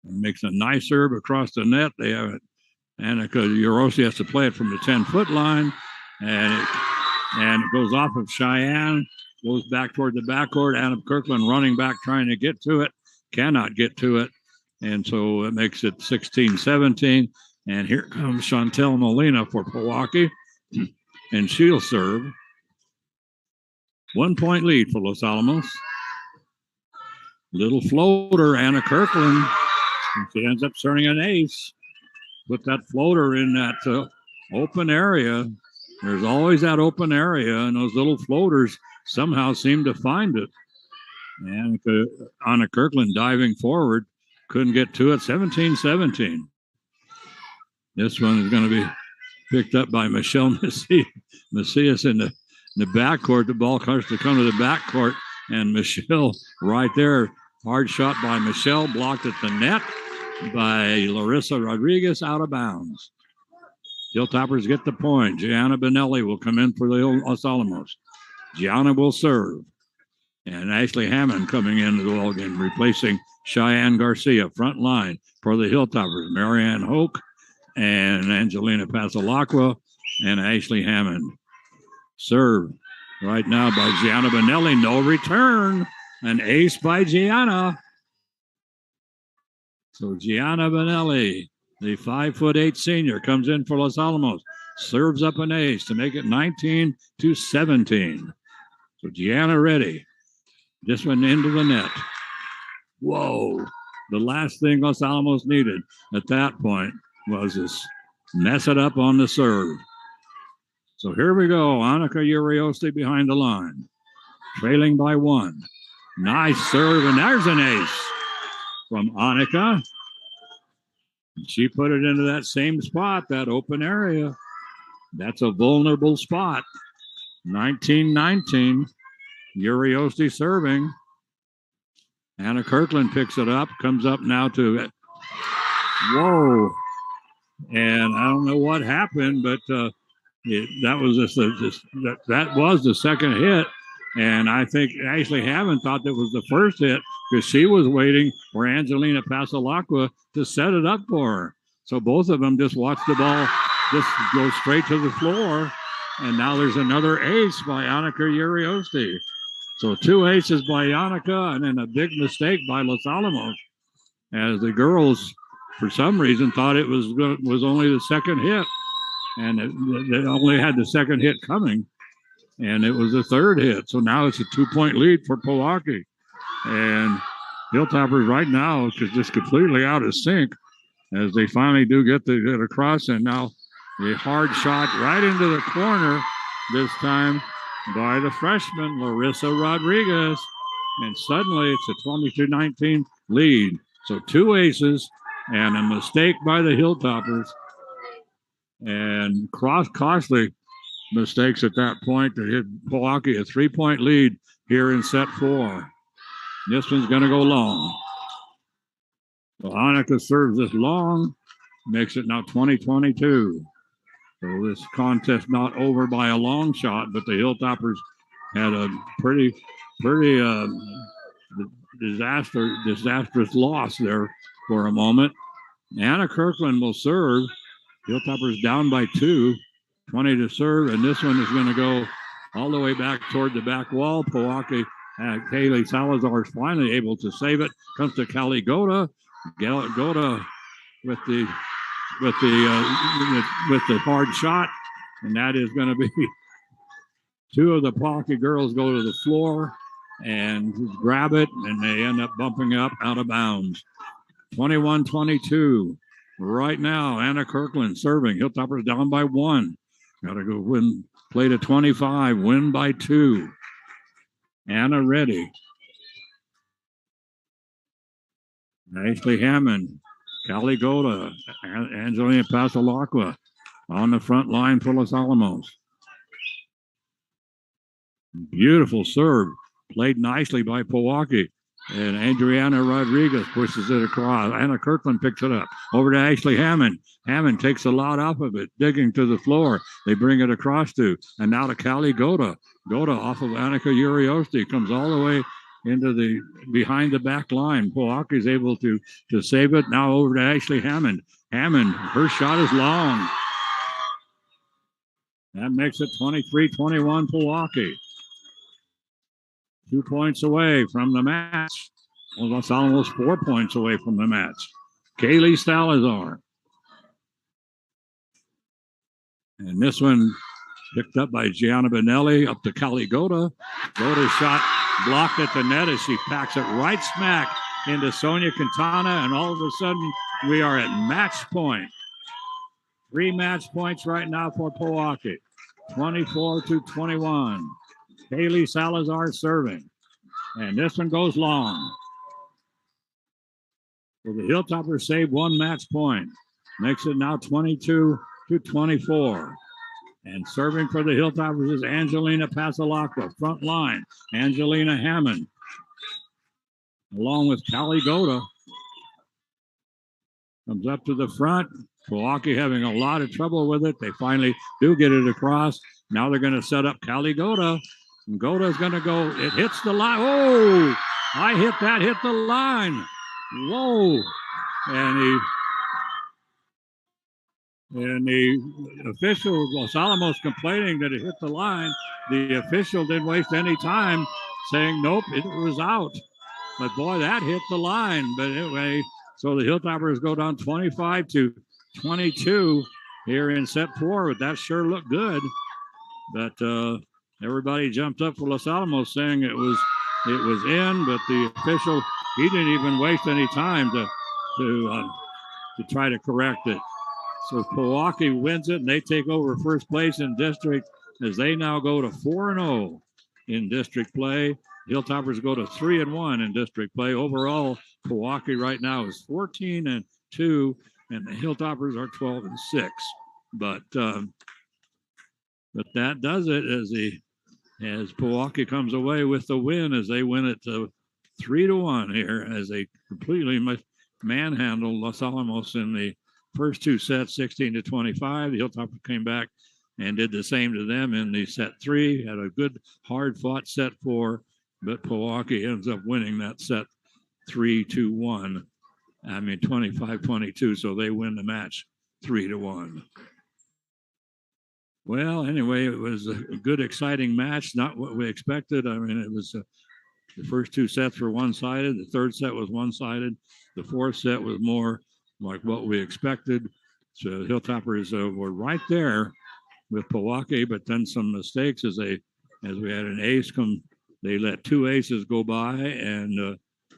And makes a nice serve across the net. They have it. Annika Uriosti has to play it from the 10-foot line. And it goes off of Cheyenne. Goes back toward the backcourt. Anna Kirkland running back, trying to get to it. Cannot get to it. And so it makes it 16-17. And here comes Chantel Molina for Pojoaque. And she'll serve. 1 point lead for Los Alamos. Little floater, Anna Kirkland. And she ends up turning an ace. Put that floater in that open area. There's always that open area, and those little floaters somehow seem to find it. And Anna Kirkland diving forward, couldn't get to it. 17-17. This one is going to be picked up by Michelle Macias in the backcourt. The ball comes to come to the backcourt, and Michelle right there. Hard shot by Michelle, blocked at the net by Marissa Rodriguez, out of bounds. Hilltoppers get the point. Gianna Benelli will come in for the Los Alamos. Gianna will serve. And Ashley Hammond coming into the ball game, replacing Cheyenne Garcia. Front line for the Hilltoppers. Marianne Hoke and Angelina Pasalacqua and Ashley Hammond. Serve right now by Gianna Benelli. No return. An ace by Gianna. So Gianna Benelli, the 5'8" senior, comes in for Los Alamos. Serves up an ace to make it 19-17. So Gianna ready. This one into the net. Whoa. The last thing Los Alamos needed at that point was this mess it up on the serve. So here we go. Annika Uriosti behind the line. Trailing by 1. Nice serve, and there's an ace from Annika. She put it into that same spot, that open area. That's a vulnerable spot. 19-19. Uriosti serving. Anna Kirkland picks it up, comes up now to, whoa. And I don't know what happened, but that was the second hit. And I think Ashley Hammond thought that was the first hit because she was waiting for Angelina Pasalacqua to set it up for her. So both of them just watched the ball just go straight to the floor. And now there's another ace by Annika Uriosti. So 2 aces by Annika and then a big mistake by Los Alamos, as the girls, for some reason, thought it was only the second hit. And they only had the second hit coming. And it was the third hit. So now it's a 2-point lead for Pojoaque. And Hilltoppers right now is just completely out of sync as they finally do get across. And now a hard shot right into the corner, this time by the freshman, Marissa Rodriguez. And suddenly it's a 22-19 lead. So 2 aces and a mistake by the Hilltoppers. And costly mistakes at that point to hit Pojoaque a 3-point lead here in set 4. This one's going to go long. So Hanukkah serves this long, makes it now 20-22. So this contest not over by a long shot, but the Hilltoppers had a pretty disastrous loss there for a moment. Anna Kirkland will serve. Hilltoppers down by 2, 20 to serve, and this one is going to go all the way back toward the back wall. Pojoaque, Kaylee Salazar is finally able to save it. Comes to Callie Goda. Goda with the hard shot, and that is going to be 2 of the Pojoaque girls go to the floor and grab it, and they end up bumping up out of bounds. 21-22. Right now, Anna Kirkland serving. Hilltoppers down by 1. Got to go win, play to 25, win by 2. Anna ready. Ashley Hammond, Callie Goda, Angelina Pasalacqua on the front line for Los Alamos. Beautiful serve, played nicely by Pojoaque. And Adriana Rodriguez pushes it across. Anna Kirkland picks it up. Over to Ashley Hammond. Hammond takes a lot off of it, digging to the floor. They bring it across to, and now to Callie Goda. Goda off of Annika Uriosti comes all the way into the behind the back line. Pojoaque is able to save it. Now over to Ashley Hammond. Hammond, her shot is long. That makes it 23-21 Pojoaque. 2 points away from the match. Well, that's almost 4 points away from the match. Kaylee Salazar. And this one picked up by Gianna Benelli up to Callie Goda. Goda's shot blocked at the net as she packs it right smack into Sonia Quintana, and all of a sudden we are at match point. 3 match points right now for Pojoaque. 24-21. Kaylee Salazar serving. And this one goes long. So the Hilltoppers save 1 match point. Makes it now 22-24. And serving for the Hilltoppers is Angelina Pasalacqua, front line. Angelina Hammond, along with Callie Goda. Comes up to the front. Pojoaque having a lot of trouble with it. They finally do get it across. Now they're going to set up Callie Goda. And Goda's going to go. It hits the line. Oh, I hit that, hit the line. Whoa. And the official, Los Alamos, complaining that it hit the line. The official didn't waste any time saying, nope, it was out. But boy, that hit the line. But anyway, so the Hilltoppers go down 25-22 here in set 4. But that sure looked good. But everybody jumped up for Los Alamos saying it was in, but the official, he didn't even waste any time to try to correct it. So Pojoaque wins it, and they take over first place in district as they now go to 4-0 in district play. Hilltoppers go to 3-1 in district play. Overall, Pojoaque right now is 14-2, and the Hilltoppers are 12-6. But that does it as Pojoaque comes away with the win as they win it to 3-1 here as they completely manhandled Los Alamos in the first 2 sets, 16-25. The Hilltoppers came back and did the same to them in the set 3. Had a good, hard-fought set 4, but Pojoaque ends up winning that set 3-1. 25-22, so they win the match 3-1. Well, anyway, it was a good, exciting match. Not what we expected. It was the first 2 sets were one-sided. The third set was one-sided. The fourth set was more like what we expected. So Hilltoppers were right there with Pojoaque, but then some mistakes as we had an ace come. They let 2 aces go by, and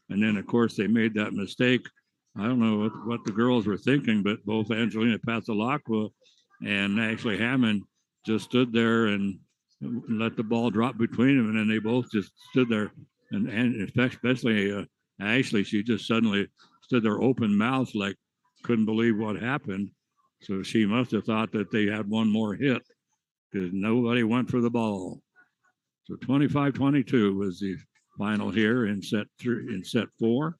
then of course they made that mistake. I don't know what the girls were thinking, but both Angelina Pasalacqua and Ashley Hammond just stood there and let the ball drop between them, and then they both just stood there, and especially Ashley, she just suddenly stood there open mouthed, like couldn't believe what happened. So she must have thought that they had one more hit, because nobody went for the ball. So 25-22 was the final here in set 4.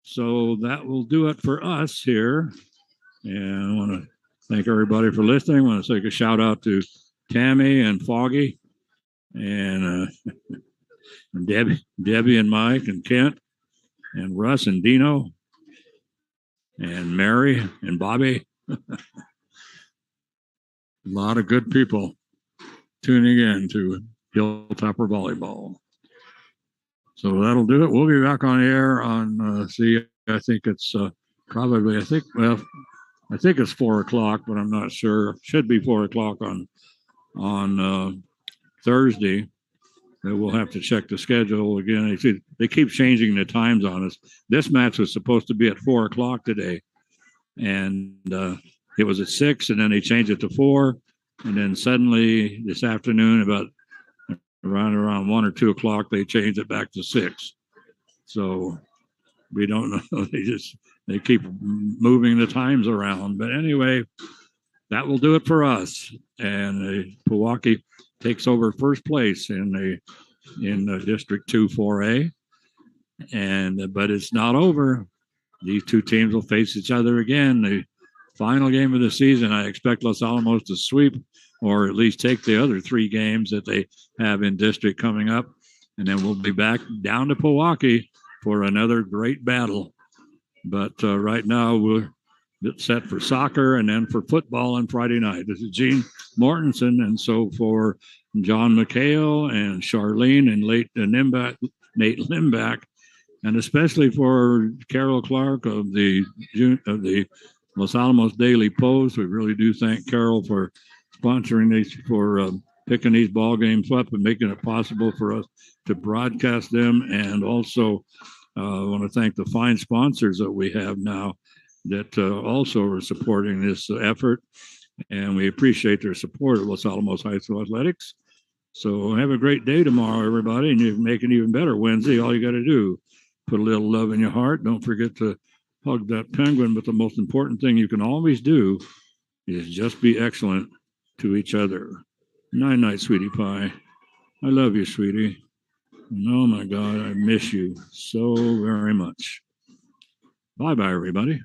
So that will do it for us here. And I want to thank everybody for listening. I want to take a shout out to Tammy and Foggy and Debbie and Mike and Kent and Russ and Dino and Mary and Bobby. A lot of good people tuning in to Hilltopper Volleyball. So that'll do it. We'll be back on air on, I think it's probably, I think it's 4 o'clock, but I'm not sure. Should be 4 o'clock on Thursday. We'll have to check the schedule again. They keep changing the times on us. This match was supposed to be at 4 o'clock today, and it was at 6, and then they changed it to 4, and then suddenly this afternoon, about around 1 or 2 o'clock, they changed it back to 6. So we don't know. They keep moving the times around. But anyway, that will do it for us. And Pojoaque takes over first place in the District 2 4A. But it's not over. These two teams will face each other again. The final game of the season, I expect Los Alamos to sweep or at least take the other 3 games that they have in district coming up. And then we'll be back down to Pojoaque for another great battle. But right now we're set for soccer and then for football on Friday night. This is Gene Mortensen. And so for John McHale and Charlene and Nate Limbach, and especially for Carol Clark of the Los Alamos Daily Post, we really do thank Carol for sponsoring these, for picking these ball games up and making it possible for us to broadcast them. And also I want to thank the fine sponsors that we have now that also are supporting this effort. And we appreciate their support of Los Alamos High School Athletics. So have a great day tomorrow, everybody. And you can make it even better Wednesday. All you got to do, put a little love in your heart. Don't forget to hug that penguin. But the most important thing you can always do is just be excellent to each other. Night, sweetie pie. I love you, sweetie. And oh my God, I miss you so very much. Bye-bye, everybody.